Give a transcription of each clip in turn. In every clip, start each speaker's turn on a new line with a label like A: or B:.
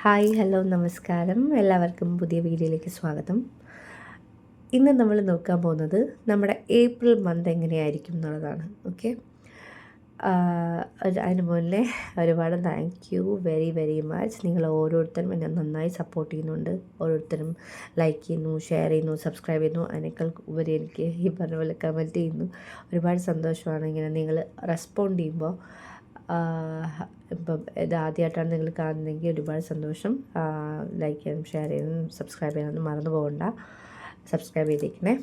A: Hi hello നമസ്കാരം, എല്ലാവർക്കും പുതിയ വീഡിയോയിലേക്ക് സ്വാഗതം. ഇന്ന് നമ്മൾ നോക്കാൻ പോകുന്നത് നമ്മുടെ ഏപ്രിൽ മന്ത് എങ്ങനെയായിരിക്കും എന്നുള്ളതാണ്. ഓക്കെ, അതിന് മുന്നേ ഒരുപാട് thank you very very much. നിങ്ങൾ ഓരോരുത്തരും എന്നെ നന്നായി സപ്പോർട്ട് ചെയ്യുന്നുണ്ട്. ഓരോരുത്തരും ലൈക്ക് ചെയ്യുന്നു, ഷെയർ ചെയ്യുന്നു, സബ്സ്ക്രൈബ് ചെയ്യുന്നു. അതിനേക്കാൾ ഉപരി എനിക്ക് ഈ പറഞ്ഞ പോലെ കമൻറ്റ് ചെയ്യുന്നു. ഒരുപാട് സന്തോഷമാണ് ഇങ്ങനെ നിങ്ങൾ റെസ്പോണ്ട് ചെയ്യുമ്പോൾ. ഇപ്പം ഇത് ആദ്യമായിട്ടാണ് നിങ്ങൾ കാണുന്നതെങ്കിൽ ഒരുപാട് സന്തോഷം. ലൈക്ക് ചെയ്യാനും ഷെയർ ചെയ്യാനും സബ്സ്ക്രൈബ് ചെയ്യാനൊന്നും മറന്നു പോകണ്ട. സബ്സ്ക്രൈബ് ചെയ്തിരിക്കണേ.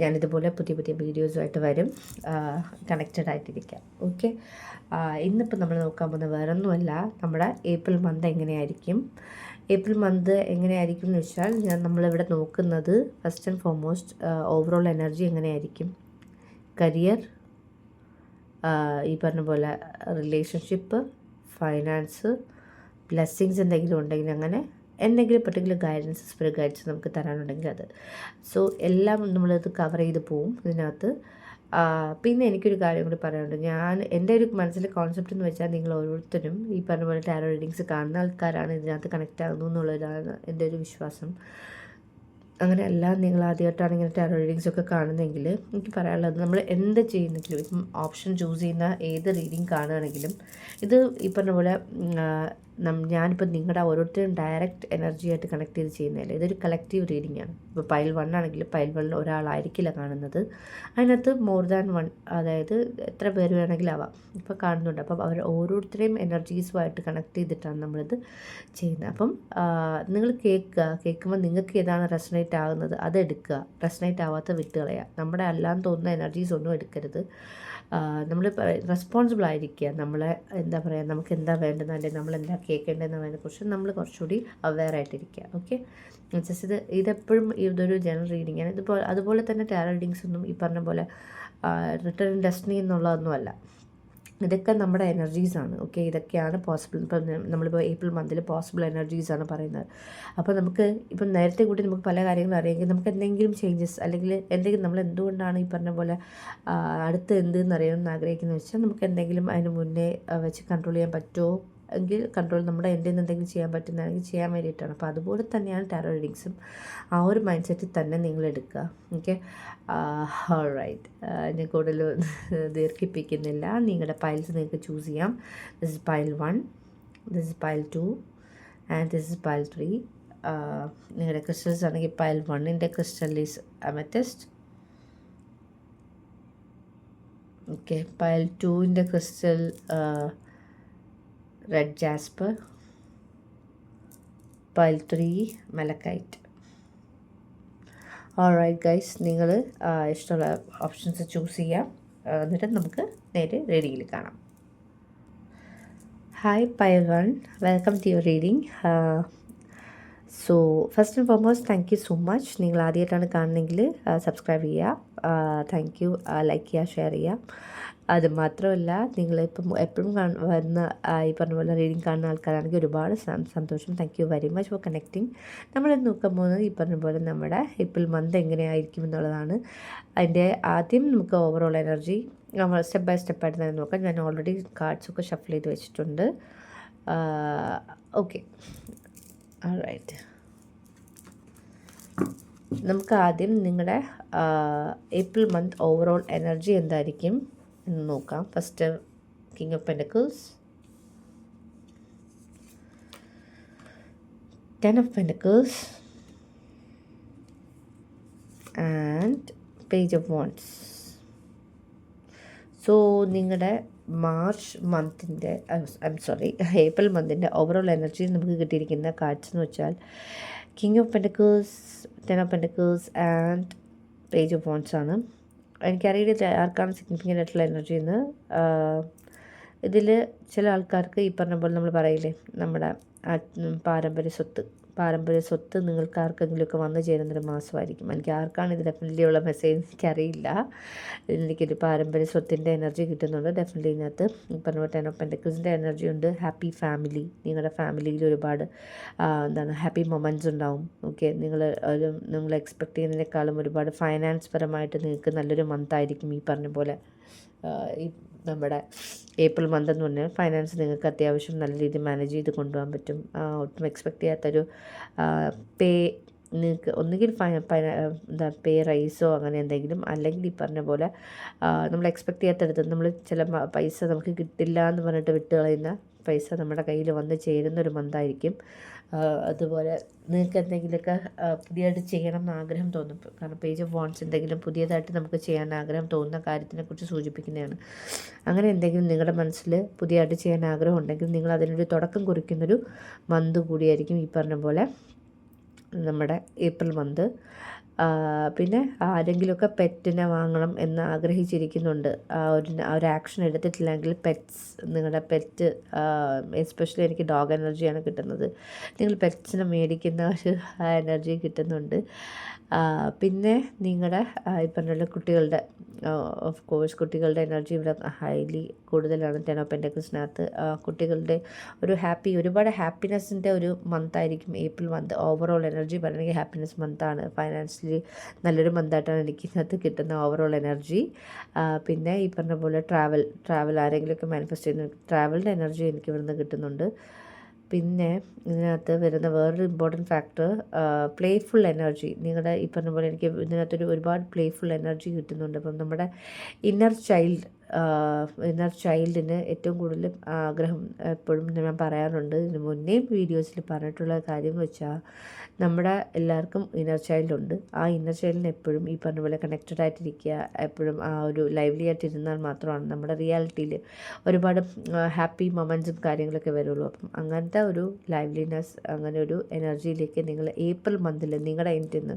A: ഞാനിതുപോലെ പുതിയ പുതിയ വീഡിയോസുമായിട്ട് വരും. കണക്റ്റഡ് ആയിട്ടിരിക്കാം. ഓക്കെ, ഇന്നിപ്പോൾ നമ്മൾ നോക്കാൻ പോകുന്നത് വേറൊന്നുമല്ല, നമ്മുടെ ഏപ്രിൽ മന്ത് എങ്ങനെയായിരിക്കും. ഏപ്രിൽ മന്ത് എങ്ങനെയായിരിക്കും എന്ന് വെച്ചാൽ നമ്മളിവിടെ നോക്കുന്നത് first and foremost overall energy എങ്ങനെയായിരിക്കും, കരിയർ, ഈ പറഞ്ഞ പോലെ റിലേഷൻഷിപ്പ്, ഫൈനാൻസ്, ബ്ലെസ്സിങ്സ് എന്തെങ്കിലും ഉണ്ടെങ്കിൽ അങ്ങനെ എന്തെങ്കിലും പെർട്ടിക്കുലർ ഗൈഡൻസ്, സ്പിരിറ്റ് ഗൈഡൻസ് നമുക്ക് തരാനുണ്ടെങ്കിൽ അത്. സോ എല്ലാം നമ്മളിത് കവർ ചെയ്ത് പോവും ഇതിനകത്ത്. പിന്നെ എനിക്കൊരു കാര്യം കൂടി പറയാനുണ്ട്. എൻ്റെ ഒരു മനസ്സിലെ കോൺസെപ്റ്റ് എന്ന് വെച്ചാൽ നിങ്ങൾ ഓരോരുത്തരും ഈ പറഞ്ഞ പോലെ ടാരോ റീഡിങ്സ് കാണുന്ന ആൾക്കാരാണ് ഇതിനകത്ത് കണക്റ്റ് ആകുന്നു എന്നുള്ളതാണ് എൻ്റെ ഒരു വിശ്വാസം. അങ്ങനെയല്ല, നിങ്ങൾ ആദ്യമായിട്ടാണ് ഇങ്ങനെ ടാരോ റീഡിങ്സ് ഒക്കെ കാണുന്നതെങ്കിൽ എനിക്ക് പറയാനുള്ളത്, നമ്മൾ എന്ത് ചെയ്യുന്നെങ്കിലും, ഇപ്പം ഓപ്ഷൻ ചൂസ് ചെയ്യുന്ന ഏത് റീഡിങ് കാണുകയാണെങ്കിലും ഇത് ഈ പറഞ്ഞ പോലെ ഞാനിപ്പോൾ നിങ്ങളുടെ ഓരോരുത്തരും ഡയറക്റ്റ് എനർജിയായിട്ട് കണക്ട് ചെയ്ത് ചെയ്യുന്നതല്ല, ഇതൊരു കളക്റ്റീവ് റീഡിംഗ് ആണ്. ഇപ്പോൾ പൈൽ 1 ആണെങ്കിൽ പൈൽ 1 ഒരാളായിരിക്കില്ല കാണുന്നത്, അതിനകത്ത് മോർ ദാൻ 1, അതായത് എത്ര പേര് വേണമെങ്കിലും ആവാം ഇപ്പോൾ കാണുന്നുണ്ട്. അപ്പം അവർ ഓരോരുത്തരെയും എനർജീസുമായിട്ട് കണക്ട് ചെയ്തിട്ടാണ് നമ്മളിത് ചെയ്യുന്നത്. അപ്പം നിങ്ങൾ കേൾക്കുമ്പോൾ നിങ്ങൾക്ക് ഏതാണ് റെസണേറ്റ് ആകുന്നത് അത് എടുക്കുക, റെസണേറ്റ് ആവാത്ത വിട്ട് കളയുക. നമ്മുടെ അല്ലാന്ന് തോന്നുന്ന എനർജീസ് ഒന്നും എടുക്കരുത്. നമ്മൾ റെസ്പോൺസിബിൾ ആയിരിക്കുക. നമ്മളെ എന്താ പറയുക, നമുക്ക് എന്താ വേണ്ടത്, അല്ലെങ്കിൽ നമ്മളെന്താ കേൾക്കേണ്ടതെന്നതിനെക്കുറിച്ച് നമ്മൾ കുറച്ചുകൂടി അവെയർ ആയിട്ടിരിക്കുക. ഓക്കെ, ജസ്റ്റ് ഇതെപ്പോഴും ഇതൊരു ജനറൽ റീഡിംഗ് ആണ്. അതുപോലെ തന്നെ ടാരോ റീഡിങ്സ് ഒന്നും ഈ പറഞ്ഞ പോലെ റിട്ടേൺ ഡെസ്റ്റിനി എന്നുള്ളതൊന്നുമല്ല. ഇതൊക്കെ നമ്മുടെ എനർജീസാണ്. ഓക്കെ, ഇതൊക്കെയാണ് പോസിബിൾ. ഇപ്പം നമ്മളിപ്പോൾ ഏപ്രിൽ മന്തിൽ പോസിബിൾ എനർജീസാണ് പറയുന്നത്. അപ്പോൾ നമുക്ക് ഇപ്പം നേരത്തെ കൂടി നമുക്ക് പല കാര്യങ്ങളും അറിയാമെങ്കിൽ നമുക്ക് എന്തെങ്കിലും ചേഞ്ചസ് അല്ലെങ്കിൽ എന്തെങ്കിലും നമ്മൾ എന്തുകൊണ്ടാണ് ഈ പറഞ്ഞ പോലെ അടുത്ത് എന്തെന്ന് അറിയണമെന്ന് ആഗ്രഹിക്കുന്നത് വെച്ചാൽ നമുക്ക് എന്തെങ്കിലും അതിന് മുന്നേ വെച്ച് കൺട്രോൾ ചെയ്യാൻ പറ്റുമോ എങ്കിൽ കൺട്രോൾ നമ്മുടെ എൻ്റെ നിന്ന് എന്തെങ്കിലും ചെയ്യാൻ പറ്റുന്നതാണെങ്കിൽ ചെയ്യാൻ വേണ്ടിയിട്ടാണ്. അപ്പോൾ അതുപോലെ തന്നെയാണ് ടാരോ റീഡിങ്സും. ആ ഒരു മൈൻഡ് സെറ്റിൽ തന്നെ നിങ്ങൾ എടുക്കുക. ഓക്കെ, ഓൾറൈറ്റ്, ഞാൻ കൂടുതൽ ദീർഘിപ്പിക്കുന്നില്ല. നിങ്ങളുടെ പൈൽസ് നിങ്ങൾക്ക് ചൂസ് ചെയ്യാം. This is pile 1, this is pile 2 and this is pile 3. നിങ്ങളുടെ ക്രിസ്റ്റൽസ് ആണെങ്കിൽ പൈൽ 1ൻ്റെ crystal is amethyst. Okay, pile 2ൻ്റെ crystal red jasper, pile 3 malachite. Alright guys, നിങ്ങൾ ഇഷ്ടമുള്ള ഓപ്ഷൻസ് ചൂസ് ചെയ്യാം. എന്നിട്ട് നമുക്ക് നേരെ റീഡിങ്ങിൽ കാണാം. Hi pile 1, welcome to your reading. So first and foremost thank you so much. നിങ്ങൾ ആദ്യമായിട്ടാണ് കാണുന്നതെങ്കിൽ സബ്സ്ക്രൈബ് ചെയ്യുക. Thank you. ലൈക്ക് ചെയ്യുക, ഷെയർ ചെയ്യുക. അത് മാത്രമല്ല, നിങ്ങളിപ്പം എപ്പോഴും വരുന്ന ഈ പറഞ്ഞ പോലെ റീഡിങ് കാണുന്ന ആൾക്കാരാണെങ്കിൽ ഒരുപാട് സന്തോഷം. Thank you very much for connecting. നമ്മളിത് നോക്കാൻ പോകുന്നത് ഈ പറഞ്ഞ പോലെ നമ്മുടെ ഏപ്രിൽ മന്ത് എങ്ങനെയായിരിക്കും എന്നുള്ളതാണ്. അതിൻ്റെ ആദ്യം നമുക്ക് ഓവറോൾ എനർജി നമ്മൾ സ്റ്റെപ്പ് ബൈ സ്റ്റെപ്പായിട്ട് തന്നെ നോക്കാം. ഞാൻ ഓൾറെഡി കാർഡ്സൊക്കെ ഷഫിൾ ചെയ്ത് വെച്ചിട്ടുണ്ട്. ഓക്കെ, ഓൾറൈറ്റ്, നമുക്ക് ആദ്യം നിങ്ങളുടെ ഏപ്രിൽ മന്ത് ഓവറോൾ എനർജി എന്തായിരിക്കും എന്ന് നോക്കാം. First king of pentacles, 10 of pentacles and page of wands. So നിങ്ങളുടെ മാർച്ച് മന്തിൻ്റെ ഏപ്രിൽ മന്തിൻ്റെ ഓവറോൾ എനർജി നമുക്ക് കിട്ടിയിരിക്കുന്ന കാർഡ്സ് എന്ന് വെച്ചാൽ king of pentacles, 10 of pentacles and page of wands ആണ്. എനിക്കറിയില്ല ആർക്കാണ് സിഗ്നിഫിക്കൻ്റ് ആയിട്ടുള്ള എനർജി എന്ന്. ഇതിൽ ചില ആൾക്കാർക്ക് ഈ പറഞ്ഞ പോലെ നമ്മൾ പറയില്ലേ, നമ്മുടെ പാരമ്പര്യ സ്വത്ത് നിങ്ങൾക്ക് ആർക്കെങ്കിലുമൊക്കെ വന്നു ചേരുന്നൊരു മാസമായിരിക്കും. എനിക്ക് ആർക്കാണ് ഇത് ഡെഫിനറ്റ്ലി ഉള്ള മെസ്സേജ് എനിക്കറിയില്ല. എനിക്കൊരു പാരമ്പര്യ സ്വത്തിൻ്റെ എനർജി കിട്ടുന്നുണ്ട് ഡെഫിനറ്റ്ലി ഇതിനകത്ത്. ഈ പറഞ്ഞ പോലെ 10 ഓഫ് പെൻറ്റക്കിൾസിൻ്റെ എനർജി ഉണ്ട്. ഹാപ്പി ഫാമിലി, നിങ്ങളുടെ ഫാമിലിയിൽ ഒരുപാട് ഹാപ്പി മൊമെൻറ്റ്സ് ഉണ്ടാവും. ഓക്കെ, നിങ്ങൾ എക്സ്പെക്ട് ചെയ്യുന്നതിനേക്കാളും ഒരുപാട് ഫൈനാൻസ് പരമായിട്ട് നിങ്ങൾക്ക് നല്ലൊരു മന്തായിരിക്കും ഈ പറഞ്ഞ പോലെ ഈ നമ്മുടെ ഏപ്രിൽ മന്ത് എന്ന് പറഞ്ഞാൽ ഫൈനാൻസ് നിങ്ങൾക്ക് അത്യാവശ്യം നല്ല രീതിയിൽ മാനേജ് ചെയ്ത് കൊണ്ടുപോകാൻ പറ്റും. ഒട്ടും എക്സ്പെക്റ്റ് ചെയ്യാത്തൊരു പേ നിങ്ങൾക്ക് ഒന്നുകിൽ എന്താ പേ റൈസോ അങ്ങനെ എന്തെങ്കിലും, അല്ലെങ്കിൽ ഈ പറഞ്ഞ പോലെ നമ്മൾ എക്സ്പെക്റ്റ് ചെയ്യാത്തടുത്ത് നമ്മൾ ചില പൈസ നമുക്ക് കിട്ടില്ല എന്ന് പറഞ്ഞിട്ട് വിട്ട് കളയുന്ന പൈസ നമ്മുടെ കയ്യിൽ വന്ന് ചേരുന്ന ഒരു മന്തായിരിക്കും. അതുപോലെ നിങ്ങൾക്ക് എന്തെങ്കിലുമൊക്കെ പുതിയതായിട്ട് ചെയ്യണം എന്ന് ആഗ്രഹം തോന്നും. കാരണം പേജ് ഓഫ് വാണ്ട്സ് എന്തെങ്കിലും പുതിയതായിട്ട് നമുക്ക് ചെയ്യാൻ ആഗ്രഹം തോന്നുന്ന കാര്യത്തിനെക്കുറിച്ച് സൂചിപ്പിക്കുന്നതാണ്. അങ്ങനെ എന്തെങ്കിലും നിങ്ങളുടെ മനസ്സിൽ പുതിയതായിട്ട് ചെയ്യാൻ ആഗ്രഹം ഉണ്ടെങ്കിൽ നിങ്ങൾ അതിനൊരു തുടക്കം കുറിക്കുന്നൊരു മന്ത് കൂടിയായിരിക്കും ഈ പറഞ്ഞ പോലെ നമ്മുടെ ഏപ്രിൽ മന്ത്. പിന്നെ ആരെങ്കിലുമൊക്കെ പെറ്റിനെ വാങ്ങണം എന്ന് ആഗ്രഹിച്ചിരിക്കുന്നുണ്ട്, ഒരു ആക്ഷൻ എടുത്തിട്ടില്ലെങ്കിൽ നിങ്ങളുടെ പെറ്റ്, എസ്പെഷ്യലി എനിക്ക് ഡോഗ് എനർജിയാണ് കിട്ടുന്നത്, നിങ്ങൾ പെറ്റ്സിനെ മേടിക്കുന്ന ഒരു എനർജി കിട്ടുന്നുണ്ട്. പിന്നെ നിങ്ങളുടെ ഈ പറഞ്ഞ കുട്ടികളുടെ, ഓഫ് കോഴ്സ് കുട്ടികളുടെ എനർജി ഇവിടെ ഹൈലി കൂടുതലാണ് 10 ഓഫ് പെൻറ്റക്കിൾസിനകത്ത്. കുട്ടികളുടെ ഒരു ഒരുപാട് ഹാപ്പിനെസ്സിൻ്റെ ഒരു മന്തായിരിക്കും ഏപ്രിൽ മന്ത്. ഓവറോൾ എനർജി പറയണമെങ്കിൽ ഹാപ്പിനെസ് മന്താണ്. ഫൈനാൻഷ്യലി നല്ലൊരു മന്തായിട്ടാണ് എനിക്ക് ഇതിനകത്ത് കിട്ടുന്ന ഓവറോൾ എനർജി. പിന്നെ ഈ പറഞ്ഞ പോലെ ട്രാവൽ ആരെങ്കിലുമൊക്കെ മാനിഫെസ്റ്റ് ചെയ്യുന്ന ട്രാവലിൻ്റെ എനർജി എനിക്ക് ഇവിടുന്ന് കിട്ടുന്നുണ്ട്. പിന്നെ ഇതിനകത്ത് വരുന്ന വേറൊരു ഇമ്പോർട്ടൻറ്റ് ഫാക്ടർ പ്ലേഫുൾ എനർജി. നിങ്ങളുടെ ഈ പറഞ്ഞ പോലെ എനിക്ക് ഇതിനകത്തൊരു ഒരുപാട് പ്ലേഫുൾ എനർജി കിട്ടുന്നുണ്ട്. അപ്പം നമ്മുടെ ഇന്നർ ചൈൽഡിന് ഏറ്റവും കൂടുതൽ ആഗ്രഹം എപ്പോഴും ഞാൻ പറയാറുണ്ട്, ഇതിന് മുന്നേയും വീഡിയോസിൽ പറഞ്ഞിട്ടുള്ള കാര്യം എന്ന് വെച്ചാൽ നമ്മുടെ എല്ലാവർക്കും ഇന്നർ ചൈൽഡുണ്ട്. ആ ഇന്നർ ചൈൽഡിന് എപ്പോഴും ഈ പറഞ്ഞ പോലെ കണക്റ്റഡ് ആയിട്ടിരിക്കുക, എപ്പോഴും ആ ഒരു ലൈവ്ലി ആയിട്ടിരുന്നാൽ മാത്രമാണ് നമ്മുടെ റിയാലിറ്റിയിൽ ഒരുപാട് ഹാപ്പി മൊമെൻറ്റ്സും കാര്യങ്ങളൊക്കെ വരുള്ളൂ. അപ്പം അങ്ങനത്തെ ഒരു ലൈവ്ലിനെസ്, അങ്ങനെ ഒരു എനർജിയിലേക്ക് നിങ്ങൾ ഏപ്രിൽ മന്തിൽ നിങ്ങളുടെ എൻഡിൽ നിന്ന്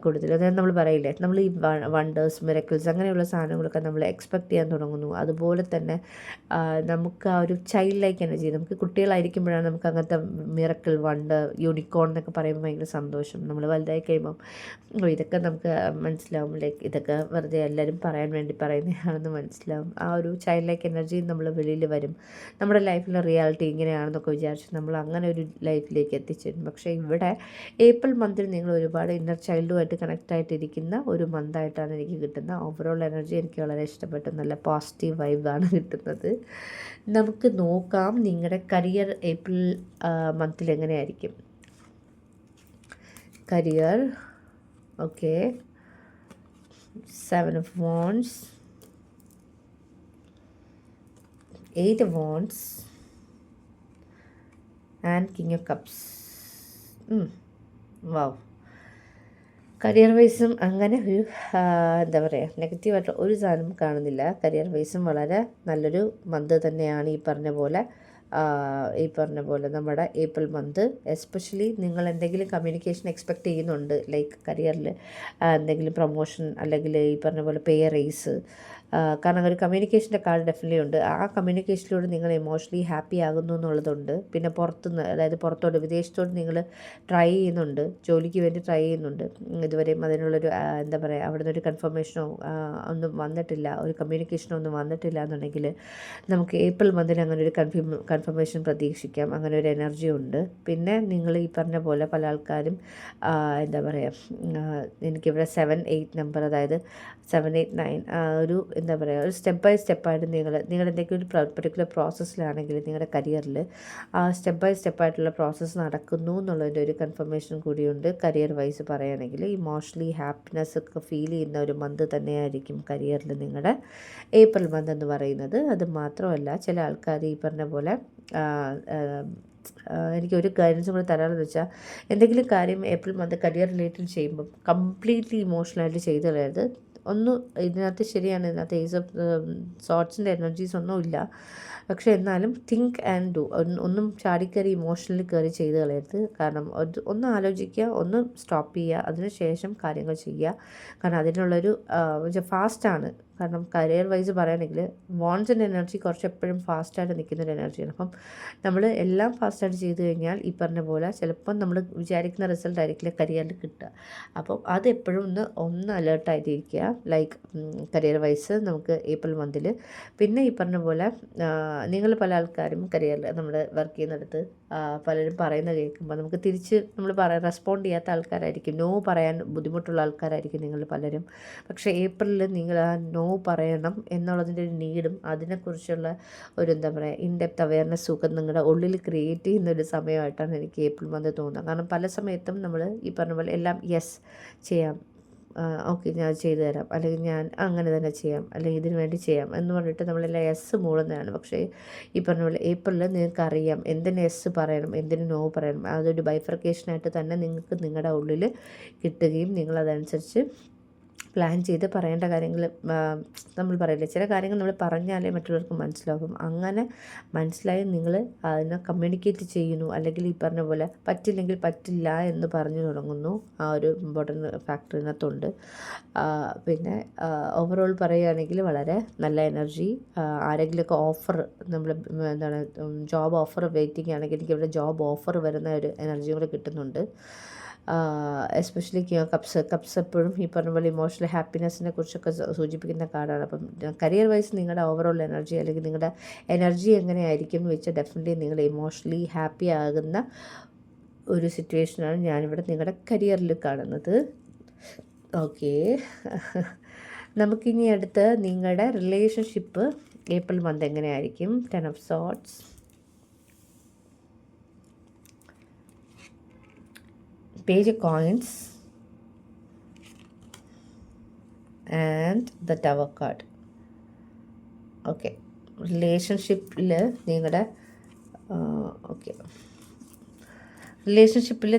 A: കൂടുതൽ, അതായത് നമ്മൾ പറയില്ലേ, നമ്മൾ ഈ വണ്ടേഴ്സ് മിറക്കിൾസ് അങ്ങനെയുള്ള സാധനങ്ങളൊക്കെ നമ്മൾ എക്സ്പെക്റ്റ് ചെയ്യാൻ തുടങ്ങുന്നു. അതുപോലെ തന്നെ നമുക്ക് ആ ഒരു ചൈൽഡ് ലൈക്ക് എനർജി, നമുക്ക് കുട്ടികളായിരിക്കുമ്പോഴാണ് നമുക്ക് അങ്ങനത്തെ മിറക്കിൾ, വണ്ടർ, യൂണിക്കോൺ എന്നൊക്കെ പറയുമ്പോൾ ഭയങ്കര സന്തോഷം. നമ്മൾ വലുതായി കഴിയുമ്പം ഇതൊക്കെ നമുക്ക് മനസ്സിലാവും, ലൈക്ക് ഇതൊക്കെ വെറുതെ എല്ലാവരും പറയാൻ വേണ്ടി പറയുന്നതാണെന്ന് മനസ്സിലാവും. ആ ഒരു ചൈൽഡ് ലൈക്ക് എനർജി നമ്മൾ വെളിയിൽ വരും. നമ്മുടെ ലൈഫിലെ റിയാലിറ്റി ഇങ്ങനെയാണെന്നൊക്കെ വിചാരിച്ച് നമ്മൾ അങ്ങനെ ഒരു ലൈഫിലേക്ക് എത്തിച്ചേരും. പക്ഷേ ഇവിടെ ഏപ്രിൽ മന്തിൽ നിങ്ങൾ ഒരുപാട് ഇന്നർ ചൈൽഡുമായിട്ട് കണക്റ്റ് ആയിട്ടിരിക്കുന്ന ഒരു മന്തായിട്ടാണ് എനിക്ക് കിട്ടുന്ന ഓവറോൾ എനർജി. എനിക്ക് വളരെ ഇഷ്ടപ്പെട്ടു, നല്ല പോസിറ്റീവ് വൈബാണ് കിട്ടുന്നത്. നമുക്ക് നോക്കാം നിങ്ങളുടെ കരിയർ ഏപ്രിൽ മന്തിൽ എങ്ങനെയായിരിക്കും. Career, okay, 7 of Wands, 8 of Wands and King of Cups. Wow. Career വൈസും അങ്ങനെ ഒരു എന്താ പറയുക, നെഗറ്റീവായിട്ട് ഒരു സാധനം കാണുന്നില്ല. കരിയർ വൈസും വളരെ നല്ലൊരു മന്ത് തന്നെയാണ് ഈ പറഞ്ഞ പോലെ നമ്മുടെ ഏപ്രിൽ മന്ത്. എസ്പെഷ്യലി നിങ്ങൾ എന്തെങ്കിലും കമ്മ്യൂണിക്കേഷൻ എക്സ്പെക്റ്റ് ചെയ്യുന്നുണ്ട്, ലൈക്ക് കരിയറിൽ എന്തെങ്കിലും പ്രൊമോഷൻ അല്ലെങ്കിൽ ഈ പറഞ്ഞ പോലെ പേ റേസ്, കാരണം ഒരു കമ്മ്യൂണിക്കേഷൻ്റെ കാർഡ് ഡെഫിനറ്റ്ലി ഉണ്ട്. ആ കമ്മ്യൂണിക്കേഷനിലൂടെ നിങ്ങൾ ഇമോഷണലി ഹാപ്പി ആകുന്നു എന്നുള്ളതുണ്ട്. പിന്നെ പുറത്തുനിന്ന്, അതായത് പുറത്തോട്ട് വിദേശത്തോട്ട് നിങ്ങൾ ട്രൈ ചെയ്യുന്നുണ്ട്, ജോലിക്ക് വേണ്ടി ട്രൈ ചെയ്യുന്നുണ്ട്. ഇതുവരെയും അതിനുള്ളൊരു എന്താ പറയുക, അവിടെ നിന്നൊരു കൺഫർമേഷനോ ഒന്നും വന്നിട്ടില്ല, ഒരു കമ്മ്യൂണിക്കേഷനോ ഒന്നും വന്നിട്ടില്ല എന്നുണ്ടെങ്കിൽ നമുക്ക് ഏപ്രിൽ മന്തിന് അങ്ങനെ ഒരു കൺഫർമേഷൻ പ്രതീക്ഷിക്കാം. അങ്ങനെ ഒരു എനർജി ഉണ്ട്. പിന്നെ നിങ്ങൾ ഈ പറഞ്ഞ പോലെ പല ആൾക്കാരും എന്താ പറയുക, എനിക്കിവിടെ 7, 8 നമ്പർ, അതായത് 7, 8, 9 ഒരു എന്താ പറയുക, ഒരു സ്റ്റെപ്പ് ബൈ സ്റ്റെപ്പായിട്ട് നിങ്ങൾ എന്തെങ്കിലും ഒരു പർട്ടിക്കുലർ പ്രോസസ്സിലാണെങ്കിൽ നിങ്ങളുടെ കരിയറിൽ ആ സ്റ്റെപ്പ് ബൈ സ്റ്റെപ്പായിട്ടുള്ള പ്രോസസ്സ് നടക്കുന്നു എന്നുള്ളതിൻ്റെ ഒരു കൺഫർമേഷൻ കൂടിയുണ്ട്. കരിയർ വൈസ് പറയുകയാണെങ്കിൽ ഇമോഷണലി ഹാപ്പിനെസ് ഒക്കെ ഫീൽ ചെയ്യുന്ന ഒരു മന്ത് തന്നെയായിരിക്കും കരിയറിൽ നിങ്ങളുടെ ഏപ്രിൽ മന്ത് എന്ന് പറയുന്നത്. അത് മാത്രമല്ല, ചില ആൾക്കാർ ഈ പറഞ്ഞ പോലെ എനിക്കൊരു ഗൈഡൻസും കൂടെ തരാമെന്ന് വെച്ചാൽ, എന്തെങ്കിലും കാര്യം ഏപ്രിൽ മന്ത് കരിയർ റിലേറ്റഡ് ചെയ്യുമ്പം കംപ്ലീറ്റ്ലി ഇമോഷണലായിട്ട് ചെയ്ത് കളയരുത്. ഇതിനകത്ത് ശരിയാണ്, ഇതിനകത്ത് ഏസ് ഓഫ് സോട്ട്സിൻ്റെ എനർജീസ് ഒന്നും ഇല്ല. പക്ഷേ എന്നാലും തിങ്ക് ആൻഡ് ഡു, ഒന്നും ചാടിക്കറി ഇമോഷണലി കയറി ചെയ്ത് കളയരുത്. കാരണം ഒന്ന് ആലോചിക്കുക, ഒന്ന് സ്റ്റോപ്പ് ചെയ്യുക, അതിനുശേഷം കാര്യങ്ങൾ ചെയ്യുക. കാരണം അതിനുള്ളൊരു ഫാസ്റ്റാണ്. കാരണം കരിയർ വൈസ് പറയുകയാണെങ്കിൽ വാണ്ട്സിൻ്റെ എനർജി കുറച്ച് എപ്പോഴും ഫാസ്റ്റായിട്ട് നിൽക്കുന്നൊരു എനർജിയാണ്. അപ്പം നമ്മൾ എല്ലാം ഫാസ്റ്റായിട്ട് ചെയ്ത് കഴിഞ്ഞാൽ ഈ പറഞ്ഞ പോലെ ചിലപ്പം നമ്മൾ വിചാരിക്കുന്ന റിസൾട്ട് ആയിരിക്കില്ല കരിയറിൽ കിട്ടുക. അപ്പം അതെപ്പോഴും ഒന്ന് അലേർട്ടായിട്ടിരിക്കുക, ലൈക്ക് കരിയർ വൈസ് നമുക്ക് ഏപ്രിൽ മന്തിൽ. പിന്നെ ഈ പറഞ്ഞ പോലെ നിങ്ങൾ പല ആൾക്കാരും കരിയറിൽ നമ്മൾ വർക്ക് ചെയ്യുന്നിടത്ത് പലരും പറയുന്നത് കേൾക്കുമ്പോൾ നമുക്ക് തിരിച്ച് നമ്മൾ റെസ്പോണ്ട് ചെയ്യാത്ത ആൾക്കാരായിരിക്കും, നോ പറയാൻ ബുദ്ധിമുട്ടുള്ള ആൾക്കാരായിരിക്കും നിങ്ങൾ പലരും. പക്ഷേ ഏപ്രിലിൽ നിങ്ങൾ ആ നോ പറയണം എന്നുള്ളതിൻ്റെ ഒരു നീഡും അതിനെക്കുറിച്ചുള്ള ഒരു എന്താ പറയുക ഇൻഡെപ്ത് അവയർനെസ്സും ഒക്കെ നിങ്ങളുടെ ഉള്ളിൽ ക്രിയേറ്റ് ചെയ്യുന്ന ഒരു സമയമായിട്ടാണ് എനിക്ക് ഏപ്രിൽ മന്ത് തോന്നുന്നത്. കാരണം പല സമയത്തും നമ്മൾ ഈ പറഞ്ഞ പോലെ എല്ലാം യെസ് ചെയ്യാം, ഓക്കെ ഞാൻ ചെയ്തു തരാം, അല്ലെങ്കിൽ ഞാൻ അങ്ങനെ തന്നെ ചെയ്യാം, അല്ലെങ്കിൽ ഇതിനു വേണ്ടി ചെയ്യാം എന്ന് പറഞ്ഞിട്ട് നമ്മളെല്ലാം എസ് മൂടുന്നതാണ്. പക്ഷേ ഈ പറഞ്ഞ പോലെ ഏപ്രിലിൽ നിങ്ങൾക്കറിയാം എന്തിന് എസ് പറയണം എന്തിന് നോ പറയണം. അതൊരു ബൈഫർക്കേഷനായിട്ട് തന്നെ നിങ്ങൾക്ക് നിങ്ങളുടെ ഉള്ളിൽ കിട്ടുകയും നിങ്ങളതനുസരിച്ച് പ്ലാൻ ചെയ്ത് പറയേണ്ട കാര്യങ്ങൾ നമ്മൾ പറയില്ല, ചില കാര്യങ്ങൾ നമ്മൾ പറഞ്ഞാലേ മറ്റുള്ളവർക്ക് മനസ്സിലാകും. അങ്ങനെ മനസ്സിലായി നിങ്ങൾ അതിനെ കമ്മ്യൂണിക്കേറ്റ് ചെയ്യുന്നു, അല്ലെങ്കിൽ ഈ പറഞ്ഞ പോലെ പറ്റില്ലെങ്കിൽ പറ്റില്ല എന്ന് പറഞ്ഞു തുടങ്ങുന്നു. ആ ഒരു ഇമ്പോർട്ടൻറ്റ് ഫാക്ടർ ഇതിനകത്തുണ്ട്. പിന്നെ ഓവറോൾ പറയുകയാണെങ്കിൽ വളരെ നല്ല എനർജി. ആരെങ്കിലുമൊക്കെ ഓഫർ നമ്മൾ എന്താണ് ജോബ് ഓഫർ വെയിറ്റിംഗ് ആണെങ്കിൽ എനിക്ക് ഇവിടെ ജോബ് ഓഫർ വരുന്ന ഒരു എനർജിയും കൂടെ കിട്ടുന്നുണ്ട്. എസ്പെഷ്യലി കപ്സ് എപ്പോഴും ഈ പറഞ്ഞ പോലെ ഇമോഷണൽ ഹാപ്പിനെസ്സിനെ കുറിച്ചൊക്കെ സൂചിപ്പിക്കുന്ന കാർഡാണ്. അപ്പം കരിയർ വൈസ് നിങ്ങളുടെ ഓവറോൾ എനർജി അല്ലെങ്കിൽ നിങ്ങളുടെ എനർജി എങ്ങനെയായിരിക്കും എന്ന് വെച്ചാൽ ഡെഫിനറ്റ്ലി നിങ്ങൾ ഇമോഷണലി ഹാപ്പി ആകുന്ന ഒരു സിറ്റുവേഷനാണ് ഞാനിവിടെ നിങ്ങളുടെ കരിയറിൽ കാണുന്നത്. ഓക്കെ, നമുക്കിനി അടുത്ത് നിങ്ങളുടെ റിലേഷൻഷിപ്പ് ഏപ്രിൽ മന്ത് എങ്ങനെയായിരിക്കും. 10 of Swords, Page of Coins and the Tower card. Okay, റിലേഷൻഷിപ്പിൽ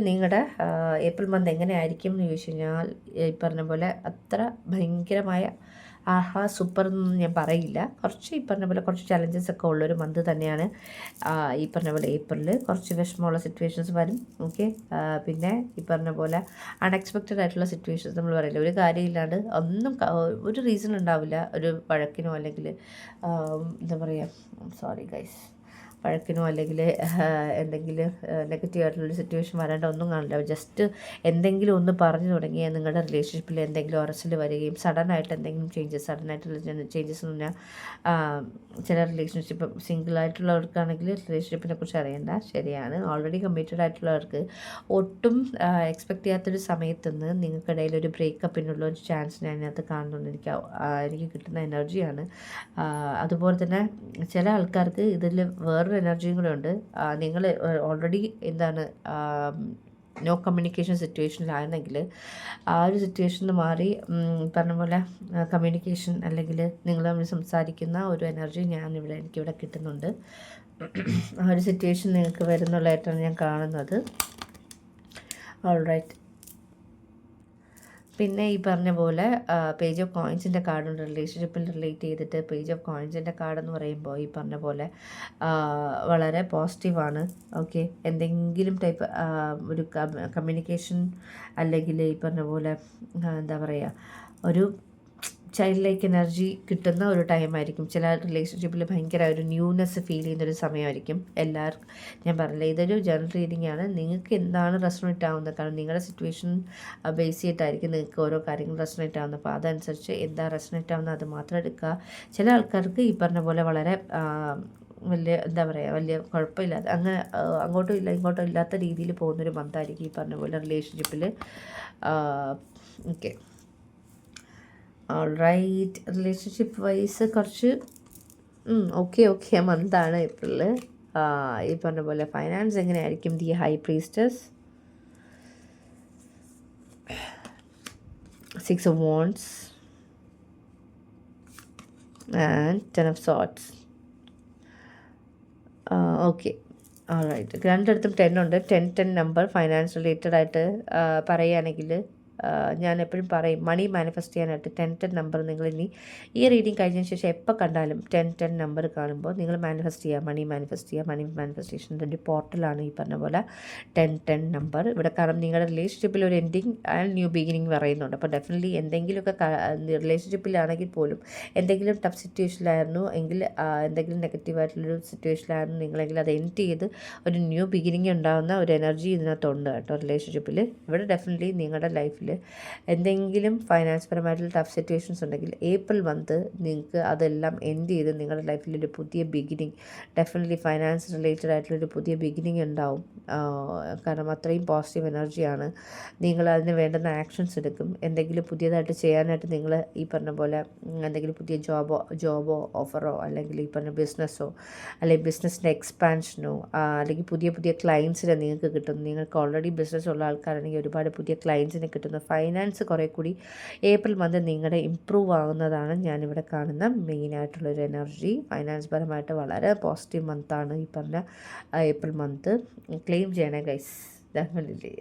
A: നിങ്ങളുടെ ഏപ്രിൽ മന്ത് എങ്ങനെയായിരിക്കും എന്ന് ചോദിച്ചു കഴിഞ്ഞാൽ ഈ പറഞ്ഞ പോലെ അത്ര ഭയങ്കരമായ ആഹാ സൂപ്പർ എന്നൊന്നും ഞാൻ പറയില്ല. കുറച്ച് ഈ പറഞ്ഞ പോലെ കുറച്ച് ചലഞ്ചസ് ഒക്കെ ഉള്ളൊരു മന്ത് തന്നെയാണ് ഈ പറഞ്ഞ പോലെ ഏപ്രിലിൽ. കുറച്ച് വിഷമമുള്ള സിറ്റുവേഷൻസ് വരും. ഓക്കെ, പിന്നെ ഈ പറഞ്ഞ പോലെ അൺഎക്സ്പെക്റ്റഡ് ആയിട്ടുള്ള സിറ്റുവേഷൻസ് നമ്മൾ പറയില്ല, ഒരു കാര്യമില്ലാണ്ട് ഒന്നും ഒരു റീസൺ ഉണ്ടാവില്ല, ഒരു വഴക്കിനോ അല്ലെങ്കിൽ എന്താ പറയുക സോറി ഗൈസ് വഴക്കിനോ അല്ലെങ്കിൽ എന്തെങ്കിലും നെഗറ്റീവായിട്ടുള്ളൊരു സിറ്റുവേഷൻ വരേണ്ട ഒന്നും കാണില്ല. ജസ്റ്റ് എന്തെങ്കിലും ഒന്ന് പറഞ്ഞു തുടങ്ങിയാൽ നിങ്ങളുടെ റിലേഷൻഷിപ്പിൽ എന്തെങ്കിലും അറസ്റ്റിൽ വരികയും സഡനായിട്ട് എന്തെങ്കിലും സഡനായിട്ടുള്ള ചേഞ്ചസ് എന്ന് പറഞ്ഞാൽ ചില റിലേഷൻഷിപ്പ് സിംഗിളായിട്ടുള്ളവർക്കാണെങ്കിൽ റിലേഷൻഷിപ്പിനെ കുറിച്ച് അറിയണ്ട, ശരിയാണ്. ഓൾറെഡി കമ്മിറ്റഡ് ആയിട്ടുള്ളവർക്ക് ഒട്ടും എക്സ്പെക്റ്റ് ചെയ്യാത്തൊരു സമയത്ത് നിന്ന് നിങ്ങൾക്കിടയിൽ ഒരു ബ്രേക്കപ്പിനുള്ള ഒരു ചാൻസ് ഞാൻ അതിനകത്ത് കാണുന്നുണ്ട്. എനിക്ക് കിട്ടുന്ന എനർജിയാണ്. അതുപോലെ തന്നെ ചില ആൾക്കാർക്ക് ഇതിൽ വേറൊരു എനർജിയും കൂടെ ഉണ്ട്. നിങ്ങൾ ഓൾറെഡി എന്താണ് നോ കമ്മ്യൂണിക്കേഷൻ സിറ്റുവേഷനിലായിരുന്നെങ്കിൽ ആ ഒരു സിറ്റുവേഷനിൽ മാറി പറഞ്ഞ പോലെ കമ്മ്യൂണിക്കേഷൻ അല്ലെങ്കിൽ നിങ്ങൾ തമ്മിൽ സംസാരിക്കുന്ന ഒരു എനർജി എനിക്കിവിടെ കിട്ടുന്നുണ്ട്. ആ ഒരു സിറ്റുവേഷൻ നിങ്ങൾക്ക് വരുന്നുള്ളതായിട്ടാണ് ഞാൻ കാണുന്നത്. ഓൾറൈറ്റ്, പിന്നെ ഈ പറഞ്ഞ പോലെ പേജ് ഓഫ് കോയിൻസിൻ്റെ കാർഡുണ്ട്. റിലേഷൻഷിപ്പിൽ റിലേറ്റ് ചെയ്തിട്ട് പേജ് ഓഫ് കോയിൻസിൻ്റെ കാർഡെന്ന് പറയുമ്പോൾ ഈ പറഞ്ഞ പോലെ വളരെ പോസിറ്റീവാണ്. ഓക്കെ, എന്തെങ്കിലും ടൈപ്പ് ഒരു കമ്മ്യൂണിക്കേഷൻ അല്ലെങ്കിൽ ഈ പറഞ്ഞ പോലെ എന്താ പറയുക ഒരു ചൈൽഡ് ലൈക്ക് എനർജി കിട്ടുന്ന ഒരു ടൈമായിരിക്കും. ചില റിലേഷൻഷിപ്പിൽ ഭയങ്കര ഒരു ന്യൂനെസ് ഫീൽ ചെയ്യുന്നൊരു സമയമായിരിക്കും എല്ലാവർക്കും. ഞാൻ പറഞ്ഞില്ല, ഇതൊരു ജനറൽ റീഡിംഗ് ആണ്. നിങ്ങൾക്ക് എന്താണ് റെസണേറ്റ് ആവുന്നത്, കാരണം നിങ്ങളുടെ സിറ്റുവേഷൻ ബേസ് ചെയ്തിട്ടായിരിക്കും നിങ്ങൾക്ക് ഓരോ കാര്യങ്ങൾ റെസണേറ്റ് ആവുന്നത്. അപ്പോൾ അതനുസരിച്ച് എന്താ റെസണേറ്റ് ആവുന്നത് അത് മാത്രം എടുക്കുക. ചില ആൾക്കാർക്ക് ഈ പറഞ്ഞ പോലെ വളരെ വലിയ എന്താ പറയുക വലിയ കുഴപ്പമില്ലാതെ അങ്ങനെ അങ്ങോട്ടും ഇല്ല ഇങ്ങോട്ടും ഇല്ലാത്ത രീതിയിൽ പോകുന്നൊരു മന്തായിരിക്കും ഈ പറഞ്ഞ പോലെ റിലേഷൻഷിപ്പിൽ. ഓക്കെ, ഓൾറൈറ്റ്, റിലേഷൻഷിപ്പ് വൈസ് കുറച്ച് ഓക്കെ മന്താണ് ഏപ്രിൽ. ഈ പറഞ്ഞ പോലെ ഫൈനാൻസ് എങ്ങനെയായിരിക്കും. The high priestess, 6 of Wands and 10 of Swords. Okay, alright, രണ്ടിടത്തും 10 ഉണ്ട്. 10 നമ്പർ ഫൈനാൻസ് റിലേറ്റഡ് ആയിട്ട് പറയുകയാണെങ്കിൽ ഞാൻ എപ്പോഴും പറയും മണി മാനിഫെസ്റ്റ് ചെയ്യാനായിട്ട് 10 നമ്പർ നിങ്ങൾ ഇനി ഈ റീഡിങ് കഴിഞ്ഞതിന് ശേഷം എപ്പോൾ കണ്ടാലും 10 നമ്പർ കാണുമ്പോൾ നിങ്ങൾ മാനിഫെസ്റ്റ് ചെയ്യുക, മണി മാനിഫെസ്റ്റേഷൻ്റെ ഒരു പോർട്ടലാണ് ഈ പറഞ്ഞ പോലെ 10 നമ്പർ. ഇവിടെ കാരണം നിങ്ങളുടെ റിലേഷൻഷിപ്പിൽ ഒരു എൻഡിങ് ആൻഡ് ന്യൂ ബിഗിനിങ് പറയുന്നുണ്ട്. അപ്പോൾ ഡെഫിനറ്റ്ലി എന്തെങ്കിലുമൊക്കെ റിലേഷൻഷിപ്പിലാണെങ്കിൽ പോലും എന്തെങ്കിലും ടഫ് സിറ്റുവേഷനിലായിരുന്നു എങ്കിൽ എന്തെങ്കിലും നെഗറ്റീവായിട്ടുള്ളൊരു സിറ്റുവേഷനിലായിരുന്നു നിങ്ങളെങ്കിൽ അത് എൻഡ് ചെയ്ത് ഒരു ന്യൂ ബിഗിനിങ് ഉണ്ടാകുന്ന ഒരു എനർജി ഇതിനകത്തുണ്ട് കേട്ടോ റിലേഷൻഷിപ്പിൽ. ഇവിടെ ഡെഫിനറ്റ്ലി നിങ്ങളുടെ ലൈഫിൽ ലൈഫിൽ എന്തെങ്കിലും ഫൈനാൻസ് പരമായിട്ടുള്ള ടഫ് സിറ്റുവേഷൻസ് ഉണ്ടെങ്കിൽ ഏപ്രിൽ മന്ത് നിങ്ങൾക്ക് അതെല്ലാം എൻഡ് ചെയ്ത് നിങ്ങളുടെ ലൈഫിലൊരു പുതിയ ബിഗിനിങ്, ഡെഫിനറ്റ്ലി ഫൈനാൻസ് റിലേറ്റഡ് ആയിട്ടുള്ളൊരു പുതിയ ബിഗിനിങ് ഉണ്ടാവും. കാരണം അത്രയും പോസിറ്റീവ് എനർജിയാണ്. നിങ്ങൾ അതിന് വേണ്ടുന്ന ആക്ഷൻസ് എടുക്കും. എന്തെങ്കിലും പുതിയതായിട്ട് ചെയ്യാനായിട്ട് നിങ്ങൾ ഈ പറഞ്ഞ പോലെ എന്തെങ്കിലും പുതിയ ജോബോ ഓഫറോ അല്ലെങ്കിൽ ഈ പറഞ്ഞ ബിസിനസ്സോ അല്ലെങ്കിൽ ബിസിനസ്സിൻ്റെ എക്സ്പാൻഷനോ അല്ലെങ്കിൽ പുതിയ പുതിയ ക്ലയൻസിനെ നിങ്ങൾക്ക് കിട്ടും. നിങ്ങൾക്ക് ഓൾറെഡി ബിസിനസ് ഉള്ള ആൾക്കാരാണെങ്കിൽ ഒരുപാട് പുതിയ ക്ലയൻസിനെ കിട്ടുന്നു. ഫൈനാൻസ് കുറേ കൂടി ഏപ്രിൽ മന്ത് നിങ്ങളുടെ ഇമ്പ്രൂവ് ആകുന്നതാണ് ഞാനിവിടെ കാണുന്ന മെയിനായിട്ടുള്ളൊരു എനർജി. ഫൈനാൻസ് പരമായിട്ട് വളരെ പോസിറ്റീവ് മന്താണ് ഈ പറഞ്ഞ ഏപ്രിൽ മന്ത്. ക്ലെയിം ചെയ്യണേ ഗൈസ്, ഡെഫിനറ്റ്ലി.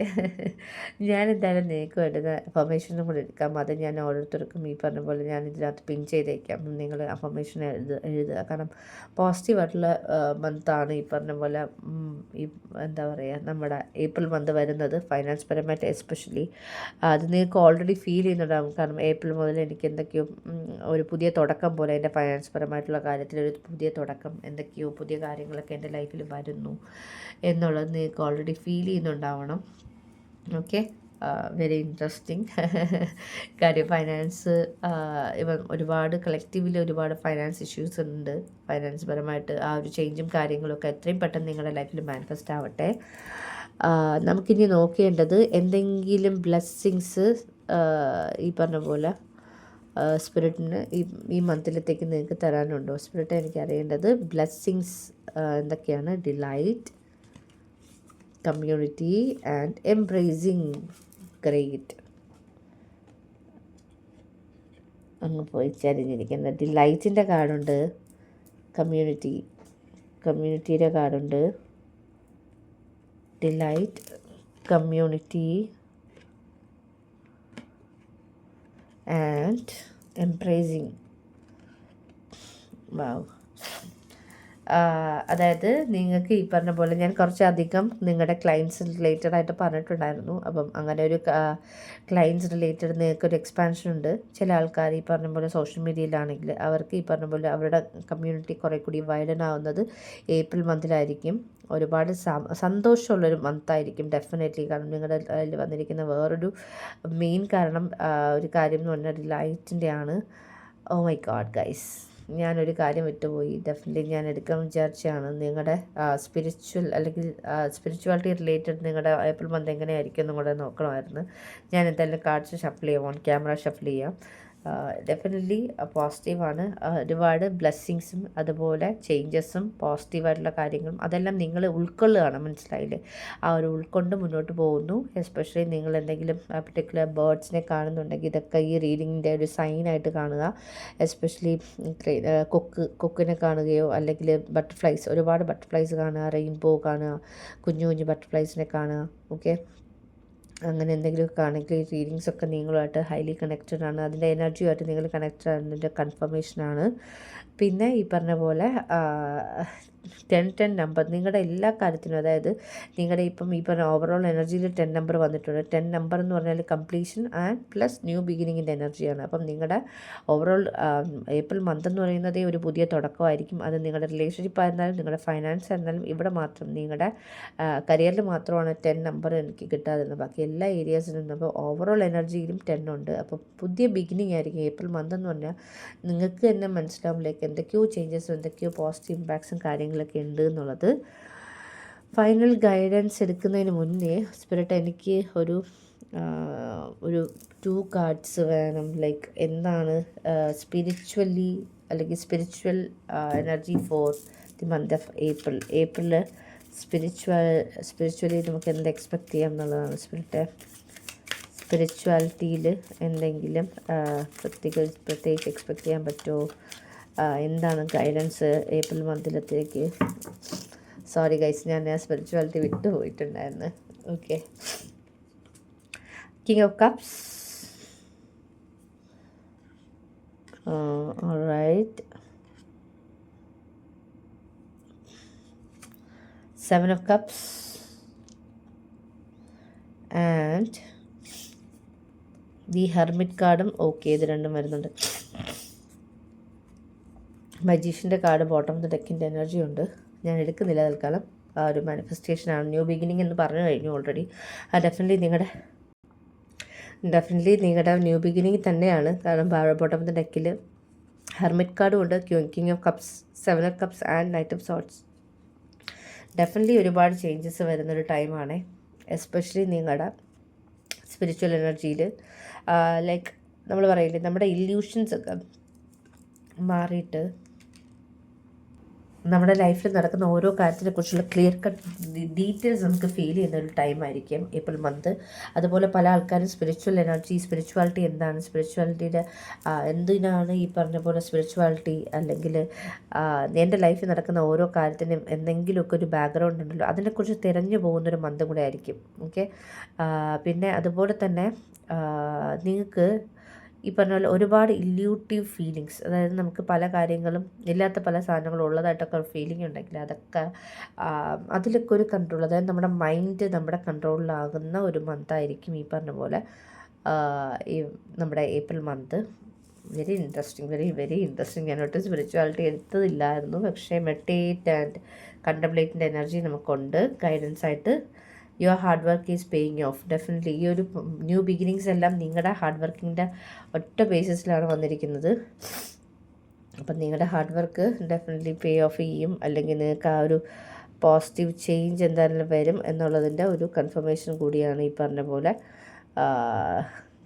A: ഞാനെന്തായാലും നിങ്ങൾക്ക് വേണ്ടുന്ന അഫർമേഷനും കൂടെ എടുക്കാം. അത് ഞാൻ ഓരോരുത്തർക്കും ഈ പറഞ്ഞ പോലെ ഞാൻ ഇതിനകത്ത് പിൻ ചെയ്തേക്കാം. നിങ്ങൾ അഫർമേഷൻ എഴുതുക. കാരണം പോസിറ്റീവായിട്ടുള്ള മന്താണ് ഈ പറഞ്ഞ പോലെ ഈ എന്താ പറയുക നമ്മുടെ ഏപ്രിൽ മന്ത് വരുന്നത്. ഫൈനാൻസ് പരമായിട്ട് എസ്പെഷ്യലി അത് നിങ്ങൾക്ക് ഓൾറെഡി ഫീൽ ചെയ്യുന്നുണ്ടാകും. കാരണം ഏപ്രിൽ മുതൽ എനിക്ക് എന്തൊക്കെയോ ഒരു പുതിയ തുടക്കം പോലെ എൻ്റെ ഫൈനാൻസ് പരമായിട്ടുള്ള കാര്യത്തിൽ ഒരു പുതിയ തുടക്കം, എന്തൊക്കെയോ പുതിയ കാര്യങ്ങളൊക്കെ എൻ്റെ ലൈഫിൽ വരുന്നു എന്നുള്ളത് നിങ്ങൾക്ക് ഓൾറെഡി ഫീൽ ചെയ്യുന്നുണ്ടാവണം. Okay, very interesting. കാര്യം ഫൈനാൻസ് ഇവൻ ഒരുപാട് കളക്റ്റീവിൽ ഒരുപാട് ഫൈനാൻസ് ഇഷ്യൂസ് ഉണ്ട്. ഫൈനാൻസ് പരമായിട്ട് ആ ഒരു ചേഞ്ചും കാര്യങ്ങളൊക്കെ എത്രയും പെട്ടെന്ന് നിങ്ങളുടെ ലൈഫിൽ മാനിഫെസ്റ്റ് ആവട്ടെ. നമുക്കിനി നോക്കേണ്ടത് എന്തെങ്കിലും ബ്ലെസ്സിങ്സ് ഈ പറഞ്ഞ പോലെ സ്പിരിറ്റിന് ഈ മന്തിലത്തേക്ക് നിങ്ങൾക്ക് തരാനുണ്ടോ? സ്പിരിറ്റ് എനിക്ക് അറിയേണ്ടത് ബ്ലെസ്സിങ്സ് എന്തൊക്കെയാണ്? Delight, community and embracing. Great. അങ്ങ് പോയി ചരിഞ്ഞിരിക്കുന്നത് ഡിലൈറ്റിൻ്റെ കാർഡുണ്ട്, കമ്മ്യൂണിറ്റിയുടെ കാർഡുണ്ട്, ഡിലൈറ്റ്, കമ്മ്യൂണിറ്റി ആൻഡ് എംബ്രേസിങ്. വാവ്. അതായത് നിങ്ങൾക്ക് ഈ പറഞ്ഞ പോലെ ഞാൻ കുറച്ചധികം നിങ്ങളുടെ ക്ലയൻസ് റിലേറ്റഡ് ആയിട്ട് പറഞ്ഞിട്ടുണ്ടായിരുന്നു. അപ്പം അങ്ങനെ ഒരു ക്ലയൻസ് റിലേറ്റഡ് നിങ്ങൾക്കൊരു എക്സ്പാൻഷൻ ഉണ്ട്. ചില ആൾക്കാർ ഈ പറഞ്ഞ പോലെ സോഷ്യൽ മീഡിയയിലാണെങ്കിൽ അവർക്ക് ഈ പറഞ്ഞ പോലെ അവരുടെ കമ്മ്യൂണിറ്റി കുറേ കൂടി വൈഡൻ ആവുന്നത് ഏപ്രിൽ മന്തിലായിരിക്കും. ഒരുപാട് സന്തോഷമുള്ളൊരു മന്തായിരിക്കും ഡെഫിനറ്റ്ലി. കാരണം നിങ്ങളുടെ അതിൽ വന്നിരിക്കുന്ന വേറൊരു മെയിൻ കാരണം ഒരു കാര്യം എന്ന് പറഞ്ഞാൽ ലൈറ്റിൻ്റെ ആണ്. ഓ മൈ ഗോഡ് ഗൈസ്, ഞാനൊരു കാര്യം വിട്ടുപോയി. ഡെഫിനറ്റ്ലി ഞാൻ എടുക്കാൻ വിചാരിച്ചതാണ്. നിങ്ങളുടെ സ്പിരിച്വൽ അല്ലെങ്കിൽ സ്പിരിച്വാലിറ്റി റിലേറ്റഡ് നിങ്ങളുടെ ഏപ്രിൽ മന്ത് എങ്ങനെയായിരിക്കും എന്നും കൂടെ നോക്കണമായിരുന്നു. ഞാൻ എന്തായാലും കാർഡ്സ് ഷഫിൾ ചെയ്യാം, ഓൺ ക്യാമറ ഷഫിൾ ചെയ്യാം. ഡെഫിനറ്റ്ലി പോസിറ്റീവാണ്. ഒരുപാട് ബ്ലെസ്സിങ്സും അതുപോലെ ചേഞ്ചസും പോസിറ്റീവായിട്ടുള്ള കാര്യങ്ങളും അതെല്ലാം നിങ്ങൾ ഉൾക്കൊള്ളുകയാണ്, മനസ്സിലായില്ലേ? ആ ഒരു ഉൾക്കൊണ്ട് മുന്നോട്ട് പോകുന്നു. എസ്പെഷ്യലി നിങ്ങൾ എന്തെങ്കിലും പർട്ടിക്കുലർ ബേർഡ്സിനെ കാണുന്നുണ്ടെങ്കിൽ ഇതൊക്കെ ഈ റീഡിങ്ങിൻ്റെ ഒരു സൈനായിട്ട് കാണുക. എസ്പെഷ്യലി കൊക്കിനെ കാണുകയോ അല്ലെങ്കിൽ ബട്ടർഫ്ലൈസ്, ഒരുപാട് ബട്ടർഫ്ലൈസ് കാണുക, റെയിൻബോ കാണുക, കുഞ്ഞു കുഞ്ഞു ബട്ടർഫ്ലൈസിനെ കാണുക. ഓക്കെ, അങ്ങനെ എന്തെങ്കിലുമൊക്കെ ആണെങ്കിൽ ഈ റീഡിങ്സൊക്കെ നിങ്ങളുമായിട്ട് ഹൈലി കണക്റ്റഡ് ആണ്. അതിൻ്റെ എനർജിയുമായിട്ട് നിങ്ങൾ കണക്റ്റഡ് ആകുന്നതിൻ്റെ കൺഫർമേഷനാണ്. പിന്നെ ഈ പറഞ്ഞ പോലെ 10 നമ്പർ നിങ്ങളുടെ എല്ലാ കാര്യത്തിനും, അതായത് നിങ്ങളുടെ ഇപ്പം ഈ പറഞ്ഞ ഓവറോൾ എനർജിയിൽ 10 നമ്പർ വന്നിട്ടുണ്ട്. 10 നമ്പർ എന്ന് പറഞ്ഞാൽ കംപ്ലീഷൻ ആൻഡ് പ്ലസ് ന്യൂ ബിഗിനിങ്ങിൻ്റെ എനർജിയാണ്. അപ്പം നിങ്ങളുടെ ഓവറോൾ ഏപ്രിൽ മന്ത് എന്ന് പറയുന്നതേ ഒരു പുതിയ തുടക്കമായിരിക്കും. അത് നിങ്ങളുടെ റിലേഷൻഷിപ്പ് ആയിരുന്നാലും നിങ്ങളുടെ ഫൈനാൻസ് ആയിരുന്നാലും ഇവിടെ മാത്രം നിങ്ങളുടെ കരിയറിൽ മാത്രമാണ് 10 നമ്പർ എനിക്ക് കിട്ടാതിരുന്നത്. ബാക്കി എല്ലാ ഏരിയാസിലും നമ്മൾ ഓവറോൾ എനർജിയിലും 10 ഉണ്ട്. അപ്പോൾ പുതിയ ബിഗിനിങ് ആയിരിക്കും ഏപ്രിൽ മന്ത് എന്ന് പറഞ്ഞാൽ. നിങ്ങൾക്ക് തന്നെ മനസ്സിലാവും ലൈക്ക് എന്തൊക്കെയോ ചേഞ്ചസും എന്തൊക്കെയോ പോസിറ്റീവ് ഇമ്പാക്ട്സും കാര്യങ്ങളൊക്കെ ഉണ്ട് എന്നുള്ളത്. ഫൈനൽ ഗൈഡൻസ് എടുക്കുന്നതിന് മുന്നേ സ്പിരിറ്റ് എനിക്ക് ഒരു 2 കാർഡ്സ് വേണം. ലൈക്ക് എന്താണ് സ്പിരിച്വലി അല്ലെങ്കിൽ spiritual energy for the month of April spiritually നമുക്ക് എന്ത് എക്സ്പെക്റ്റ് ചെയ്യാം എന്നുള്ളതാണ്. സ്പിരിച്വാലിറ്റിയിൽ എന്തെങ്കിലും പ്രത്യേകിച്ച് എക്സ്പെക്റ്റ് ചെയ്യാൻ പറ്റുമോ? എന്താണ് ഗൈഡൻസ് ഏപ്രിൽ മന്തിലത്തേക്ക്? സോറി ഗൈസ്, ഞാൻ സ്പിരിച്വാലിറ്റി വിട്ടു പോയിട്ടുണ്ടായിരുന്നു. Okay, king of cups. Alright, 7 of cups and the hermit കാർഡും. ഓക്കെ, ഇത് രണ്ടും വരുന്നുണ്ട്. മജീഷ്യൻ്റെ കാർഡ് ബോട്ടം ഓഫ് ദ ഡെക്കിൻ്റെ എനർജി ഉണ്ട്. ഞാൻ എടുക്കുന്നില്ല തൽക്കാലം. ആ ഒരു മാനിഫെസ്റ്റേഷനാണ്. ന്യൂ ബിഗിനിങ് എന്ന് പറഞ്ഞു കഴിഞ്ഞു ഓൾറെഡി. ഡെഫിനറ്റ്ലി ഡെഫിനറ്റ്ലി നിങ്ങളുടെ ന്യൂ ബിഗിനിങ് തന്നെയാണ്. കാരണം ബോട്ടം ഓഫ് ദ ഡെക്കിൽ ഹെർമിറ്റ് കാർഡും ഉണ്ട്, king of cups, 7 of cups and knight of sorts. Definitely ഒരുപാട് ചേഞ്ചസ് വരുന്നൊരു ടൈമാണ്, എസ്പെഷ്യലി നിങ്ങളുടെ സ്പിരിച്വൽ എനർജിയിൽ. ലൈക്ക് നമ്മൾ പറയില്ലേ, നമ്മുടെ ഇല്യൂഷൻസ് ഒക്കെ മാറിയിട്ട് നമ്മുടെ ലൈഫിൽ നടക്കുന്ന ഓരോ കാര്യത്തിനെക്കുറിച്ചുള്ള ക്ലിയർ കട്ട് ഡീറ്റെയിൽസ് നമുക്ക് ഫീൽ ചെയ്യുന്ന ഒരു ടൈമായിരിക്കും ഏപ്രിൽ മന്ത്. അതുപോലെ പല ആൾക്കാരും സ്പിരിച്വൽ എനർജി, സ്പിരിച്വാലിറ്റി എന്താണ്, സ്പിരിച്വാലിറ്റിയുടെ എന്തിനാണ് ഈ പറഞ്ഞ പോലെ സ്പിരിച്വാലിറ്റി, അല്ലെങ്കിൽ എൻ്റെ ലൈഫിൽ നടക്കുന്ന ഓരോ കാര്യത്തിനും എന്തെങ്കിലുമൊക്കെ ഒരു ബാക്ക്ഗ്രൗണ്ട് ഉണ്ടല്ലോ, അതിനെക്കുറിച്ച് തിരഞ്ഞു പോകുന്നൊരു മന്തും കൂടെ ആയിരിക്കും. ഓക്കെ. പിന്നെ അതുപോലെ തന്നെ നിങ്ങൾക്ക് ഈ പറഞ്ഞ പോലെ ഒരുപാട് ഇല്യൂട്ടീവ് ഫീലിങ്സ്, അതായത് നമുക്ക് പല കാര്യങ്ങളും ഇല്ലാത്ത പല സാധനങ്ങളും ഉള്ളതായിട്ടൊക്കെ ഫീലിംഗ് ഉണ്ടെങ്കിൽ അതൊക്കെ അതിലൊക്കെ ഒരു കൺട്രോൾ, അതായത് നമ്മുടെ മൈൻഡ് നമ്മുടെ കൺട്രോളിലാകുന്ന ഒരു മന്തായിരിക്കും ഈ പറഞ്ഞ പോലെ ഈ നമ്മുടെ April month. Very interesting, very very interesting. ഞാനോട്ട് സ്പിരിച്വാലിറ്റി എടുത്തതില്ലായിരുന്നു, പക്ഷേ മെഡിറ്റേറ്റ് ആൻഡ് കണ്ടംപ്ലേറ്റിൻ്റെ എനർജി നമുക്കുണ്ട് ഗൈഡൻസ് ആയിട്ട്. Your hard work is paying off. Definitely ഈ ഒരു ന്യൂ ബിഗിനിങ്സ് എല്ലാം നിങ്ങളുടെ ഹാർഡ് വർക്കിൻ്റെ ഒറ്റ ബേസിസിലാണ് വന്നിരിക്കുന്നത്. അപ്പം നിങ്ങളുടെ hard work definitely pay of ചെയ്യും, അല്ലെങ്കിൽ നിങ്ങൾക്ക് ആ ഒരു പോസിറ്റീവ് ചേഞ്ച് എന്തായാലും വരും എന്നുള്ളതിൻ്റെ ഒരു കൺഫർമേഷൻ കൂടിയാണ് ഈ പറഞ്ഞ പോലെ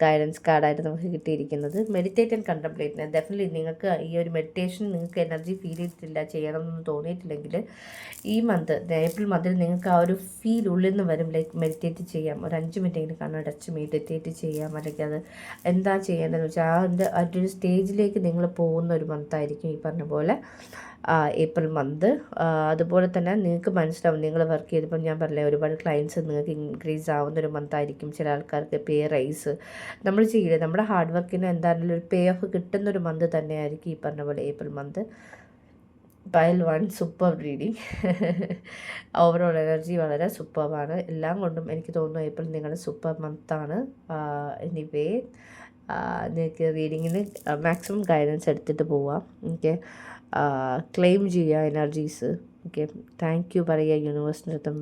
A: ഗൈഡൻസ് കാർഡായിട്ട് നമുക്ക് കിട്ടിയിരിക്കുന്നത്. Meditate and contemplate. ഡെഫിനറ്റ്ലി നിങ്ങൾക്ക് ഈ ഒരു മെഡിറ്റേഷൻ നിങ്ങൾക്ക് എനർജി ഫീൽ ചെയ്തിട്ടില്ല, ചെയ്യണമെന്നൊന്നും തോന്നിയിട്ടില്ലെങ്കിൽ ഈ മന്ത്, ഏപ്രിൽ മന്തിൽ നിങ്ങൾക്ക് ആ ഒരു ഫീൽ ഉള്ളിൽ നിന്ന് വരും. ലൈക്ക് മെഡിറ്റേറ്റ് ചെയ്യാം, ഒരു 5 മിനിറ്റെങ്കിലും കണ്ണടച്ച് മെഡിറ്റേറ്റ് ചെയ്യാം, അല്ലെങ്കിൽ അത് എന്താ ചെയ്യേണ്ടതെന്ന് വെച്ചാൽ ആ ഒരു സ്റ്റേജിലേക്ക് നിങ്ങൾ പോകുന്ന ഒരു മന്തായിരിക്കും ഈ പറഞ്ഞ പോലെ ഏപ്രിൽ മന്ത്. അതുപോലെ തന്നെ നിങ്ങൾക്ക് മനസ്സിലാവും, നിങ്ങൾ വർക്ക് ചെയ്തപ്പോൾ ഞാൻ പറഞ്ഞില്ലേ, ഒരുപാട് ക്ലയൻസ് നിങ്ങൾക്ക് ഇൻക്രീസ് ആവുന്നൊരു മന്തായിരിക്കും. ചില ആൾക്കാർക്ക് പേ റൈസ്, നമ്മൾ ചെയ്യില്ല, നമ്മുടെ ഹാർഡ് വർക്കിന് എന്തായാലും ഒരു പേ ഓഫ് കിട്ടുന്നൊരു മന്ത് തന്നെയായിരിക്കും ഈ പറഞ്ഞ പോലെ April month. Pile 1 super reading. Overall energy വളരെ സൂപ്പർവാണ്. എല്ലാം കൊണ്ടും എനിക്ക് തോന്നുന്നു ഏപ്രിൽ നിങ്ങളുടെ സൂപ്പർ മന്താണ്. എനിവേ നിങ്ങൾക്ക് റീഡിങ്ങിന് മാക്സിമം ഗൈഡൻസ് എടുത്തിട്ട് പോവാം. ഓക്കെ. ക്ലെയിം ചെയ്യുക എനർജീസ്. ഓക്കെ. താങ്ക് യു പറയുക യൂണിവേഴ്സിൻ്റെ അടുത്തും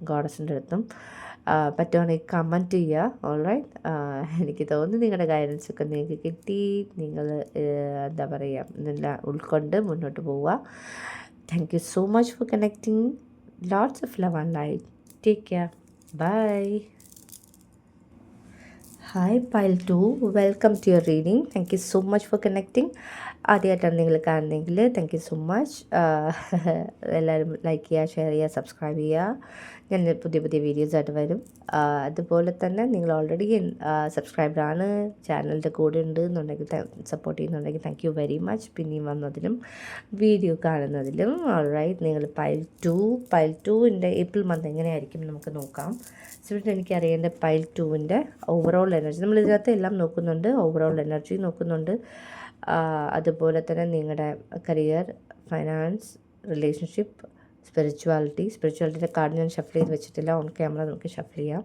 A: ഗോഡസിൻ്റെ അടുത്തും. പറ്റുവാണെങ്കിൽ കമൻറ്റ് ചെയ്യുക. ഓൾറൈറ്റ്. എനിക്ക് തോന്നുന്നു നിങ്ങളുടെ ഗൈഡൻസ് ഒക്കെ നിങ്ങൾക്ക് കിട്ടി, നിങ്ങൾ എന്താ പറയുക, ഇതെല്ലാം ഉൾക്കൊണ്ട് മുന്നോട്ട് പോവുക. Thank you so much for connecting. Lots of love and light. Take care. Bye. Hi pile 2, welcome to your reading. Thank you so much for connecting. ആദ്യമായിട്ടാണ് നിങ്ങൾ കാണുന്നതെങ്കിൽ താങ്ക് യു സോ മച്ച്. എല്ലാവരും ലൈക്ക് ചെയ്യുക, share ചെയ്യുക, subscribe ചെയ്യുക. ഞാൻ പുതിയ പുതിയ വീഡിയോസായിട്ട് വരും. അതുപോലെ തന്നെ നിങ്ങൾ ഓൾറെഡി സബ്സ്ക്രൈബറാണ്, ചാനലിൻ്റെ കൂടെ ഉണ്ട് എന്നുണ്ടെങ്കിൽ, സപ്പോർട്ട് ചെയ്യുന്നുണ്ടെങ്കിൽ താങ്ക് യു വെരി മച്ച്. പിന്നെയും വന്നതിലും വീഡിയോ കാണുന്നതിലും. ഓൾറൈറ്റ്. നിങ്ങൾ പൈൽ 2ൻ്റെ ഏപ്രിൽ മന്ത് എങ്ങനെയായിരിക്കും നമുക്ക് നോക്കാം. ഇവിടെ എനിക്ക് അറിയേണ്ട പൈൽ 2ൻ്റെ ഓവറോൾ എനർജി, നമ്മൾ ഇതിനകത്ത് എല്ലാം നോക്കുന്നുണ്ട്. ഓവറോൾ എനർജി നോക്കുന്നുണ്ട്. അതുപോലെ തന്നെ നിങ്ങളുടെ കരിയർ, ഫൈനാൻസ്, റിലേഷൻഷിപ്പ്, സ്പിരിച്വാലിറ്റിയുടെ കാർഡ് ഞാൻ ഷഫിൾ ചെയ്ത് വെച്ചിട്ടില്ല, ഓൺ ക്യാമറ നമുക്ക് ഷഫിൾ ചെയ്യാം.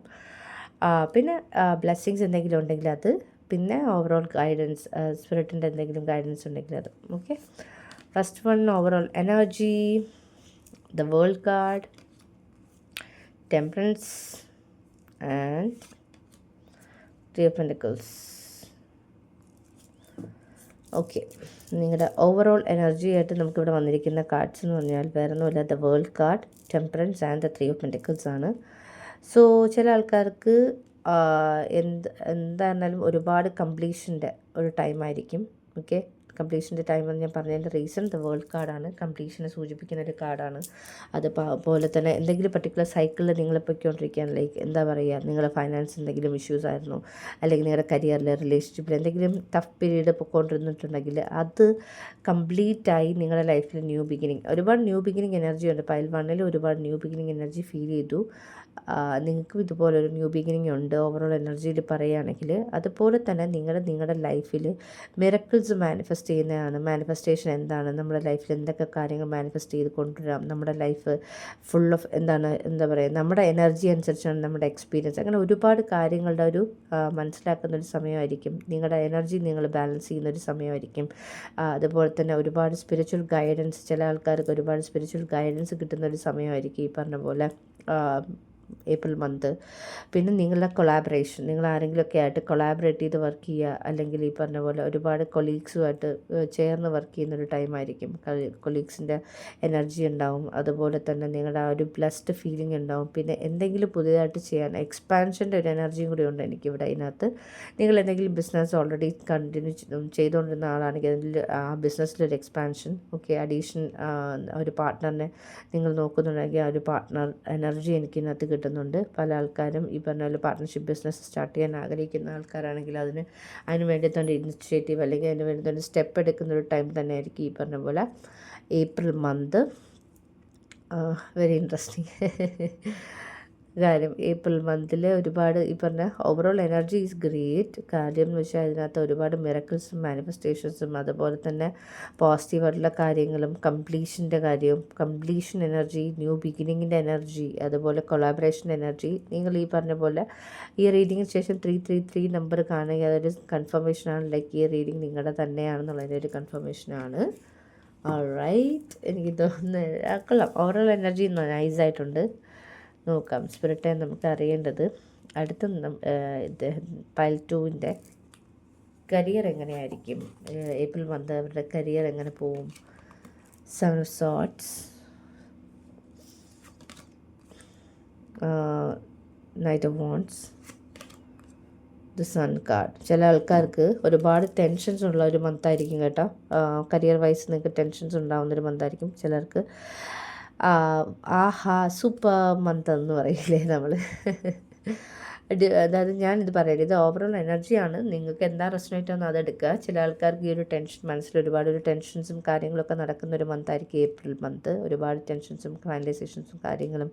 A: പിന്നെ ബ്ലെസ്സിങ്സ് എന്തെങ്കിലും ഉണ്ടെങ്കിൽ അത്, പിന്നെ ഓവറോൾ ഗൈഡൻസ്, സ്പിരിറ്റിൻ്റെ എന്തെങ്കിലും ഗൈഡൻസ് ഉണ്ടെങ്കിൽ അത്. Okay. First one overall energy, the world card, temperance and 3 of Pentacles. Okay. നിങ്ങളുടെ ഓവറോൾ എനർജി ആയിട്ട് നമുക്കിവിടെ വന്നിരിക്കുന്ന കാർഡ്സ് എന്ന് പറഞ്ഞാൽ വേറെ ഒന്നുമില്ല, the world card, temperance and the 3 of Pentacles ആണ്. സോ ചില ആൾക്കാർക്ക് എന്തായിരുന്നാലും ഒരുപാട് കംപ്ലീഷൻ്റെ ഒരു ടൈമായിരിക്കും. ഓക്കെ. കംപ്ലീഷൻ്റെ ടൈം എന്ന് ഞാൻ പറഞ്ഞതിൻ്റെ റീസൺ ദ വേൾഡ് കാർഡാണ്, കംപ്ലീഷനെ സൂചിപ്പിക്കുന്ന ഒരു കാർഡാണ്. അതുപോലെ തന്നെ എന്തെങ്കിലും പർട്ടിക്കുലർ സൈക്കിളിൽ നിങ്ങൾ പൊയ്ക്കൊണ്ടിരിക്കുകയാണ്, ലൈക്ക് എന്താ പറയുക, നിങ്ങളുടെ ഫൈനാൻസ് എന്തെങ്കിലും ഇഷ്യൂസ് ആയിരുന്നു, അല്ലെങ്കിൽ നിങ്ങളുടെ കരിയറിൽ, റിലേഷൻഷിപ്പിൽ എന്തെങ്കിലും ടഫ് പീരീഡ് പൊയ്ക്കൊണ്ടിരുന്നിട്ടുണ്ടെങ്കിൽ അത് കംപ്ലീറ്റായി നിങ്ങളുടെ ലൈഫിൽ ന്യൂ ബിഗിനിങ്, ഒരുപാട് ന്യൂ ബിഗിനിങ് എനർജി ഉണ്ട്. പൈൽ 1ൽ ഒരുപാട് ന്യൂ ബിഗിനിങ് എനർജി ഫീൽ ചെയ്തു. നിങ്ങൾക്കും ഇതുപോലൊരു ന്യൂ ബിഗിനിങ് ഉണ്ട് ഓവറോൾ എനർജിയിൽ പറയുകയാണെങ്കിൽ. അതുപോലെ തന്നെ നിങ്ങളുടെ ലൈഫിൽ മിറക്കിൾസ് മാനിഫെസ്റ്റ് ചെയ്യുന്നതാണ്. മാനിഫെസ്റ്റേഷൻ എന്താണ്, നമ്മുടെ ലൈഫിൽ എന്തൊക്കെ കാര്യങ്ങൾ മാനിഫെസ്റ്റ് ചെയ്ത് കൊണ്ടുവരാം, നമ്മുടെ ലൈഫ് ഫുൾ ഓഫ് എന്താ പറയുക, നമ്മുടെ എനർജി അനുസരിച്ചാണ് നമ്മുടെ എക്സ്പീരിയൻസ്, അങ്ങനെ ഒരുപാട് കാര്യങ്ങളുടെ ഒരു മനസ്സിലാക്കുന്നൊരു സമയമായിരിക്കും. നിങ്ങളുടെ എനർജി നിങ്ങൾ ബാലൻസ് ചെയ്യുന്നൊരു സമയമായിരിക്കും. അതുപോലെ തന്നെ ഒരുപാട് സ്പിരിച്വൽ ഗൈഡൻസ്, ചില ആൾക്കാർക്ക് ഒരുപാട് സ്പിരിച്വൽ ഗൈഡൻസ് കിട്ടുന്നൊരു സമയമായിരിക്കും ഈ പറഞ്ഞ പോലെ. April month. പിന്നെ നിങ്ങളുടെ കൊളാബറേഷൻ, നിങ്ങൾ ആരെങ്കിലുമൊക്കെ ആയിട്ട് കൊളാബറേറ്റ് ചെയ്ത് വർക്ക് ചെയ്യുക, അല്ലെങ്കിൽ ഈ പറഞ്ഞ പോലെ ഒരുപാട് കൊളീഗ്സുമായിട്ട് ചേർന്ന് വർക്ക് ചെയ്യുന്നൊരു ടൈമായിരിക്കും. കൊളീഗ്സിൻ്റെ എനർജി ഉണ്ടാവും. അതുപോലെ തന്നെ നിങ്ങളുടെ ആ ഒരു ബ്ലെസ്ഡ് ഫീലിംഗ് ഉണ്ടാവും. പിന്നെ എന്തെങ്കിലും പുതിയതായിട്ട് ചെയ്യാൻ എക്സ്പാൻഷൻ്റെ ഒരു എനർജിയും കൂടി ഉണ്ട് എനിക്കിവിടെ ഇതിനകത്ത്. നിങ്ങൾ എന്തെങ്കിലും ബിസിനസ് ഓൾറെഡി കണ്ടിന്യൂ ചെയ്തുകൊണ്ടിരുന്ന ആളാണെങ്കിൽ അതിൽ ആ ബിസിനസ്സിലൊരു എക്സ്പാൻഷൻ, ഓക്കെ, അഡീഷൻ, ഒരു പാർട്ട്ണറിനെ നിങ്ങൾ നോക്കുന്നുണ്ടെങ്കിൽ ആ ഒരു പാർട്ട്ണർ എനർജി എനിക്ക് ഇതിനകത്ത് കിട്ടുന്നുണ്ട്. പല ആൾക്കാരും ഈ പറഞ്ഞ പോലെ പാർട്ട്ണർഷിപ്പ് ബിസിനസ് സ്റ്റാർട്ട് ചെയ്യാൻ ആഗ്രഹിക്കുന്ന ആൾക്കാരാണെങ്കിൽ അതിന് വേണ്ടിയിട്ടൊരു ഇനിഷ്യേറ്റീവ് അല്ലെങ്കിൽ അതിന് വേണ്ടിയിട്ടൊരു സ്റ്റെപ്പ് എടുക്കുന്ന ഒരു ടൈം തന്നെ ആയിരിക്കും ഈ പറഞ്ഞ പോലെ ഏപ്രിൽ മന്ത്. വെരി ഇൻട്രസ്റ്റിംഗ് കാര്യം. ഏപ്രിൽ മന്തിൽ ഒരുപാട് ഈ പറഞ്ഞ ഓവറോൾ എനർജി ഈസ് ഗ്രേറ്റ്. കാര്യം എന്ന് വെച്ചാൽ അതിനകത്ത് ഒരുപാട് മിറക്കിൾസും മാനിഫെസ്റ്റേഷൻസും അതുപോലെ തന്നെ പോസിറ്റീവായിട്ടുള്ള കാര്യങ്ങളും കംപ്ലീഷൻ്റെ കാര്യവും, കംപ്ലീഷൻ എനർജി, ന്യൂ ബിഗിനിങ്ങിൻ്റെ എനർജി, അതുപോലെ കൊളാബറേഷൻ എനർജി. നിങ്ങൾ ഈ പറഞ്ഞ പോലെ ഈ റീഡിങ്ങിന് ശേഷം 333 നമ്പർ കാണുക, അതൊരു കൺഫർമേഷനാണ്. ലൈക്ക് ഈ റീഡിങ് നിങ്ങളുടെ തന്നെയാണെന്നുള്ളതിൻ്റെ ഒരു കൺഫർമേഷനാണ്. ഓൾറൈറ്റ്, എനിക്ക് തോന്നുന്നു കൊള്ളാം. ഓവറോൾ എനർജി നൈസായിട്ടുണ്ട്. നോക്കാം സ്പിരിറ്റെ നമുക്ക് അറിയേണ്ടത്. അടുത്ത ഇത് പൈൽ 2ൻ്റെ കരിയർ എങ്ങനെയായിരിക്കും ഏപ്രിൽ മന്ത്, അവരുടെ കരിയർ എങ്ങനെ പോവും. 7 of Swords, Knight of Wands, the sun card. ചില ആൾക്കാർക്ക് ഒരുപാട് ടെൻഷൻസ് ഉള്ള ഒരു മന്തായിരിക്കും കേട്ടോ. കരിയർ വൈസ് നിങ്ങൾക്ക് ടെൻഷൻസ് ഉണ്ടാകുന്നൊരു മന്തായിരിക്കും. ചിലർക്ക് ആഹാ സൂപ്പർ മന്ത് എന്ന് പറയില്ലേ നമ്മൾ. അതായത് ഞാനിത് പറയില്ല, ഇത് ഓവറോൾ എനർജിയാണ്. നിങ്ങൾക്ക് എന്താ റെസണേറ്റ് ആണെന്ന് അതെടുക്കുക. ചില ആൾക്കാർക്ക് ഈ ഒരു ടെൻഷൻ, മനസ്സിൽ ഒരുപാട് ഒരു ടെൻഷൻസും കാര്യങ്ങളൊക്കെ നടക്കുന്ന ഒരു മന്തായിരിക്കും ഏപ്രിൽ മന്ത്. ഒരുപാട് ടെൻഷൻസും ഫൈനലൈസേഷൻസും കാര്യങ്ങളും.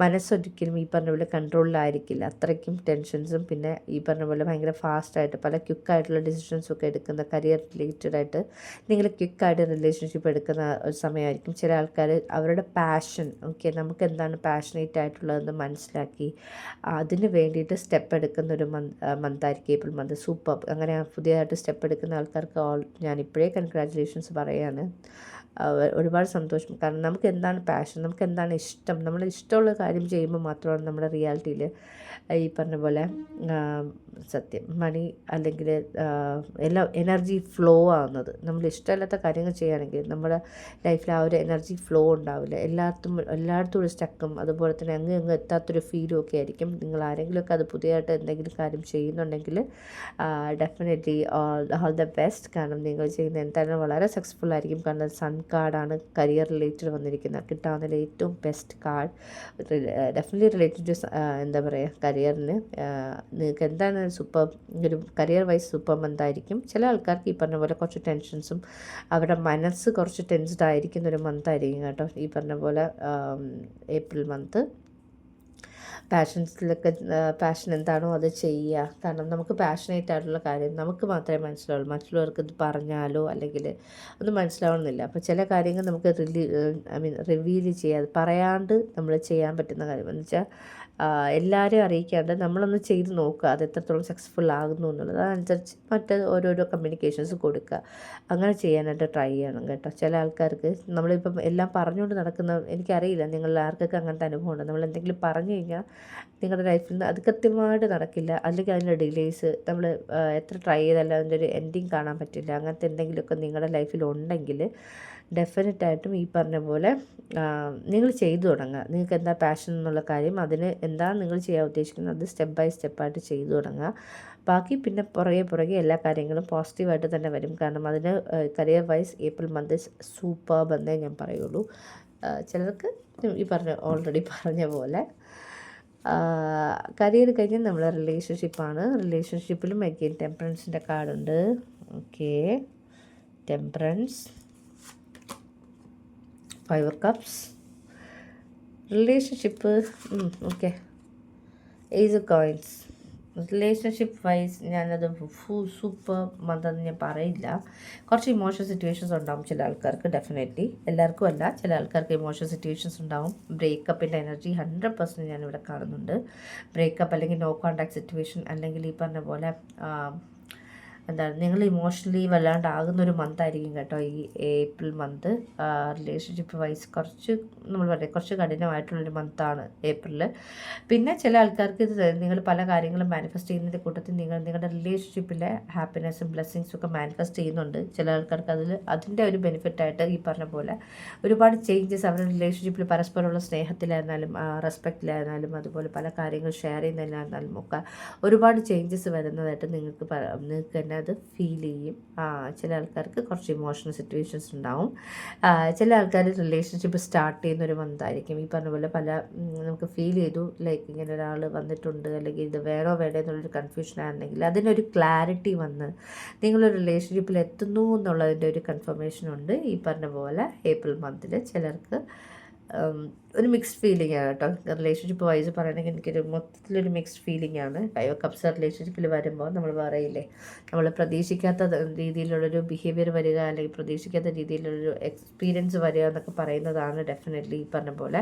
A: മനസ്സൊരിക്കലും ഈ പറഞ്ഞ പോലെ കൺട്രോളിലായിരിക്കില്ല. അത്രയ്ക്കും ടെൻഷൻസും പിന്നെ ഈ പറഞ്ഞ പോലെ ഭയങ്കര ഫാസ്റ്റായിട്ട് പല ക്വിക്കായിട്ടുള്ള ഡിസിഷൻസും ഒക്കെ എടുക്കുന്ന, കരിയർ റിലേറ്റഡ് ആയിട്ട് നിങ്ങൾ ക്വിക്കായിട്ട് റിലേഷൻഷിപ്പ് എടുക്കുന്ന ഒരു സമയമായിരിക്കും. ചില ആൾക്കാർ അവരുടെ പാഷൻ, ഓക്കെ, നമുക്ക് എന്താണ് പാഷനേറ്റ് ആയിട്ടുള്ളതെന്ന് മനസ്സിലാക്കി അതിന് വേണ്ടിയിട്ട് സ്റ്റെപ്പ് എടുക്കുന്ന ഒരു മന്തായിരിക്കും ഏപ്രിൽ മന്ത്. സൂപ്പർ. അങ്ങനെ പുതിയതായിട്ട് സ്റ്റെപ്പ് എടുക്കുന്ന ആൾക്കാർക്ക് ഞാനിപ്പോഴേ കൺഗ്രാജുലേഷൻസ് പറയാണ്. ഒരുപാട് സന്തോഷം. കാരണം നമുക്ക് എന്താണ് പാഷൻ, നമുക്ക് എന്താണ് ഇഷ്ടം, നമ്മൾ ഇഷ്ടമുള്ള കാര്യം ചെയ്യുമ്പോൾ മാത്രമാണ് നമ്മുടെ റിയാലിറ്റിയിൽ ഈ പറഞ്ഞ പോലെ സത്യം മണി അല്ലെങ്കിൽ എല്ലാം എനർജി ഫ്ലോ ആവുന്നത്. നമ്മൾ ഇഷ്ടമില്ലാത്ത കാര്യങ്ങൾ ചെയ്യുകയാണെങ്കിൽ നമ്മുടെ ലൈഫിൽ ആ ഒരു എനർജി ഫ്ലോ ഉണ്ടാവില്ല. എല്ലായിടത്തും ഒരു സ്റ്റക്കും, അതുപോലെ തന്നെ അങ്ങ് എത്താത്തൊരു ഫീലും ഒക്കെ ആയിരിക്കും. നിങ്ങൾ ആരെങ്കിലുമൊക്കെ അത് പുതിയതായിട്ട് എന്തെങ്കിലും കാര്യം ചെയ്യുന്നുണ്ടെങ്കിൽ ഡെഫിനറ്റ്ലി ഓൾ ദ ബെസ്റ്റ്. കാരണം നിങ്ങൾ ചെയ്യുന്ന എന്തായാലും വളരെ സക്സസ്ഫുൾ ആയിരിക്കും. കാരണം സൺ കാർഡാണ് കരിയർ റിലേറ്റഡ് വന്നിരിക്കുന്നത്. കിട്ടാവുന്നതിൽ ഏറ്റവും best card. Definitely related to എന്താ പറയുക കരിയറിന്. നിങ്ങൾക്ക് എന്താണ് ഒരു കരിയർ വൈസ് സൂപ്പർ മന്തായിരിക്കും. ചില ആൾക്കാർക്ക് ഈ പറഞ്ഞ പോലെ കുറച്ച് ടെൻഷൻസും അവരുടെ മനസ്സ് കുറച്ച് ടെൻസ്ഡ് ആയിരിക്കുന്ന ഒരു മന്തായിരിക്കും കേട്ടോ ഈ പറഞ്ഞ പോലെ ഏപ്രിൽ മന്ത്. പാഷൻ എന്താണോ അത് ചെയ്യുക. കാരണം നമുക്ക് പാഷനേറ്റ് ആയിട്ടുള്ള കാര്യം നമുക്ക് മാത്രമേ മനസ്സിലാവുള്ളൂ. മറ്റുള്ളവർക്ക് ഇത് പറഞ്ഞാലോ അല്ലെങ്കിൽ ഒന്നും മനസ്സിലാവണമെന്നില്ല. അപ്പോൾ ചില കാര്യങ്ങൾ നമുക്ക് റിവീൽ ചെയ്യാതെ പറയാണ്ട് നമ്മൾ ചെയ്യാൻ പറ്റുന്ന കാര്യം എന്ന് വെച്ചാൽ എല്ലാവരെയും അറിയിക്കാണ്ട് നമ്മളൊന്ന് ചെയ്ത് നോക്കുക അത് എത്രത്തോളം സക്സസ്ഫുൾ ആകുന്നു എന്നുള്ളത്. അതനുസരിച്ച് ഓരോരോ കമ്മ്യൂണിക്കേഷൻസ് കൊടുക്കുക. അങ്ങനെ ചെയ്യാനായിട്ട് ട്രൈ ചെയ്യണം കേട്ടോ. ചില ആൾക്കാർക്ക് നമ്മളിപ്പം എല്ലാം പറഞ്ഞുകൊണ്ട് എനിക്കറിയില്ല നിങ്ങളിൽ ആർക്കൊക്കെ അങ്ങനത്തെ അനുഭവം ഉണ്ട്. നമ്മൾ എന്തെങ്കിലും പറഞ്ഞു കഴിഞ്ഞാൽ നിങ്ങളുടെ ലൈഫിൽ നിന്ന് അത് കൃത്യമായിട്ട് നടക്കില്ല, അല്ലെങ്കിൽ അതിൻ്റെ ഡിലേസ് നമ്മൾ എത്ര ട്രൈ ചെയ്താലും അതിൻ്റെ ഒരു എൻഡിങ് കാണാൻ പറ്റില്ല. അങ്ങനത്തെ എന്തെങ്കിലുമൊക്കെ നിങ്ങളുടെ ലൈഫിൽ ഉണ്ടെങ്കിൽ ഡെഫിനറ്റായിട്ടും ഈ പറഞ്ഞ പോലെ നിങ്ങൾ ചെയ്തു തുടങ്ങുക. നിങ്ങൾക്ക് എന്താ പാഷൻ എന്നുള്ള കാര്യം, അതിന് എന്താണ് നിങ്ങൾ ചെയ്യാൻ ഉദ്ദേശിക്കുന്നത് അത് സ്റ്റെപ്പ് ബൈ സ്റ്റെപ്പായിട്ട് ചെയ്തു തുടങ്ങുക. ബാക്കി പിന്നെ പുറകെ എല്ലാ കാര്യങ്ങളും പോസിറ്റീവായിട്ട് തന്നെ വരും. കാരണം അതിന് career wise April month superb എന്നേ ഞാൻ പറയുള്ളൂ. ചിലർക്ക് ഈ ഓൾറെഡി പറഞ്ഞ പോലെ കരിയർ കഴിഞ്ഞ് നമ്മൾ റിലേഷൻഷിപ്പാണ്. റിലേഷൻഷിപ്പിലും അഗെയിൻ ടെമ്പറൻസിൻ്റെ കാർഡുണ്ട്. Okay, temperance, 5 of Cups, relationship. Okay, ace of coins. Relationship wise ഞാനത് സൂപ്പർ മന്തെന്ന് ഞാൻ പറയില്ല. കുറച്ച് ഇമോഷണൽ സിറ്റുവേഷൻസ് ഉണ്ടാകും ചില ആൾക്കാർക്ക്. ഡെഫിനറ്റ്ലി എല്ലാവർക്കും അല്ല, ചില ആൾക്കാർക്ക് ഇമോഷണൽ സിറ്റുവേഷൻസ് ഉണ്ടാകും. ബ്രേക്കപ്പിൻ്റെ എനർജി 100% ഞാനിവിടെ കാണുന്നുണ്ട്. ബ്രേക്കപ്പ് അല്ലെങ്കിൽ നോ കോൺടാക്ട് സിറ്റുവേഷൻ, അല്ലെങ്കിൽ ഈ പറഞ്ഞ പോലെ എന്താണ് നിങ്ങൾ ഇമോഷണലി വല്ലാണ്ടാകുന്നൊരു മന്തായിരിക്കും കേട്ടോ ഈ ഏപ്രിൽ മന്ത്. റിലേഷൻഷിപ്പ് വൈസ് കുറച്ച് നമ്മൾ പറയാം കുറച്ച് കഠിനമായിട്ടുള്ളൊരു മന്താണ് ഏപ്രിൽ. പിന്നെ ചില ആൾക്കാർക്ക് ഇത് നിങ്ങൾ പല കാര്യങ്ങളും മാനിഫെസ്റ്റ് ചെയ്യുന്നതിൻ്റെ കൂട്ടത്തിൽ നിങ്ങളുടെ റിലേഷൻഷിപ്പിലെ ഹാപ്പിനെസ്സും ബ്ലെസ്സിങ്സും ഒക്കെ മാനിഫെസ്റ്റ് ചെയ്യുന്നുണ്ട്. ചില ആൾക്കാർക്ക് അതിൻ്റെ ഒരു ബെനിഫിറ്റായിട്ട് ഈ പറഞ്ഞ പോലെ ഒരുപാട് ചേഞ്ചസ് അവരുടെ റിലേഷൻഷിപ്പിൽ പരസ്പരമുള്ള സ്നേഹത്തിലായിരുന്നാലും റെസ്പെക്റ്റിലായിരുന്നാലും അതുപോലെ പല കാര്യങ്ങൾ ഷെയർ ചെയ്യുന്നതിലായിരുന്നാലും ഒക്കെ ഒരുപാട് ചേഞ്ചസ് വരുന്നതായിട്ട് നിങ്ങൾക്ക് തന്നെ അത് ഫീൽ ചെയ്യും. ചില ആൾക്കാർക്ക് കുറച്ച് ഇമോഷണൽ സിറ്റുവേഷൻസ് ഉണ്ടാവും. ചില ആൾക്കാർ റിലേഷൻഷിപ്പ് സ്റ്റാർട്ട് ചെയ്യുന്നൊരു മന്തായിരിക്കും. ഈ പറഞ്ഞ പോലെ നമുക്ക് ഫീൽ ചെയ്തു ലൈക്ക് ഇങ്ങനെ ഒരാൾ വന്നിട്ടുണ്ട് അല്ലെങ്കിൽ ഇത് വേണോ വേണ്ടേ എന്നുള്ളൊരു കൺഫ്യൂഷൻ ആണെങ്കിൽ അതിനൊരു ക്ലാരിറ്റി വന്ന് നിങ്ങളൊരു റിലേഷൻഷിപ്പിൽ എത്തുന്നു എന്നുള്ളതിൻ്റെ ഒരു കൺഫർമേഷൻ ഉണ്ട്. ഈ പറഞ്ഞ പോലെ ഏപ്രിൽ മന്തിൽ ചിലർക്ക് ഒരു മിക്സ്ഡ് ഫീലിംഗ് ആണ് കേട്ടോ. റിലേഷൻഷിപ്പ് വൈസ് പറയണമെങ്കിൽ എനിക്കൊരു മൊത്തത്തിലൊരു മിക്സ്ഡ് ഫീലിംഗ് ആണ്. 5 of Cups റിലേഷൻഷിപ്പിൽ വരുമ്പോൾ നമ്മൾ പറയില്ലേ, നമ്മൾ പ്രതീക്ഷിക്കാത്ത രീതിയിലുള്ളൊരു ബിഹേവിയർ വരിക അല്ലെങ്കിൽ പ്രതീക്ഷിക്കാത്ത രീതിയിലുള്ളൊരു എക്സ്പീരിയൻസ് വരിക എന്നൊക്കെ പറയുന്നതാണ് ഡെഫിനറ്റ്ലി ഈ പറഞ്ഞ പോലെ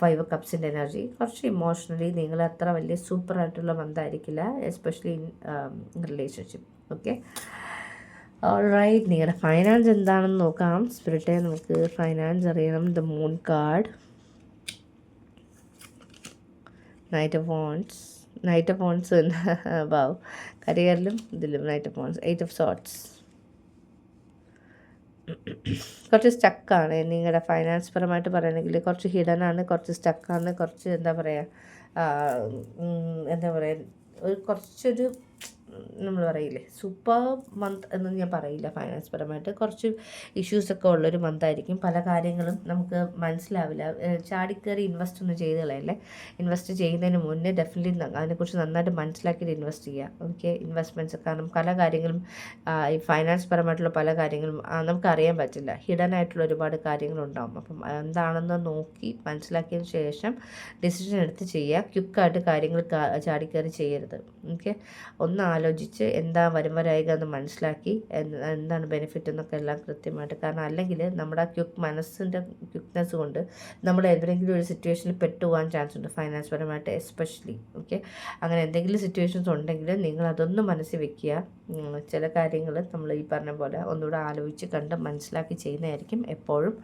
A: 5 of Cups എനർജി. കുറച്ച് ഇമോഷണലി നിങ്ങൾ അത്ര വലിയ സൂപ്പറായിട്ടുള്ള മന്തായിരിക്കില്ല, especially in relationship. Okay, alright. നിങ്ങളുടെ ഫൈനാൻസ് എന്താണെന്ന് നോക്കാം. സ്പിരിറ്റെ നമുക്ക് ഫൈനാൻസ് അറിയണം. The moon card, knight of wands ബാവ് കരിയറിലും ഇതിലും knight of wands, 8 of Swords. കുറച്ച് സ്റ്റക്കാണ് നിങ്ങളുടെ ഫൈനാൻസ് പരമായിട്ട് പറയുകയാണെങ്കിൽ. കുറച്ച് ഹിഡനാണ്, കുറച്ച് സ്റ്റക്കാണ്, കുറച്ച് എന്താ പറയുക ഒരു കുറച്ചൊരു നമ്മൾ പറയില്ലേ സൂപ്പർ മന്ത് എന്ന് ഞാൻ പറയില്ല. ഫൈനാൻസ് പരമായിട്ട് കുറച്ച് ഇഷ്യൂസൊക്കെ ഉള്ളൊരു മന്തായിരിക്കും. പല കാര്യങ്ങളും നമുക്ക് മനസ്സിലാവില്ല. ചാടിക്കയറി ഇൻവെസ്റ്റ് ഒന്നും ചെയ്ത് കളയല്ലേ. ഇൻവെസ്റ്റ് ചെയ്യുന്നതിന് മുന്നേ ഡെഫിനറ്റ്ലി അതിനെക്കുറിച്ച് നന്നായിട്ട് മനസ്സിലാക്കിയിട്ട് ഇൻവെസ്റ്റ് ചെയ്യുക. Okay, investments. കാരണം പല കാര്യങ്ങളും ഈ ഫൈനാൻസ് പരമായിട്ടുള്ള പല കാര്യങ്ങളും നമുക്കറിയാൻ പറ്റില്ല. ഹിഡൻ ആയിട്ടുള്ള ഒരുപാട് കാര്യങ്ങളുണ്ടാകും. അപ്പം എന്താണെന്ന് നോക്കി മനസ്സിലാക്കിയതിന് ശേഷം ഡിസിഷൻ എടുത്ത് ചെയ്യുക. ക്വിക്കായിട്ട് കാര്യങ്ങൾ ചാടിക്കയറി ചെയ്യരുത്. ഓക്കെ, ഒന്ന് ആലോചിച്ച് എന്താ വരുമാനമായിക എന്ന് മനസ്സിലാക്കി എന്താണ് ബെനിഫിറ്റ് എന്നൊക്കെ എല്ലാം കൃത്യമായിട്ട്. കാരണം അല്ലെങ്കിൽ നമ്മുടെ ആ മനസ്സിൻ്റെ ക്വിക്നെസ് കൊണ്ട് നമ്മൾ ഏതെങ്കിലും ഒരു സിറ്റുവേഷനിൽ പെട്ടുപോകാൻ ചാൻസ് ഉണ്ട്, ഫൈനാൻസ് പരമായിട്ട് എസ്പെഷ്യലി. ഓക്കെ, അങ്ങനെ എന്തെങ്കിലും സിറ്റുവേഷൻസ് ഉണ്ടെങ്കിൽ നിങ്ങൾ അതൊന്ന് മനസ്സിൽ വെക്കുക. ചില കാര്യങ്ങൾ നമ്മൾ ഈ പറഞ്ഞ പോലെ ഒന്നുകൂടെ ആലോചിച്ച് കണ്ട് മനസ്സിലാക്കി ചെയ്യുന്നതായിരിക്കും എപ്പോഴും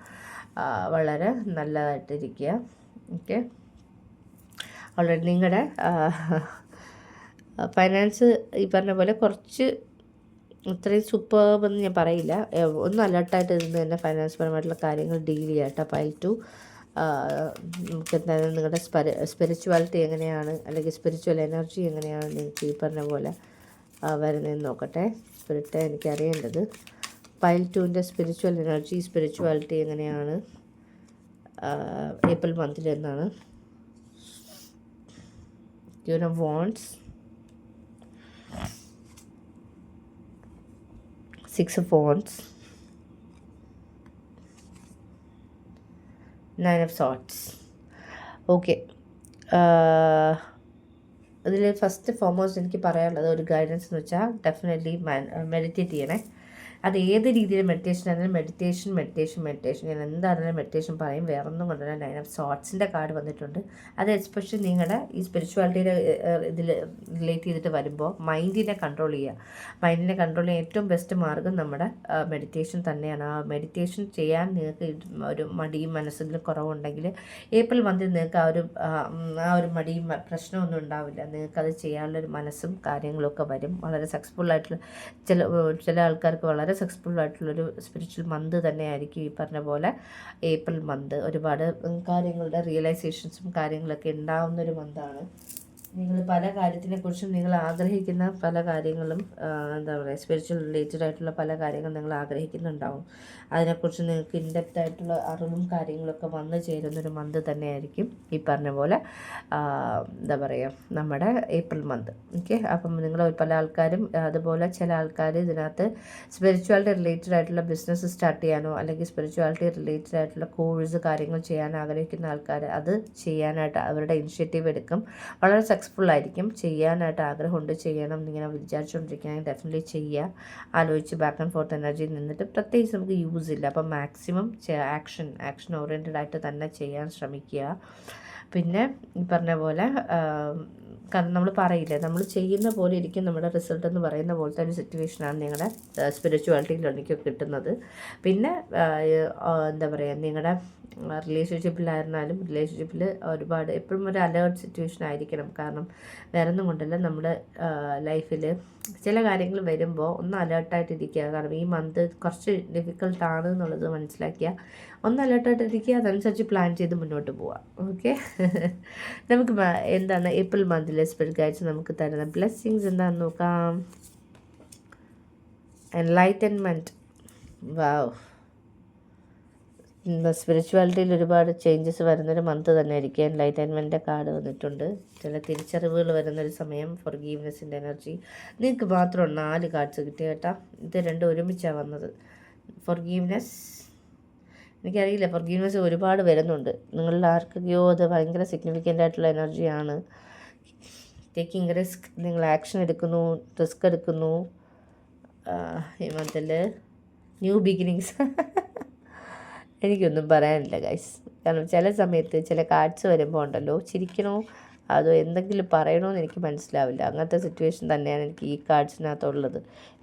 A: വളരെ നല്ലതായിട്ടിരിക്കുക. ഓക്കെ, ഓൾറെഡി നിങ്ങളുടെ ഫൈനാൻസ് ഈ പറഞ്ഞ പോലെ കുറച്ച് ഇത്രയും സൂപ്പർബെന്ന് ഞാൻ പറയില്ല. ഒന്ന് അലർട്ടായിട്ട് ഇരുന്ന് തന്നെ ഫൈനാൻസ് പരമായിട്ടുള്ള കാര്യങ്ങൾ ഡീൽ ചെയ്യാം കേട്ടോ. പൈൽ ടു നമുക്ക് എന്തായാലും നിങ്ങളുടെ സ്പിരിച്വാലിറ്റി എങ്ങനെയാണ് അല്ലെങ്കിൽ സ്പിരിച്വൽ എനർജി എങ്ങനെയാണ് നിങ്ങൾക്ക് ഈ പറഞ്ഞ പോലെ വരുന്നതെന്ന് നോക്കട്ടെ. സ്പിരിറ്റ് എനിക്കറിയേണ്ടത് പൈൽ ടുവിൻ്റെ സ്പിരിച്വൽ എനർജി സ്പിരിച്വാലിറ്റി എങ്ങനെയാണ് ഏപ്രിൽ മന്തിൽ എന്നാണ്. Queen of Wands, 6 of Wands, 9 of Swords. Okay, അതിൽ ഫസ്റ്റ് ഫോർമോസ്റ്റ് എനിക്ക് പറയാനുള്ളത് ഒരു ഗൈഡൻസ് എന്ന് വെച്ചാൽ ഡെഫിനറ്റ്ലി മെഡിറ്റേറ്റ് ചെയ്യണേ. അത് ഏത് രീതിയിൽ മെഡിറ്റേഷൻ ആണെങ്കിലും മെഡിറ്റേഷൻ ഞാൻ എന്താണെങ്കിലും മെഡിറ്റേഷൻ പറയും. വേറെ ഒന്നും കൊണ്ടുവരാൻ 9 of Swordsൻ്റെ കാർഡ് വന്നിട്ടുണ്ട്. അത് എസ്പെഷ്യലി നിങ്ങളുടെ ഈ സ്പിരിച്വാലിറ്റിയുടെ ഇതിൽ റിലേറ്റ് ചെയ്തിട്ട് വരുമ്പോൾ മൈൻഡിനെ കൺട്രോൾ ചെയ്യുക. മൈൻഡിനെ കൺട്രോൾ ചെയ്യാൻ ഏറ്റവും ബെസ്റ്റ് മാർഗ്ഗം നമ്മുടെ മെഡിറ്റേഷൻ തന്നെയാണ്. ആ മെഡിറ്റേഷൻ ചെയ്യാൻ നിങ്ങൾക്ക് ഒരു മടിയും മനസ്സിലും കുറവുണ്ടെങ്കിൽ ഏപ്രിൽ മന്തിൽ നിങ്ങൾക്ക് ആ ഒരു മടിയും പ്രശ്നമൊന്നും ഉണ്ടാവില്ല. നിങ്ങൾക്കത് ചെയ്യാനുള്ളൊരു മനസ്സും കാര്യങ്ങളൊക്കെ വരും. വളരെ സക്സസ്ഫുള്ളായിട്ടുള്ള ചില ആൾക്കാർക്ക് വളരെ സക്സസ്ഫുൾ ആയിട്ടുള്ളൊരു സ്പിരിച്വൽ മന്ത് തന്നെയായിരിക്കും ഈ പറഞ്ഞ പോലെ ഏപ്രിൽ മന്ത്. ഒരുപാട് കാര്യങ്ങളുടെ റിയലൈസേഷൻസും കാര്യങ്ങളൊക്കെ ഉണ്ടാവുന്നൊരു മന്താണ്. നിങ്ങൾ പല കാര്യത്തിനെക്കുറിച്ചും നിങ്ങൾ ആഗ്രഹിക്കുന്ന പല കാര്യങ്ങളും എന്താ പറയുക സ്പിരിച്വൽ റിലേറ്റഡ് ആയിട്ടുള്ള പല കാര്യങ്ങളും നിങ്ങൾ ആഗ്രഹിക്കുന്നുണ്ടാവും. അതിനെക്കുറിച്ച് നിങ്ങൾക്ക് ഇൻഡെപ്ത് ആയിട്ടുള്ള അറിവും കാര്യങ്ങളൊക്കെ വന്നു ചേരുന്നൊരു മന്ത് തന്നെയായിരിക്കും ഈ പറഞ്ഞ പോലെ എന്താ പറയുക നമ്മുടെ ഏപ്രിൽ മന്ത്. ഓക്കെ, അപ്പം നിങ്ങൾ പല ആൾക്കാരും അതുപോലെ ചില ആൾക്കാർ ഇതിനകത്ത് സ്പിരിച്വാലിറ്റി റിലേറ്റഡ് ആയിട്ടുള്ള ബിസിനസ് സ്റ്റാർട്ട് ചെയ്യാനോ അല്ലെങ്കിൽ സ്പിരിച്വാലിറ്റി റിലേറ്റഡ് ആയിട്ടുള്ള കോഴ്സ് കാര്യങ്ങൾ ചെയ്യാൻ ആഗ്രഹിക്കുന്ന ആൾക്കാർ അത് ചെയ്യാനായിട്ട് അവരുടെ ഇനിഷ്യേറ്റീവ് എടുക്കും. വളരെ സക്സസ്ഫുള്ളായിരിക്കും. ചെയ്യാനായിട്ട് ആഗ്രഹമുണ്ട്, ചെയ്യണം എന്നിങ്ങനെ വിചാരിച്ചുകൊണ്ടിരിക്കുകയാണെങ്കിൽ ഡെഫിനറ്റ്ലി ചെയ്യുക. ആലോചിച്ച് ബാക്ക് ആൻഡ് ഫോർത്ത് എനർജി നിന്നിട്ട് പ്രത്യേകിച്ച് നമുക്ക് യൂസ് ഇല്ല. അപ്പം മാക്സിമം ആക്ഷൻ ഓറിയൻറ്റഡ് ആയിട്ട് തന്നെ ചെയ്യാൻ ശ്രമിക്കുക. പിന്നെ ഈ പറഞ്ഞ പോലെ കാരണം നമ്മൾ പറയില്ലേ, നമ്മൾ ചെയ്യുന്ന പോലെ ഇരിക്കും നമ്മുടെ റിസൾട്ട് എന്ന് പറയുന്ന പോലത്തെ ഒരു സിറ്റുവേഷനാണ് നിങ്ങളുടെ സ്പിരിച്വാലിറ്റിയിൽ എനിക്ക് കിട്ടുന്നത്. പിന്നെ എന്താ പറയുക, നിങ്ങളുടെ റിലേഷൻഷിപ്പിലായിരുന്നാലും റിലേഷൻഷിപ്പിൽ ഒരുപാട് എപ്പോഴും ഒരു അലേർട്ട് സിറ്റുവേഷൻ ആയിരിക്കണം. കാരണം വേറെ ഒന്നും കൊണ്ടല്ല, നമ്മുടെ ലൈഫിൽ ചില കാര്യങ്ങൾ വരുമ്പോൾ ഒന്ന് അലേർട്ടായിട്ടിരിക്കുക. കാരണം ഈ മന്ത് കുറച്ച് ഡിഫിക്കൽട്ടാണ് എന്നുള്ളത് മനസ്സിലാക്കിയ ഒന്ന് അലേർട്ടായിട്ടിരിക്കുക, അതനുസരിച്ച് പ്ലാൻ ചെയ്ത് മുന്നോട്ട് പോവാം. ഓക്കെ. നമുക്ക് എന്താണ് ഏപ്രിൽ മന്തിലെ സ്പിരിറ്റ് ഗൈഡ്സ് നമുക്ക് തരുന്ന ബ്ലെസ്സിങ്സ് എന്താണെന്ന് നോക്കാം. എൻലൈറ്റൻമെൻറ്റ്. വാവ്. സ്പിരിച്വാലിറ്റിയിൽ ഒരുപാട് ചേഞ്ചസ് വരുന്നൊരു മന്ത് തന്നെ ആയിരിക്കും. എൻലൈറ്റൻമെൻറ്റിൻ്റെ കാർഡ് വന്നിട്ടുണ്ട്. ചില തിരിച്ചറിവുകൾ വരുന്നൊരു സമയം. ഫോർഗീവ്നെസ്സിൻ്റെ എനർജി നിങ്ങൾക്ക് മാത്രം 4 കാർഡ്സ് കിട്ടിയ കേട്ടാ. ഇത് രണ്ടും ഒരുമിച്ചാണ് വന്നത്. ഫോർഗീവ്നെസ്, എനിക്കറിയില്ല, ഫോർഗീവ്നെസ് ഒരുപാട് വരുന്നുണ്ട്. നിങ്ങളിൽ ആർക്കൊക്കെയോ അത് ഭയങ്കര സിഗ്നിഫിക്കൻ്റ് ആയിട്ടുള്ള എനർജിയാണ്. ടേക്കിംഗ് റിസ്ക്, നിങ്ങൾ ആക്ഷൻ എടുക്കുന്നു, റിസ്ക് എടുക്കുന്നു. ഈ മന്തിൽ ന്യൂ ബിഗിനിങ്സ്. എനിക്കൊന്നും പറയാനില്ല ഗൈസ്. കാരണം ചില സമയത്ത് ചില കാർഡ്സ് വരുമ്പോൾ ഉണ്ടല്ലോ, ചിരിക്കണോ അതോ എന്തെങ്കിലും പറയണമെന്ന് എനിക്ക് മനസ്സിലാവില്ല. അങ്ങനത്തെ സിറ്റുവേഷൻ തന്നെയാണ് എനിക്ക് ഈ കാർഡ്സിനകത്തുള്ളത്.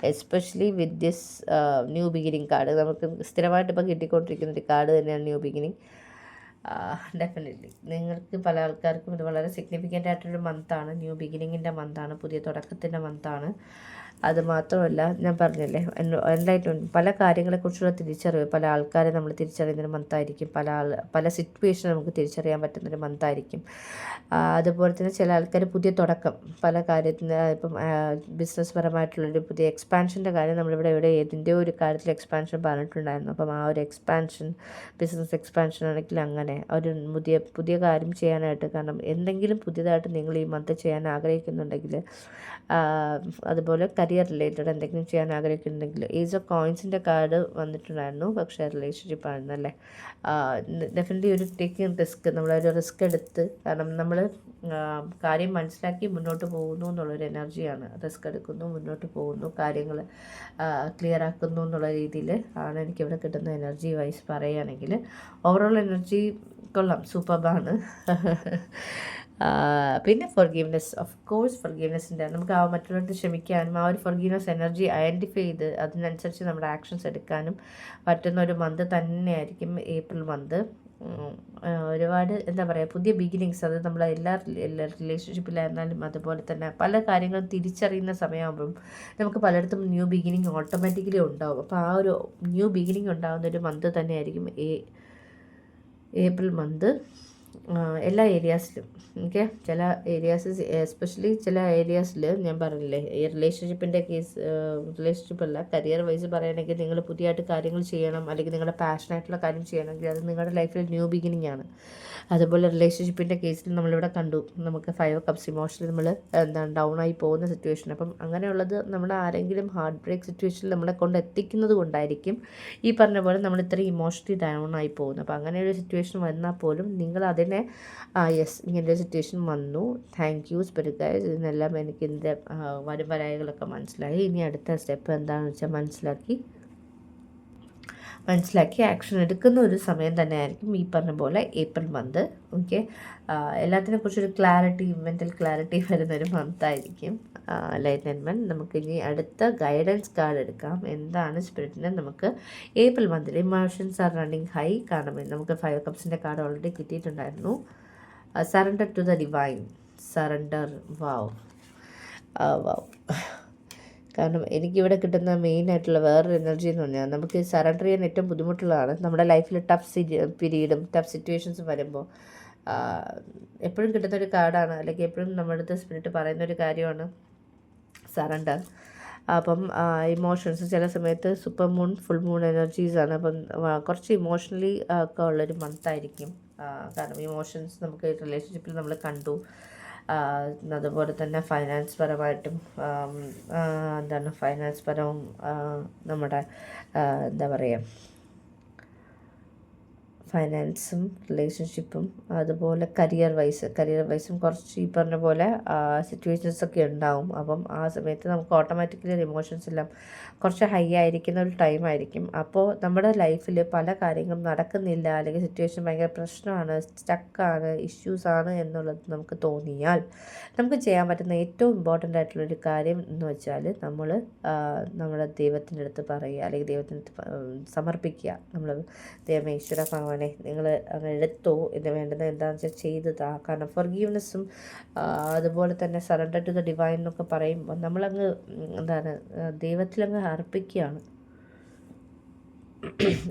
A: Especially with this new beginning card. നമുക്ക് സ്ഥിരമായിട്ട് ഇപ്പോൾ കിട്ടിക്കൊണ്ടിരിക്കുന്ന ഒരു കാർഡ് തന്നെയാണ് ന്യൂ ബിഗിനിങ്. ഡെഫിനറ്റ്ലി നിങ്ങൾക്ക് പല ആൾക്കാർക്കും ഇത് വളരെ സിഗ്നിഫിക്കൻ്റ് ആയിട്ടൊരു മന്താണ്. ന്യൂ ബിഗിനിങ്ങിൻ്റെ മന്താണ്, പുതിയ തുടക്കത്തിൻ്റെ മന്താണ്. അതുമാത്രമല്ല, ഞാൻ പറഞ്ഞില്ലേ, എൻലൈറ്റ്മെൻറ്റ്, പല കാര്യങ്ങളെക്കുറിച്ചുള്ള തിരിച്ചറിവ്, പല ആൾക്കാരെ നമ്മൾ തിരിച്ചറിയുന്നൊരു മന്തായിരിക്കും. പല സിറ്റുവേഷൻ നമുക്ക് തിരിച്ചറിയാൻ പറ്റുന്നൊരു മന്തായിരിക്കും. അതുപോലെ തന്നെ ചില ആൾക്കാർ പുതിയ തുടക്കം, പല കാര്യത്തിന് ഇപ്പം ബിസിനസ് പരമായിട്ടുള്ളൊരു പുതിയ എക്സ്പാൻഷൻ്റെ കാര്യം നമ്മളിവിടെ ഏതിൻ്റെ ഒരു കാര്യത്തിൽ എക്സ്പാൻഷൻ പറഞ്ഞിട്ടുണ്ടായിരുന്നു. അപ്പം ആ ഒരു എക്സ്പാൻഷൻ, ബിസിനസ് എക്സ്പാൻഷൻ ആണെങ്കിൽ അങ്ങനെ ഒരു പുതിയ കാര്യം ചെയ്യാനായിട്ട്, കാരണം എന്തെങ്കിലും പുതിയതായിട്ട് നിങ്ങൾ ഈ മന്ത് ചെയ്യാൻ ആഗ്രഹിക്കുന്നുണ്ടെങ്കിൽ, അതുപോലെ കരിയർ റിലേറ്റഡ് എന്തെങ്കിലും ചെയ്യാൻ ആഗ്രഹിക്കുന്നുണ്ടെങ്കിൽ. ഏജ് ഓഫ് കോയിൻസിൻ്റെ കാർഡ് വന്നിട്ടുണ്ടായിരുന്നു, പക്ഷേ റിലേഷൻഷിപ്പ് ആയിരുന്നല്ലേ. ഡെഫിനറ്റ്ലി ഒരു ടേക്കിംഗ് റിസ്ക്, നമ്മളൊരു റിസ്ക് എടുത്ത്, കാരണം നമ്മൾ കാര്യം മനസ്സിലാക്കി മുന്നോട്ട് പോകുന്നു എന്നുള്ളൊരു എനർജിയാണ്. റിസ്ക് എടുക്കുന്നു, മുന്നോട്ട് പോകുന്നു, കാര്യങ്ങൾ ക്ലിയർ ആക്കുന്നു എന്നുള്ള രീതിയിൽ ആണ് എനിക്കിവിടെ കിട്ടുന്ന എനർജി വൈസ് പറയുകയാണെങ്കിൽ. ഓവറോൾ എനർജി കൊള്ളാം, സൂപ്പർബാണ്. പിന്നെ ഫോർഗീവ്നെസ്, ഓഫ് കോഴ്സ് ഫോർഗീവ്നെസ്സിൻ്റെ നമുക്ക് മറ്റുള്ളവർക്ക് ക്ഷമിക്കാനും ആ ഒരു ഫോർഗീവ്നെസ് എനർജി ഐഡൻറ്റിഫൈ ചെയ്ത് അതിനനുസരിച്ച് നമ്മുടെ ആക്ഷൻസ് എടുക്കാനും പറ്റുന്ന ഒരു മന്ത് തന്നെയായിരിക്കും ഏപ്രിൽ മന്ത്. ഒരുപാട് എന്താ പറയുക, പുതിയ ബിഗിനിങ്സ്, അത് നമ്മൾ എല്ലാ റിലേഷൻഷിപ്പിലായിരുന്നാലും അതുപോലെ തന്നെ പല കാര്യങ്ങളും തിരിച്ചറിയുന്ന സമയമാകുമ്പം നമുക്ക് പലയിടത്തും ന്യൂ ബിഗിനിങ് ഓട്ടോമാറ്റിക്കലി ഉണ്ടാകും. അപ്പോൾ ആ ഒരു ന്യൂ ബിഗിനിങ് ഉണ്ടാകുന്ന ഒരു മന്ത് തന്നെയായിരിക്കും ഏപ്രിൽ മന്ത് എല്ലാ ഏരിയാസിലും. ഓക്കെ. ചില ഏരിയാസ്, എസ്പെഷ്യലി ചില ഏരിയാസിൽ ഞാൻ പറഞ്ഞില്ലേ, ഈ റിലേഷൻഷിപ്പിൻ്റെ കേസ്, റിലേഷൻഷിപ്പല്ല, കരിയർ വൈസ് പറയുകയാണെങ്കിൽ നിങ്ങൾ പുതിയതായിട്ട് കാര്യങ്ങൾ ചെയ്യണം, അല്ലെങ്കിൽ നിങ്ങളുടെ പാഷനായിട്ടുള്ള കാര്യം ചെയ്യണമെങ്കിൽ അത് നിങ്ങളുടെ ലൈഫിൽ ന്യൂ ബിഗിനിങ് ആണ്. അതുപോലെ റിലേഷൻഷിപ്പിൻ്റെ കേസിൽ നമ്മളിവിടെ കണ്ടു, നമുക്ക് 5 of Cups ഇമോഷണലി നമ്മൾ ഡൗൺ ആയി പോകുന്ന സിറ്റുവേഷൻ. അപ്പം അങ്ങനെയുള്ളത് നമ്മുടെ ആരെങ്കിലും ഹാർട്ട് ബ്രേക്ക് സിറ്റുവേഷനിൽ നമ്മളെ കൊണ്ട് എത്തിക്കുന്നത് കൊണ്ടായിരിക്കും ഈ പറഞ്ഞ പോലെ നമ്മൾ ഇത്രയും ഇമോഷണലി ഡൗൺ ആയി പോകുന്നത്. അപ്പോൾ അങ്ങനെയൊരു സിറ്റുവേഷൻ വന്നാൽ പോലും നിങ്ങൾ അതിനെ യെസ്, ഇങ്ങനൊരു സിറ്റുവേഷൻ വന്നു, താങ്ക് യു സ്പിരിറ്റ് ഗൈഡ്സ്, ഇതിനെല്ലാം എനിക്ക് ഇതിൻ്റെ വരുംവരായികളൊക്കെ മനസ്സിലായി. ഇനി അടുത്ത സ്റ്റെപ്പ് എന്താണെന്ന് വെച്ചാൽ മനസ്സിലാക്കി ആക്ഷൻ എടുക്കുന്ന ഒരു സമയം തന്നെ ആയിരിക്കും ഈ പറഞ്ഞ പോലെ ഏപ്രിൽ മന്ത്. ഓക്കെ. എല്ലാത്തിനെ കുറിച്ചൊരു ക്ലാരിറ്റി, മെൻ്റൽ ക്ലാരിറ്റി വരുന്നൊരു മന്തായിരിക്കും എൻലൈറ്റൻമെൻറ്റ്. നമുക്കിനി അടുത്ത ഗൈഡൻസ് കാർഡ് എടുക്കാം. എന്താണ് സ്പിരിറ്റിന് നമുക്ക് ഏപ്രിൽ മന്തിൽ ഇമോഷൻസ് ആർ റണ്ണിങ് ഹൈ കാണുമ്പോൾ നമുക്ക് 5 of Cupsൻ്റെ കാർഡ് ഓൾറെഡി കിട്ടിയിട്ടുണ്ടായിരുന്നു. Surrender to the divine, surrender. Wow. കാരണം എനിക്കിവിടെ കിട്ടുന്ന മെയിനായിട്ടുള്ള വേറൊരു എനർജി എന്ന് പറഞ്ഞാൽ, നമുക്ക് സറണ്ടർ ചെയ്യാൻ ഏറ്റവും ബുദ്ധിമുട്ടുള്ളതാണ്. നമ്മുടെ ലൈഫിൽ ടഫ് പീരീഡും ടഫ് സിറ്റുവേഷൻസും വരുമ്പോൾ എപ്പോഴും കിട്ടുന്നൊരു കാർഡാണ്, അല്ലെങ്കിൽ എപ്പോഴും നമ്മുടെ അടുത്ത് സ്പിരിറ്റ് പറയുന്നൊരു കാര്യമാണ് സറണ്ടർ. അപ്പം ഇമോഷൻസ് ചില സമയത്ത് സൂപ്പർ മൂൺ, ഫുൾ മൂൺ എനർജീസാണ്. അപ്പം കുറച്ച് ഇമോഷണലി ഒക്കെ ഉള്ളൊരു മന്തായിരിക്കും. കാരണം ഇമോഷൻസ് നമുക്ക് റിലേഷൻഷിപ്പിൽ നമ്മൾ കണ്ടു. അതുപോലെ തന്നെ ഫൈനാൻസ് പരമായിട്ടും ഫൈനാൻസ് പരവും നമ്മുടെ എന്താ പറയുക, ഫൈനാൻസും റിലേഷൻഷിപ്പും അതുപോലെ കരിയർ വൈസും കുറച്ച് ഈ പറഞ്ഞ പോലെ സിറ്റുവേഷൻസൊക്കെ ഉണ്ടാവും. അപ്പം ആ സമയത്ത് നമുക്ക് ഓട്ടോമാറ്റിക്കലി ഇമോഷൻസ് എല്ലാം കുറച്ച് ഹൈ ആയിരിക്കുന്ന ഒരു ടൈം ആയിരിക്കും. അപ്പോൾ നമ്മുടെ ലൈഫിൽ പല കാര്യങ്ങളും നടക്കുന്നില്ല, അല്ലെങ്കിൽ സിറ്റുവേഷൻ ഭയങ്കര പ്രശ്നമാണ്, സ്റ്റക്കാണ്, ഇഷ്യൂസാണ് എന്നുള്ളത് നമുക്ക് തോന്നിയാൽ നമുക്ക് ചെയ്യാൻ പറ്റുന്ന ഏറ്റവും ഇമ്പോർട്ടൻ്റ് ആയിട്ടുള്ളൊരു കാര്യം എന്ന് വെച്ചാൽ നമ്മുടെ ദൈവത്തിൻ്റെ അടുത്ത് പറയുക, അല്ലെങ്കിൽ ദൈവത്തിൻ്റെ അടുത്ത് സമർപ്പിക്കുക. നമ്മൾ ദൈവമേ, ഈശ്വര ഭഗവാനെ, നിങ്ങൾ അങ്ങ് എടുത്തോ, എന്ന് വേണ്ടത് എന്താണെന്ന് വെച്ചാൽ ചെയ്തതാ. കാരണം ഫൊർഗീവ്നെസ്സും അതുപോലെ തന്നെ സറണ്ടർ ടു ദ ഡിവൈൻ എന്നൊക്കെ പറയുമ്പോൾ നമ്മളങ്ങ് ദൈവത്തിലങ്ങ് അർപ്പിക്കുകയാണ്.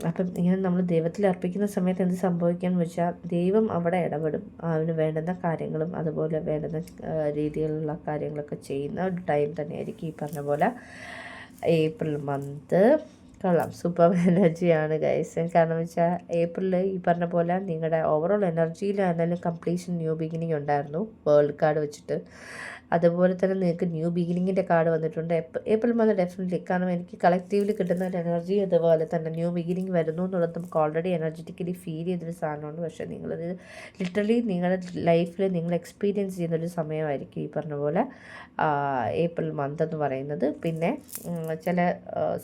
A: അപ്പം ഇങ്ങനെ നമ്മൾ ദൈവത്തിൽ അർപ്പിക്കുന്ന സമയത്ത് എന്ത് സംഭവിക്കാന്ന് വെച്ചാൽ ദൈവം അവിടെ ഇടപെടും. അവന് വേണ്ടുന്ന കാര്യങ്ങളും അതുപോലെ വേണ്ടുന്ന രീതിയിലുള്ള കാര്യങ്ങളൊക്കെ ചെയ്യുന്ന ഒരു ടൈം തന്നെയായിരിക്കും ഈ പറഞ്ഞ പോലെ ഏപ്രിൽ മന്ത്. കൊള്ളാം, സൂപ്പർ എനർജിയാണ് ഗൈസ്. കാരണം വെച്ചാൽ ഏപ്രിൽ ഈ പറഞ്ഞ പോലെ നിങ്ങളുടെ ഓവറോൾ എനർജിയിൽ എന്തായാലും കംപ്ലീഷൻ ന്യൂ ബിഗിനിങ് ഉണ്ടായിരുന്നു വേൾഡ് കാർഡ് വെച്ചിട്ട്. അതുപോലെ തന്നെ നിങ്ങൾക്ക് ന്യൂ ബിഗിനിങ്ങിൻ്റെ കാർഡ് വന്നിട്ടുണ്ട്. ഏപ്രിൽ മന്ത് ഡെഫിനറ്റ്ലി, കാരണം എനിക്ക് കളക്റ്റീവിൽ കിട്ടുന്ന ഒരു എനർജി അതുപോലെ തന്നെ ന്യൂ ബിഗിനിങ് വരുന്നു എന്നുള്ളത് നമുക്ക് ഓൾറെഡി എനർജറ്റിക്കലി ഫീൽ ചെയ്തൊരു സാധനമാണ്. പക്ഷേ നിങ്ങളത് ലിറ്ററലി നിങ്ങളുടെ ലൈഫിൽ നിങ്ങൾ എക്സ്പീരിയൻസ് ചെയ്യുന്നൊരു സമയമായിരിക്കും ഈ പറഞ്ഞ പോലെ ഏപ്രിൽ മന്ത് എന്ന് പറയുന്നത്. പിന്നെ ചില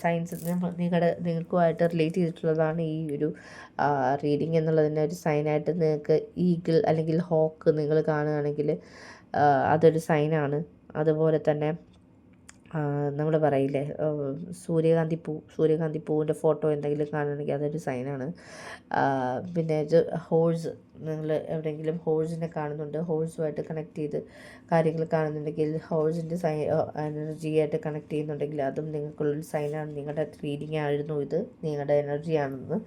A: സയൻസ് നിങ്ങൾക്കുമായിട്ട് റിലേറ്റ് ചെയ്തിട്ടുള്ളതാണ് ഈ ഒരു റീഡിങ് എന്നുള്ളതിൻ്റെ ഒരു സൈനായിട്ട്. നിങ്ങൾക്ക് ഈഗിൾ അല്ലെങ്കിൽ ഹോക്ക് നിങ്ങൾ കാണുകയാണെങ്കിൽ അതൊരു സൈനാണ്. അതുപോലെ തന്നെ നമ്മൾ പറയില്ലേ സൂര്യകാന്തി പൂവിൻ്റെ ഫോട്ടോ എന്തെങ്കിലും കാണുകയാണെങ്കിൽ അതൊരു സൈനാണ്. പിന്നെ ഹോഴ്സ്, നിങ്ങൾ എവിടെയെങ്കിലും ഹോഴ്സിനെ കാണുന്നുണ്ട്, ഹോഴ്സുമായിട്ട് കണക്ട് ചെയ്ത് കാര്യങ്ങൾ കാണുന്നുണ്ടെങ്കിൽ, ഹോഴ്സിൻ്റെ എനർജിയായിട്ട് കണക്ട് ചെയ്യുന്നുണ്ടെങ്കിൽ അതും നിങ്ങൾക്കുള്ളൊരു സൈനാണ്. നിങ്ങളുടെ റീഡിംഗ് ആയിരുന്നു ഇത്, നിങ്ങളുടെ എനർജിയാണെന്ന്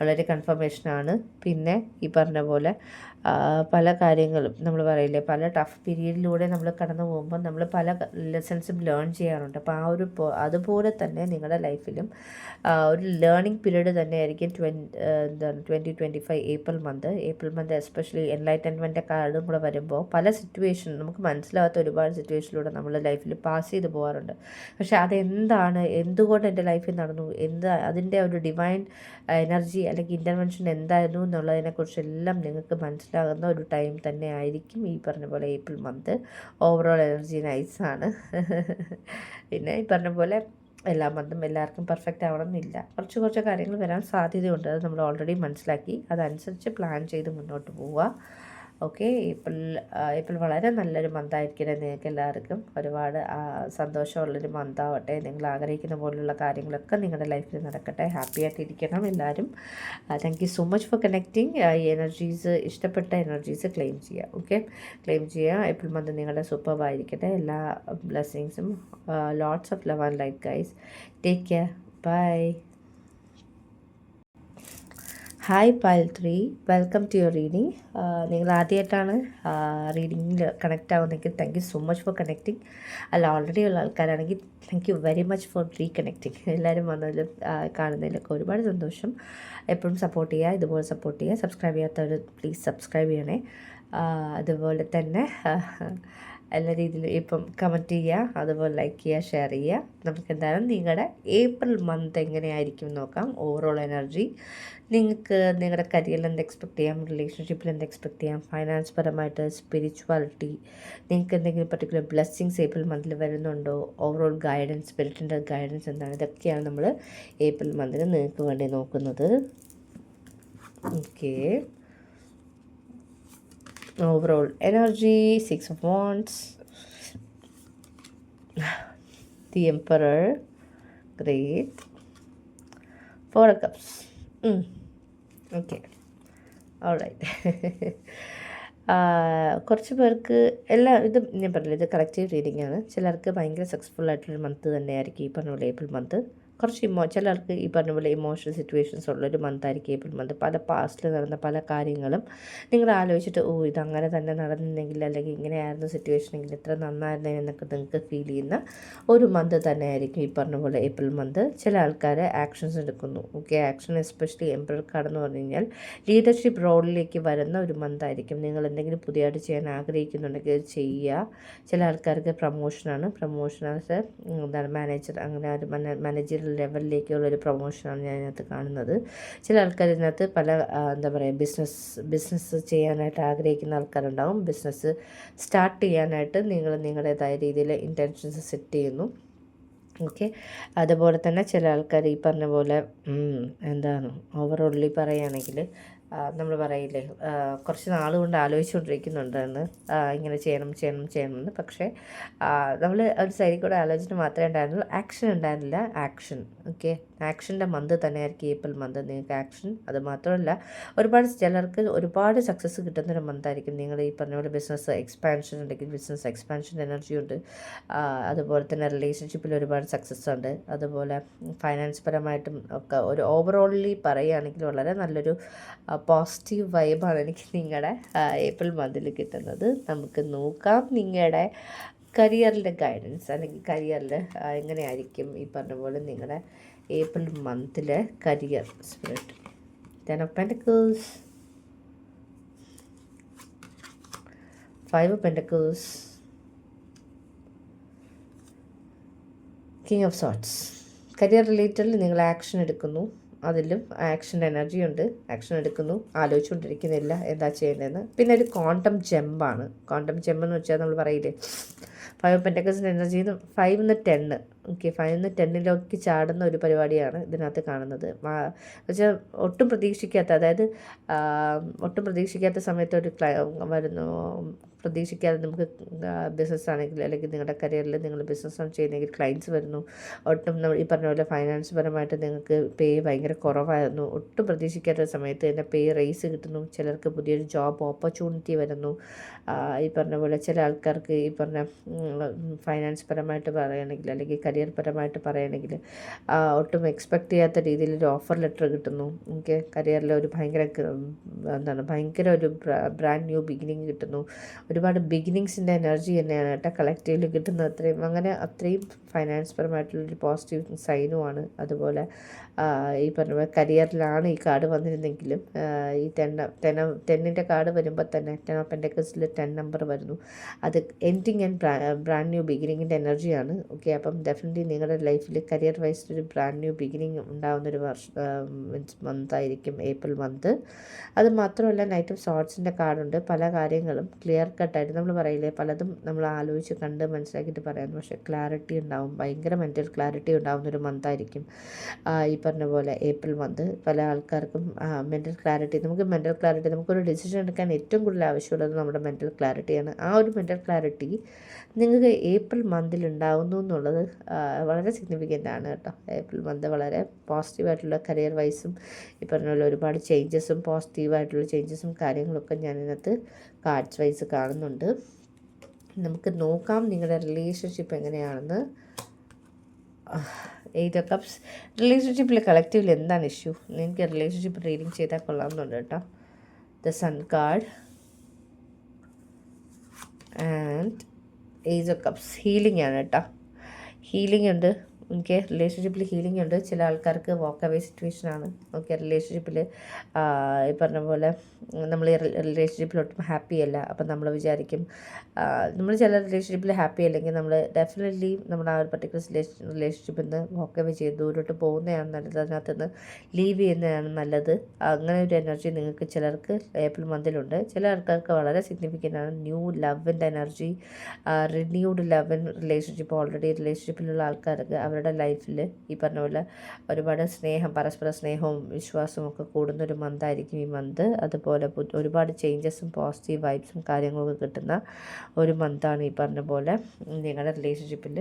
A: വളരെ കൺഫർമേഷനാണ്. പിന്നെ ഈ പറഞ്ഞ പോലെ പല കാര്യങ്ങളും നമ്മൾ പറയില്ലേ, പല ടഫ് പീരീഡിലൂടെ നമ്മൾ കടന്നു പോകുമ്പോൾ നമ്മൾ പല ലെസൺസും ലേൺ ചെയ്യാറുണ്ട്. അപ്പോൾ അതുപോലെ തന്നെ നിങ്ങളുടെ ലൈഫിലും ഒരു ലേണിംഗ് പീരീഡ് തന്നെയായിരിക്കും 2025 ഏപ്രിൽ മന്ത് എസ്പെഷ്യലി എൻലൈറ്റൻമെൻറ്റ് കാർഡും കൂടെ വരുമ്പോൾ പല സിറ്റുവേഷൻ നമുക്ക് മനസ്സിലാകാത്ത ഒരുപാട് സിറ്റുവേഷനിലൂടെ നമ്മൾ ലൈഫിൽ പാസ് ചെയ്ത് പോകാറുണ്ട്. പക്ഷേ അതെന്താണ്, എന്തുകൊണ്ട് എൻ്റെ ലൈഫിൽ നടന്നു, അതിൻ്റെ ഒരു ഡിവൈൻ എനർജി അല്ലെങ്കിൽ ഇൻ്റർവെൻഷൻ എന്തായിരുന്നു എന്നുള്ളതിനെക്കുറിച്ചെല്ലാം നിങ്ങൾക്ക് മനസ്സിലാകുന്ന ഒരു ടൈം തന്നെ ആയിരിക്കും ഈ പറഞ്ഞ പോലെ ഏപ്രിൽ മന്ത്. ഓവറോൾ എനർജി നൈസാണ്. പിന്നെ ഈ പറഞ്ഞ പോലെ എല്ലാ മന്തും എല്ലാവർക്കും പെർഫെക്റ്റ് ആവണമെന്നില്ല. കുറച്ച് കാര്യങ്ങൾ വരാൻ സാധ്യതയുണ്ട്. അത് നമ്മൾ ഓൾറെഡി മനസ്സിലാക്കി അതനുസരിച്ച് പ്ലാൻ ചെയ്ത് മുന്നോട്ട് പോവുക. ഓക്കെ, ഏപ്രിൽ വളരെ നല്ലൊരു മന്തായിരിക്കട്ടെ നിങ്ങൾക്ക് എല്ലാവർക്കും. ഒരുപാട് സന്തോഷമുള്ളൊരു മന്താവട്ടെ. നിങ്ങൾ ആഗ്രഹിക്കുന്ന പോലുള്ള കാര്യങ്ങളൊക്കെ നിങ്ങളുടെ ലൈഫിൽ നടക്കട്ടെ. ഹാപ്പി ആയിട്ടിരിക്കണം എല്ലാവരും. Thank you so much for connecting. ഈ എനർജീസ്, ഇഷ്ടപ്പെട്ട എനർജീസ് ക്ലെയിം ചെയ്യുക. ഓക്കെ, ക്ലെയിം ചെയ്യുക. ഏപ്രിൽ മന്ത് നിങ്ങളുടെ സൂപ്പർബായിരിക്കട്ടെ. എല്ലാ ബ്ലെസ്സിങ്സും. Lots of love and light guys. Take care. Bye. Hi pile 3, welcome to your reading. നിങ്ങൾ ആദ്യമായിട്ടാണ് റീഡിങ്ങിൽ കണക്റ്റ് ആവുന്നെങ്കിൽ thank you so much for connecting. അല്ല, ഓൾറെഡി ഉള്ള ആൾക്കാരാണെങ്കിൽ thank you very much for reconnecting. എല്ലാവരും വന്നതിലും കാണുന്നതിലൊക്കെ ഒരുപാട് സന്തോഷം. എപ്പോഴും സപ്പോർട്ട് ചെയ്യുക, ഇതുപോലെ സപ്പോർട്ട് ചെയ്യുക. സബ്സ്ക്രൈബ് ചെയ്യാത്തവർ പ്ലീസ് സബ്സ്ക്രൈബ് ചെയ്യണേ. അതുപോലെ തന്നെ എല്ലാ രീതിയിലും ഇപ്പം കമൻറ്റ് ചെയ്യുക, അതുപോലെ ലൈക്ക് ചെയ്യുക, ഷെയർ ചെയ്യുക. നമുക്ക് എന്തായാലും നിങ്ങളുടെ ഏപ്രിൽ മന്ത് എങ്ങനെയായിരിക്കും നോക്കാം. ഓവറോൾ എനർജി നിങ്ങൾക്ക് നിങ്ങളുടെ കരിയറിൽ എന്ത് എക്സ്പെക്റ്റ് ചെയ്യാം, റിലേഷൻഷിപ്പിൽ എന്ത് എക്സ്പെക്റ്റ് ചെയ്യാം, ഫൈനാൻസ് പരമായിട്ട്, സ്പിരിച്വാലിറ്റി, നിങ്ങൾക്ക് എന്തെങ്കിലും പർട്ടിക്കുലർ ബ്ലെസ്സിങ്സ് ഏപ്രിൽ മന്തിൽ വരുന്നുണ്ടോ, ഓവറോൾ ഗൈഡൻസ്, സ്പിരിറ്റിൻ്റെ ഗൈഡൻസ് എന്താണ്, ഇതൊക്കെയാണ് നമ്മൾ ഏപ്രിൽ മന്തിന് നിങ്ങൾക്ക് വേണ്ടി നോക്കുന്നത്. Okay, overall energy, 6 of wands, the emperor, great, 4 of cups. Okay, all right. കുറച്ച് പേർക്ക് ഇത് ഞാൻ പറഞ്ഞില്ല, ഇത് കളക്റ്റീവ് റീഡിംഗ് ആണ്. ചിലർക്ക് ഭയങ്കര സക്സസ്ഫുൾ ആയിട്ടുള്ളൊരു മന്ത് തന്നെയായിരിക്കും ഈ പറഞ്ഞ പോലെ ഏപ്രിൽ മന്ത്. കുറച്ച് ചിലർക്ക് ഈ പറഞ്ഞ പോലെ ഇമോഷണൽ സിറ്റുവേഷൻസ് ഉള്ളൊരു മന്തായിരിക്കും ഏപ്രിൽ മന്ത്. പല പാസ്റ്റിൽ നടന്ന പല കാര്യങ്ങളും നിങ്ങൾ ആലോചിച്ചിട്ട് ഇതങ്ങനെ തന്നെ നടന്നില്ലെങ്കിൽ, അല്ലെങ്കിൽ ഇങ്ങനെയായിരുന്നു സിറ്റുവേഷനെങ്കിൽ എത്ര നന്നായിരുന്നു എന്നൊക്കെ നിങ്ങൾക്ക് ഫീൽ ചെയ്യുന്ന ഒരു മന്ത് തന്നെ ആയിരിക്കും ഈ പറഞ്ഞ പോലെ ഏപ്രിൽ മന്ത്. ചില ആൾക്കാർ ആക്ഷൻസ് എടുക്കുന്നു. Okay, action especially emperor card എന്ന് പറഞ്ഞു കഴിഞ്ഞാൽ ലീഡർഷിപ്പ് റോളിലേക്ക് വരുന്ന ഒരു മന്തായിരിക്കും. നിങ്ങൾ എന്തെങ്കിലും പുതിയതായിട്ട് ചെയ്യാൻ ആഗ്രഹിക്കുന്നുണ്ടെങ്കിൽ ചെയ്യുക. ചില ആൾക്കാർക്ക് പ്രമോഷനാണ്. പ്രമോഷൻ ആസ് എന്താണ് മാനേജർ, അങ്ങനെ ഒരു മാനേജറിയൽ വേറെ ലെവലിലേക്കുള്ളൊരു പ്രൊമോഷനാണ് ഞാൻ ഇതിനകത്ത് കാണുന്നത്. ചില ആൾക്കാർ ഇതിനകത്ത് പല എന്താ പറയുക ബിസിനസ് ചെയ്യാനായിട്ട് ആഗ്രഹിക്കുന്ന ആൾക്കാരുണ്ടാവും. ബിസിനസ് സ്റ്റാർട്ട് ചെയ്യാനായിട്ട് നിങ്ങൾ നിങ്ങളുടേതായ രീതിയിൽ ഇൻറ്റൻഷൻസ് സെറ്റ് ചെയ്യുന്നു. ഓക്കെ, അതുപോലെ തന്നെ ചില ആൾക്കാർ ഈ പറഞ്ഞ പോലെ എന്താണ് ഓവറോളി പറയുകയാണെങ്കിൽ നമ്മൾ പറയില്ലേ കുറച്ച് നാൾ കൊണ്ട് ആലോചിച്ചുകൊണ്ടിരിക്കുന്നുണ്ടെന്ന് ഇങ്ങനെ ചെയ്യണമെന്ന്. പക്ഷേ നമ്മൾ ഒരു സൈഡിൽ കൂടെ ആലോചന മാത്രമേ ഉണ്ടായിരുന്നുള്ളൂ, ആക്ഷൻ ഉണ്ടായിരുന്നില്ല. ഓക്കെ, ആക്ഷൻ്റെ മന്ത് തന്നെയായിരിക്കും ഏപ്രിൽ മന്ത്. നിങ്ങൾക്ക് ആക്ഷൻ, അത് മാത്രമല്ല ചിലർക്ക് ഒരുപാട് സക്സസ് കിട്ടുന്നൊരു മന്തായിരിക്കും. നിങ്ങൾ ഈ പറഞ്ഞ പോലെ ബിസിനസ് എക്സ്പാൻഷൻ ഉണ്ടെങ്കിൽ ബിസിനസ് എക്സ്പാൻഷൻ എനർജി ഉണ്ട്. അതുപോലെ തന്നെ റിലേഷൻഷിപ്പിൽ ഒരുപാട് സക്സസ് ഉണ്ട്. അതുപോലെ ഫൈനാൻസ് പരമായിട്ടും ഒക്കെ ഒരു ഓവറോളി പറയുകയാണെങ്കിൽ വളരെ നല്ലൊരു പോസിറ്റീവ് വൈബാണ് എനിക്ക് നിങ്ങളുടെ ഏപ്രിൽ മന്തിൽ കിട്ടുന്നത്. നമുക്ക് നോക്കാം നിങ്ങളുടെ കരിയറിൻ്റെ ഗൈഡൻസ്, അല്ലെങ്കിൽ കരിയറിൽ എങ്ങനെയായിരിക്കും ഈ പറഞ്ഞ പോലെ നിങ്ങളുടെ ഏപ്രിൽ മന്തിലെ career spirit. 10 of Pentacles, 5 of Pentacles, King of Swords. Career റിലേറ്റഡിൽ നിങ്ങൾ ആക്ഷൻ എടുക്കുന്നു, അതിലും ആക്ഷൻ്റെ എനർജി ഉണ്ട്. ആക്ഷൻ എടുക്കുന്നു, ആലോചിച്ചുകൊണ്ടിരിക്കുന്നില്ല എന്താ ചെയ്യേണ്ടതെന്ന്. പിന്നെ ഒരു ക്വാണ്ടം ജെമ്പാണ്. ക്വാണ്ടം ജെമ്പെന്ന് വെച്ചാൽ നമ്മൾ പറയില്ലേ 5 of Pentaclesൻ്റെ എനർജിയിൽ നിന്ന് 5 to 10. ഓക്കെ, 5 to 10 ചാടുന്ന ഒരു പരിപാടിയാണ് ഇതിനകത്ത് കാണുന്നത്. വെച്ചാൽ ഒട്ടും പ്രതീക്ഷിക്കാത്ത, അതായത് ഒട്ടും പ്രതീക്ഷിക്കാത്ത സമയത്ത് ഒരു വരുന്നു. പ്രതീക്ഷിക്കാതെ നമുക്ക് ബിസിനസ് ആണെങ്കിൽ, അല്ലെങ്കിൽ നിങ്ങളുടെ കരിയറിൽ നിങ്ങൾ ബിസിനസ്സാണ് ചെയ്യുന്നതെങ്കിൽ ക്ലയൻസ് വരുന്നു. ഒട്ടും ഈ പറഞ്ഞ പോലെ ഫൈനാൻസ് പരമായിട്ട് നിങ്ങൾക്ക് പേ ഭയങ്കര കുറവായിരുന്നു. ഒട്ടും പ്രതീക്ഷിക്കാത്ത സമയത്ത് തന്നെ പേ റേസ് കിട്ടുന്നു. ചിലർക്ക് പുതിയൊരു ജോബ് ഓപ്പർച്യൂണിറ്റി വരുന്നു. ഈ പറഞ്ഞ പോലെ ചില ആൾക്കാർക്ക് ഈ പറഞ്ഞ ഫൈനാൻസ് പരമായിട്ട് പറയുകയാണെങ്കിൽ, അല്ലെങ്കിൽ കരിയർ പരമായിട്ട് പറയുകയാണെങ്കിൽ ഒട്ടും എക്സ്പെക്റ്റ് ചെയ്യാത്ത രീതിയിലൊരു ഓഫർ ലെറ്റർ കിട്ടുന്നു. എനിക്ക് കരിയറിൽ ഒരു ഭയങ്കര ഒരു ബ്രാൻഡ് ന്യൂ ബിഗിനിങ് കിട്ടുന്നു. ഒരുപാട് ബിഗിനിങ്സിൻ്റെ എനർജി തന്നെയാണ് കേട്ടോ കളക്റ്റീവിൽ കിട്ടുന്നത്. അത്രയും ഫൈനാൻസ് പരമായിട്ടുള്ളൊരു പോസിറ്റീവ് സൈനുമാണ്. അതുപോലെ ഈ പറഞ്ഞ പോലെ കരിയറിലാണ് ഈ കാർഡ് വന്നിരുന്നെങ്കിലും ഈ 10ൻ്റെ കാർഡ് വരുമ്പോൾ തന്നെ 10 of Pentaclesൽ 10 നമ്പർ വരുന്നു. അത് എൻഡിങ് ആൻഡ് ബ്രാൻഡ് ന്യൂ ബിഗിനിങ്ങിൻ്റെ എനർജിയാണ്. ഓക്കെ, അപ്പം ഡെഫിനറ്റ്ലി നിങ്ങളുടെ ലൈഫിൽ കരിയർ വൈസ് ഒരു ബ്രാൻഡ് ന്യൂ ബിഗിനിങ് ഉണ്ടാകുന്നൊരു മന്തായിരിക്കും ഏപ്രിൽ മന്ത്. അത് മാത്രമല്ല നൈറ്റ് ഓഫ് സോർട്സിൻ്റെ കാർഡുണ്ട്. പല കാര്യങ്ങളും ക്ലിയർ കട്ടായിട്ട് നമ്മൾ പറയില്ലേ, പലതും നമ്മൾ ആലോചിച്ച് കണ്ട് മനസ്സിലാക്കിയിട്ട് പറയാം. പക്ഷേ ക്ലാരിറ്റി ഉണ്ടാവും, ഭയങ്കര മെൻറ്റൽ ക്ലാരിറ്റി ഉണ്ടാകുന്നൊരു മന്തായിരിക്കും ഈ പറഞ്ഞ പോലെ ഏപ്രിൽ മന്ത്. പല ആൾക്കാർക്കും മെൻറ്റൽ ക്ലാരിറ്റി, നമുക്കൊരു ഡിസിഷൻ എടുക്കാൻ ഏറ്റവും കൂടുതൽ ആവശ്യമുള്ളത് നമ്മുടെ മെൻറ്റൽ ക്ലാരിറ്റിയാണ്. ആ ഒരു മെൻറ്റൽ ക്ലാരിറ്റി നിങ്ങൾക്ക് ഏപ്രിൽ മന്തിൽ ഉണ്ടാകുന്നു എന്നുള്ളത് വളരെ സിഗ്നിഫിക്കൻ്റ് ആണ് കേട്ടോ. ഏപ്രിൽ മന്ത് വളരെ പോസിറ്റീവായിട്ടുള്ള കരിയർ വൈസും ഈ പറഞ്ഞ പോലെ ഒരുപാട് ചേഞ്ചസും പോസിറ്റീവായിട്ടുള്ള ചേഞ്ചസും കാര്യങ്ങളൊക്കെ ഞാനിതിനകത്ത് കാർഡ്സ് വൈസ് കാണുന്നുണ്ട്. നമുക്ക് നോക്കാം നിങ്ങളുടെ റിലേഷൻഷിപ്പ് എങ്ങനെയാണെന്ന്. 8 of Cups. റിലേഷൻഷിപ്പിൽ കളക്റ്റീവിൽ എന്താണ് ഇഷ്യൂ? എനിക്ക് റിലേഷൻഷിപ്പ് റീഡിങ് ചെയ്താൽ കൊള്ളാമെന്നുണ്ട് കേട്ടോ. The sun card and ace of cups. Healing ആണ് കേട്ടോ, ഹീലിംഗ് ഉണ്ട്. ഓക്കെ, റിലേഷൻഷിപ്പിൽ ഹീലിംഗ് ഉണ്ട്. ചില ആൾക്കാർക്ക് വാക്ക് അവേ സിറ്റുവേഷനാണ്. ഓക്കെ, റിലേഷൻഷിപ്പിൽ ഈ പറഞ്ഞ പോലെ നമ്മൾ ഈ റിലേഷൻഷിപ്പിൽ ഒട്ടും ഹാപ്പി അല്ല. അപ്പം നമ്മൾ വിചാരിക്കും, നമ്മൾ ചില റിലേഷൻഷിപ്പിൽ ഹാപ്പി അല്ലെങ്കിൽ നമ്മൾ ഡെഫിനറ്റ്ലി നമ്മൾ ആ ഒരു പർട്ടിക്കുലർ റിലേഷൻഷിപ്പിൽ നിന്ന് വാക്ക് അവേ ചെയ്ത് ദൂരോട്ട് പോകുന്നതാണ് നല്ലത്. അതിനകത്ത് നിന്ന് ലീവ് ചെയ്യുന്നതാണ് നല്ലത്. അങ്ങനെ ഒരു എനർജി നിങ്ങൾക്ക് ചിലർക്ക് ഏപ്രിൽ മന്തിലുണ്ട്. ചില ആൾക്കാർക്ക് വളരെ സിഗ്നിഫിക്കൻ്റ് ആണ്. ന്യൂ ലവിൻ്റെ energy, renewed love in relationship. Already റിലേഷൻഷിപ്പിലുള്ള ആൾക്കാർക്ക് അവരുടെ ലൈഫിൽ ഈ പറഞ്ഞ പോലെ ഒരുപാട് പരസ്പര സ്നേഹവും വിശ്വാസവും ഒക്കെ കൂടുന്നൊരു മന്തായിരിക്കും ഈ മന്ത്. അതുപോലെ ഒരുപാട് ചേഞ്ചസും പോസിറ്റീവ് വൈബ്സും കാര്യങ്ങളൊക്കെ കിട്ടുന്ന ഒരു മന്താണ് ഈ പറഞ്ഞ പോലെ നിങ്ങളുടെ റിലേഷൻഷിപ്പിൽ.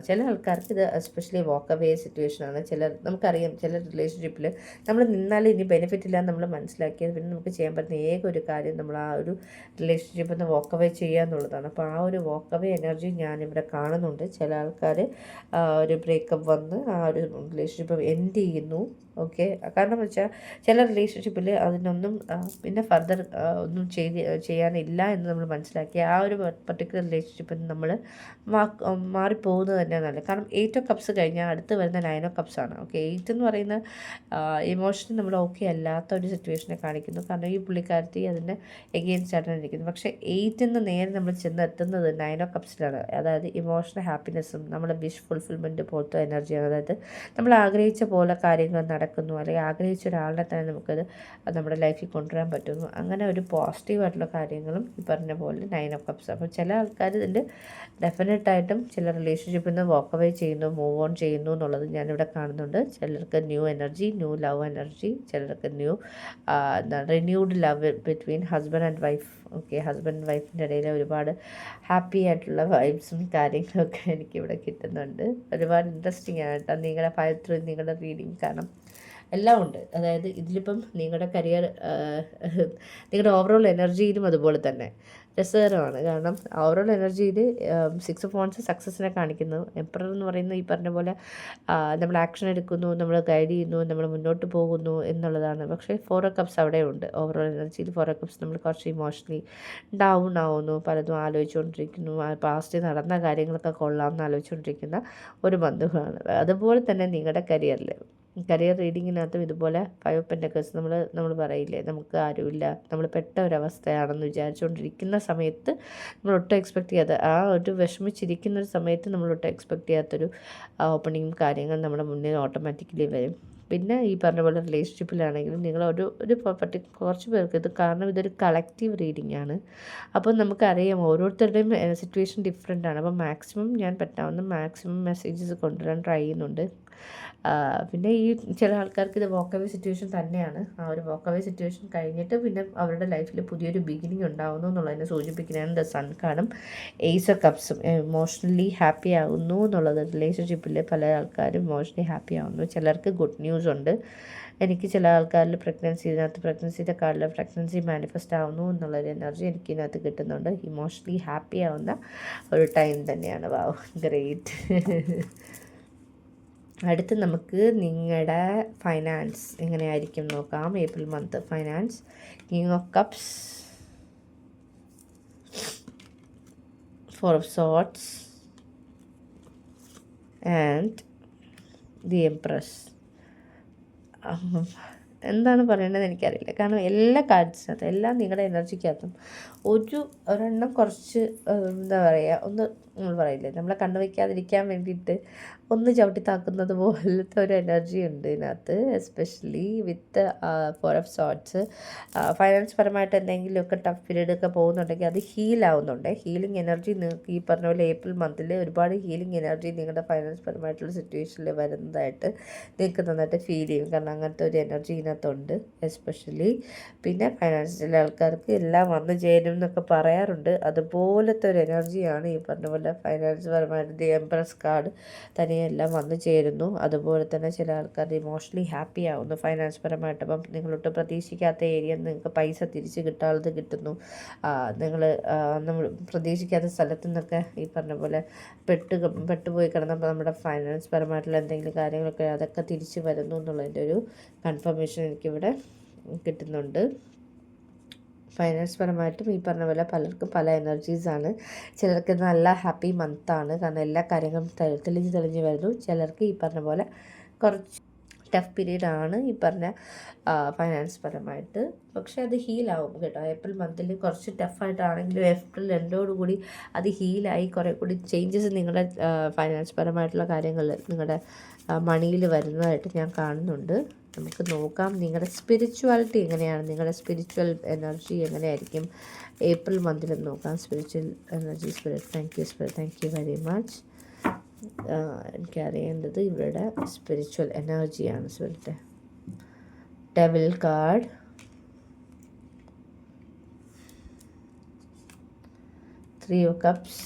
A: ചില ആൾക്കാർക്ക് ഇത് എസ്പെഷ്യലി വാക്ക് അവേ സിറ്റുവേഷനാണ്. നമുക്കറിയാം ചില റിലേഷൻഷിപ്പിൽ നമ്മൾ നിന്നാലും ഇനി ബെനിഫിറ്റ് ഇല്ല നമ്മൾ മനസ്സിലാക്കിയത് പിന്നെ നമുക്ക് ചെയ്യാൻ പറ്റുന്ന ഏക ഒരു കാര്യം നമ്മൾ ആ ഒരു റിലേഷൻഷിപ്പിൽ നിന്ന് വാക്ക് അവേ ചെയ്യുക എന്നുള്ളതാണ്. അപ്പോൾ ആ ഒരു വാക്ക് അവേ എനർജി ഞാനിവിടെ കാണുന്നുണ്ട്. ചില ആൾക്കാർ ഒരു ബ്രേക്കപ്പ് വന്ന് ആ ഒരു റിലേഷൻഷിപ്പ് എൻഡ് ചെയ്യുന്നു. ഓക്കെ, കാരണം വെച്ചാൽ ചില റിലേഷൻഷിപ്പിൽ അതിനൊന്നും പിന്നെ ഫർദർ ഒന്നും ചെയ്യാനില്ല എന്ന് നമ്മൾ മനസ്സിലാക്കി ആ ഒരു പർട്ടിക്കുലർ റിലേഷൻഷിപ്പിൽ നമ്മൾ മാറിപ്പോകുന്നത് തന്നെയാണ് നല്ലത്. കാരണം 8 of Cups കഴിഞ്ഞാൽ അടുത്ത് വരുന്ന 9 of Cups ആണ്. ഓക്കെ, 8 എന്ന് പറയുന്ന ഇമോഷണലി നമ്മൾ ഓക്കെ അല്ലാത്ത ഒരു സിറ്റുവേഷനെ കാണിക്കുന്നു. കാരണം ഈ പുള്ളിക്കാരത്തി അതിൻ്റെ എഗെയിൻസ്റ്റ് ആയിട്ടാണ് ഇരിക്കുന്നത്. പക്ഷേ 8 എന്ന് നേരെ നമ്മൾ ചെന്നെത്തുന്നത് 9 of Cupsലാണ്. അതായത് ഇമോഷണൽ ഹാപ്പിനെസ്സും നമ്മുടെ വിഷ് ഫുൾഫിൽമെൻറ്റും പോലത്തെ എനർജിയാണ്. അതായത് നമ്മൾ ആഗ്രഹിച്ച പോലെ കാര്യങ്ങൾ നടക്കുന്നു, അല്ലെങ്കിൽ ആഗ്രഹിച്ച ഒരാളിനെ തന്നെ നമുക്കത് നമ്മുടെ ലൈഫിൽ കൊണ്ടുവരാൻ പറ്റുന്നു. അങ്ങനെ ഒരു പോസിറ്റീവായിട്ടുള്ള കാര്യങ്ങളും ഈ പറഞ്ഞ പോലെ 9 ഓഫ് കപ്സ്. അപ്പോൾ ചില ആൾക്കാർ ഇതിൻ്റെ ഡെഫിനറ്റായിട്ടും ചില റിലേഷൻഷിപ്പിൽ നിന്ന് വാക്ക് അവേ ചെയ്യുന്നു, മൂവ് ഓൺ ചെയ്യുന്നു എന്നുള്ളത് ഞാനിവിടെ കാണുന്നുണ്ട്. ചിലർക്ക് new energy, new love energy, ചിലർക്ക് new renewed love between husband and wife. Okay, husband and വൈഫിൻ്റെ ഇടയിൽ ഒരുപാട് ഹാപ്പി ആയിട്ടുള്ള വൈബ്സും കാര്യങ്ങളൊക്കെ എനിക്കിവിടെ കിട്ടുന്നുണ്ട്. ഒരുപാട് ഇൻട്രസ്റ്റിംഗ് ആണ് കേട്ടോ നിങ്ങളുടെ 5 ത്രൂ നിങ്ങളുടെ റീഡിങ്. കാരണം എല്ലാം ഉണ്ട്. അതായത് ഇതിലിപ്പം നിങ്ങളുടെ കരിയർ, നിങ്ങളുടെ ഓവറോൾ എനർജിയിലും അതുപോലെ തന്നെ രസകരമാണ്. കാരണം ഓവറോൾ എനർജിയിൽ 6 ഓഫ് വാൻഡ്സ് സക്സസ്സിനെ കാണിക്കുന്നു. എംപറർ എന്ന് പറയുന്നത് ഈ പറഞ്ഞ പോലെ നമ്മൾ ആക്ഷൻ എടുക്കുന്നു, നമ്മൾ ഗൈഡ് ചെയ്യുന്നു, നമ്മൾ മുന്നോട്ട് പോകുന്നു എന്നുള്ളതാണ്. പക്ഷേ 4 ഓഫ് കപ്സ് അവിടെ ഉണ്ട്. ഓവറോൾ എനർജിയിൽ 4 ഓഫ് കപ്സ് നമ്മൾ കുറച്ച് ഇമോഷണലി ഡൗൺ ആവുന്നു, പലതും ആലോചിച്ചുകൊണ്ടിരിക്കുന്നു, പാസ്റ്റ് നടന്ന കാര്യങ്ങളൊക്കെ കൊള്ളാമെന്ന് ആലോചിച്ചുകൊണ്ടിരിക്കുന്ന ഒരു ബന്ധുവാണ്. അതുപോലെ തന്നെ നിങ്ങളുടെ കരിയർ റീഡിങ്ങിനകത്തും ഇതുപോലെ 5 ഓഫ് പെൻറ്റക്കിൾസ് നമ്മൾ പറയില്ലേ, നമുക്ക് ആരുമില്ല, നമ്മൾ പെട്ട ഒരവസ്ഥയാണെന്ന് വിചാരിച്ചുകൊണ്ടിരിക്കുന്ന സമയത്ത് നമ്മൾ ഒട്ടും എക്സ്പെക്റ്റ് ചെയ്യാത്ത, ആ ഒരു വിഷമിച്ചിരിക്കുന്ന ഒരു സമയത്ത് നമ്മൾ ഒട്ടും എക്സ്പെക്റ്റ് ചെയ്യാത്തൊരു ഓപ്പണിങ്ങും കാര്യങ്ങൾ നമ്മുടെ മുന്നിൽ ഓട്ടോമാറ്റിക്കലി വരും. പിന്നെ ഈ പറഞ്ഞ പോലെ റിലേഷൻഷിപ്പിലാണെങ്കിലും നിങ്ങൾ കുറച്ച് പേർക്ക് ഇത്, കാരണം ഇതൊരു കളക്റ്റീവ് റീഡിംഗ് ആണ്. അപ്പോൾ നമുക്കറിയാം ഓരോരുത്തരുടെയും സിറ്റുവേഷൻ ഡിഫറെൻ്റ് ആണ്. അപ്പോൾ ഞാൻ പറ്റാവുന്ന മാക്സിമം മെസ്സേജസ് കൊണ്ടുവരാൻ ട്രൈ ചെയ്യുന്നുണ്ട്. പിന്നെ ഈ ചില ആൾക്കാർക്ക് ഇത് വോക്കവേ സിറ്റുവേഷൻ തന്നെയാണ്. ആ ഒരു വോക്കവേ സിറ്റുവേഷൻ കഴിഞ്ഞിട്ട് പിന്നെ അവരുടെ ലൈഫിൽ പുതിയൊരു ബിഗിനിങ് ഉണ്ടാകുന്നു എന്നുള്ളതിനെ സൂചിപ്പിക്കുന്നതാണ് ദ സൺ കാർഡും ഏസ് ഓഫ് കപ്സും. ഇമോഷണലി ഹാപ്പി ആകുന്നു എന്നുള്ളത്, റിലേഷൻഷിപ്പിൽ പല ആൾക്കാരും ഇമോഷണലി ഹാപ്പി ആകുന്നു. ചിലർക്ക് ഗുഡ് ന്യൂസ് ഉണ്ട്. എനിക്ക് ചില ആൾക്കാരിൽ പ്രഗ്നൻസിയുടെ കാർഡിൽ പ്രഗ്നൻസി മാനിഫെസ്റ്റ് ആവുന്നു എന്നുള്ളൊരു എനർജി എനിക്ക് ഇതിനകത്ത് കിട്ടുന്നുണ്ട്. ഇമോഷണലി ഹാപ്പി ആവുന്ന ഒരു ടൈം തന്നെയാണ്. വാവ്, ഗ്രേറ്റ്. അടുത്ത് നമുക്ക് നിങ്ങളുടെ ഫൈനാൻസ് എങ്ങനെയായിരിക്കും നോക്കാം. April month finance. King of cups, 4 of sorts and the empress. എന്താണ് പറയേണ്ടത് എനിക്കറിയില്ല. കാരണം എല്ലാ കാർഡ്സിനകത്തും, എല്ലാം നിങ്ങളുടെ എനർജിക്കകത്തും ഒരെണ്ണം കുറച്ച് എന്താ പറയുക, നമ്മൾ പറയില്ലേ, നമ്മളെ കണ്ണു വയ്ക്കാതിരിക്കാൻ വേണ്ടിയിട്ട് ഒന്ന് ചവിട്ടി താക്കുന്നത് പോലത്തെ ഒരു എനർജി ഉണ്ട് ഇതിനകത്ത്. Especially with 4 of sorts. Finance പരമായിട്ട് എന്തെങ്കിലുമൊക്കെ ടഫ് പീരീഡ് ഒക്കെ പോകുന്നുണ്ടെങ്കിൽ അത് ഹീലാവുന്നുണ്ട്. ഹീലിംഗ് എനർജി നിങ്ങൾക്ക് ഈ പറഞ്ഞ പോലെ ഏപ്രിൽ മന്തിൽ ഒരുപാട് ഹീലിംഗ് എനർജി നിങ്ങളുടെ ഫൈനാൻസ് പരമായിട്ടുള്ള സിറ്റുവേഷനിൽ വരുന്നതായിട്ട് നിങ്ങൾക്ക് നന്നായിട്ട് ഫീൽ ചെയ്യും. കാരണം അങ്ങനത്തെ ഒരു എനർജി ഇതിനകത്തുണ്ട് എസ്പെഷ്യലി. പിന്നെ ഫൈനാൻസിലെ ആൾക്കാർക്ക് എല്ലാം വന്നു ചേരും എന്നൊക്കെ പറയാറുണ്ട്. അതുപോലത്തെ ഒരു എനർജിയാണ് ഈ പറഞ്ഞ പോലെ ഫൈനാൻസ് പരമായിട്ട് ദി എംപ്രസ് കാർഡ് തനിയെല്ലാം വന്നു ചേരുന്നു. അതുപോലെ തന്നെ ചില ആൾക്കാർ ഇമോഷണലി ഹാപ്പി ആവുന്നു ഫൈനാൻസ് പരമായിട്ട്. അപ്പം നിങ്ങളൊട്ട് പ്രതീക്ഷിക്കാത്ത ഏരിയയിൽ നിങ്ങൾക്ക് പൈസ തിരിച്ച് കിട്ടാതെ കിട്ടുന്നു. നമ്മൾ പ്രതീക്ഷിക്കാത്ത സ്ഥലത്തു നിന്നൊക്കെ ഈ പറഞ്ഞ പോലെ പെട്ടുപോയി കിടന്നപ്പോൾ നമ്മുടെ ഫൈനാൻസ് പരമായിട്ടുള്ള എന്തെങ്കിലും കാര്യങ്ങളൊക്കെ അതൊക്കെ തിരിച്ച് വരുന്നു എന്നുള്ളതിൻ്റെ ഒരു കൺഫർമേഷൻ എനിക്കിവിടെ കിട്ടുന്നുണ്ട്. ഫൈനാൻസ് പരമായിട്ടും ഈ പറഞ്ഞ പോലെ പലർക്കും പല എനർജീസാണ്. ചിലർക്ക് നല്ല ഹാപ്പി മന്താണ്, കാരണം എല്ലാ കാര്യങ്ങളും തെളിഞ്ഞ് വരുന്നു. ചിലർക്ക് ഈ പറഞ്ഞ പോലെ കുറച്ച് ടഫ് പീരീഡാണ് ഈ പറഞ്ഞ ഫൈനാൻസ് പരമായിട്ട്. പക്ഷേ അത് ഹീലാവും കേട്ടോ. ഏപ്രിൽ മന്തിൽ കുറച്ച് ടഫായിട്ടാണെങ്കിലും ഏപ്രിൽ രണ്ടോടുകൂടി അത് ഹീലായി കുറേ കൂടി ചേഞ്ചസ് നിങ്ങളുടെ ഫൈനാൻസ് പരമായിട്ടുള്ള കാര്യങ്ങളിൽ, നിങ്ങളുടെ മണിയിൽ വരുന്നതായിട്ട് ഞാൻ കാണുന്നുണ്ട്. നമുക്ക് നോക്കാം നിങ്ങളുടെ സ്പിരിച്വാലിറ്റി എങ്ങനെയാണ്, നിങ്ങളുടെ സ്പിരിച്വൽ എനർജി എങ്ങനെയായിരിക്കും ഏപ്രിൽ മന്തിൽ നോക്കാം. Spiritual energy, thank you very much. എനിക്കറിയേണ്ടത് ഇവിടെ സ്പിരിച്വൽ എനർജിയാണ്. Spirit devil card, three of cups,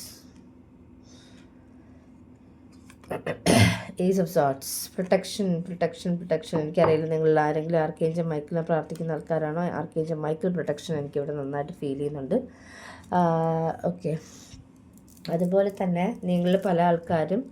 A: ace of swords. Protection. എനിക്കറിയില്ല നിങ്ങൾ ആരെങ്കിലും ആർക്കേഞ്ചൽ മൈക്കിളിനെ പ്രാർത്ഥിക്കുന്ന ആൾക്കാരാണോ. ആർക്കേഞ്ചൽ മൈക്കിൾ പ്രൊട്ടക്ഷൻ എനിക്കിവിടെ നന്നായിട്ട് ഫീൽ ചെയ്യുന്നുണ്ട്. ഓക്കെ, അതുപോലെ തന്നെ നിങ്ങൾ പല ആൾക്കാരും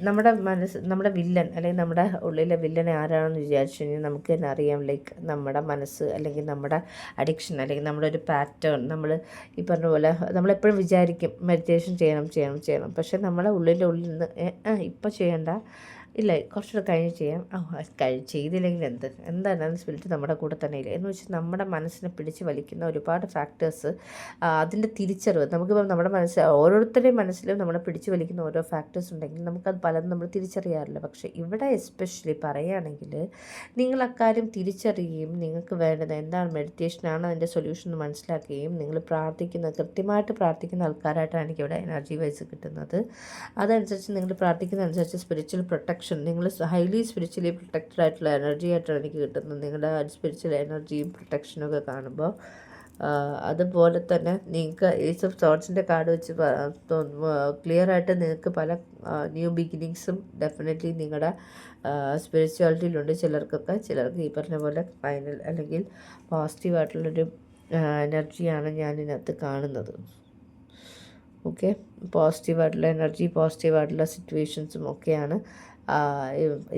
A: നമ്മുടെ വില്ലൻ, അല്ലെങ്കിൽ നമ്മുടെ ഉള്ളിലെ വില്ലനെ ആരാണെന്ന് വിചാരിച്ചു കഴിഞ്ഞാൽ നമുക്ക് തന്നെ അറിയാം. ലൈക്ക് നമ്മുടെ മനസ്സ്, അല്ലെങ്കിൽ നമ്മുടെ അഡിക്ഷൻ, അല്ലെങ്കിൽ നമ്മുടെ ഒരു പാറ്റേൺ. നമ്മൾ ഈ പറഞ്ഞ പോലെ നമ്മളെപ്പോഴും വിചാരിക്കും മെഡിറ്റേഷൻ ചെയ്യണം. പക്ഷേ നമ്മളെ ഉള്ളിൽ നിന്ന് ഇപ്പം ചെയ്യണ്ട, ഇല്ല കുറച്ചുകൂടെ കഴിഞ്ഞ് ചെയ്യാം. ചെയ്തില്ലെങ്കിൽ എന്തായാലും സ്പിരിറ്റ് നമ്മുടെ കൂടെ തന്നെ ഇല്ല എന്ന് വെച്ചാൽ നമ്മുടെ മനസ്സിനെ പിടിച്ച് വലിക്കുന്ന ഒരുപാട് ഫാക്ടേഴ്സ്, അതിൻ്റെ തിരിച്ചറിവ് നമുക്കിപ്പം നമ്മുടെ ഓരോരുത്തരുടെയും മനസ്സിലും നമ്മളെ പിടിച്ച് വലിക്കുന്ന ഓരോ ഫാക്ടേഴ്സ് ഉണ്ടെങ്കിൽ നമുക്കത് പലതും നമ്മൾ തിരിച്ചറിയാറില്ല. പക്ഷേ ഇവിടെ എസ്പെഷ്യലി പറയുകയാണെങ്കിൽ നിങ്ങൾ അക്കാര്യം തിരിച്ചറിയുകയും നിങ്ങൾക്ക് വേണ്ടത് എന്താണ്, മെഡിറ്റേഷനാണ് അതിൻ്റെ സൊല്യൂഷൻ എന്ന് മനസ്സിലാക്കുകയും നിങ്ങൾ കൃത്യമായിട്ട് പ്രാർത്ഥിക്കുന്ന ആൾക്കാരായിട്ടാണ് എനിക്കിവിടെ എനർജി വൈസ് കിട്ടുന്നത്. അതനുസരിച്ച് നിങ്ങൾ പ്രാർത്ഥിക്കുന്ന അനുസരിച്ച് സ്പിരിച്വൽ പ്രൊട്ടക്ഷൻ, നിങ്ങൾ ഹൈലി സ്പിരിച്വലി പ്രൊട്ടക്റ്റഡ് ആയിട്ടുള്ള എനർജി ആയിട്ടാണ് എനിക്ക് കിട്ടുന്നത്. നിങ്ങളുടെ സ്പിരിച്വൽ എനർജിയും പ്രൊട്ടക്ഷനും ഒക്കെ കാണുമ്പോൾ അതുപോലെ തന്നെ നിങ്ങൾക്ക് ഏസ് ഓഫ് തോട്ട്സിൻ്റെ കാർഡ് വെച്ച് ക്ലിയർ ആയിട്ട് നിങ്ങൾക്ക് പല ന്യൂ ബിഗിനിങ്സും ഡെഫിനറ്റ്ലി നിങ്ങളുടെ സ്പിരിച്വാലിറ്റിയിലുണ്ട്. ചിലർക്ക് ഈ പറഞ്ഞ പോലെ ഫൈനൽ അല്ലെങ്കിൽ പോസിറ്റീവായിട്ടുള്ളൊരു എനർജിയാണ് ഞാനിതിനകത്ത് കാണുന്നത്. ഓക്കെ, പോസിറ്റീവായിട്ടുള്ള എനർജി, പോസിറ്റീവായിട്ടുള്ള സിറ്റുവേഷൻസും ഒക്കെയാണ്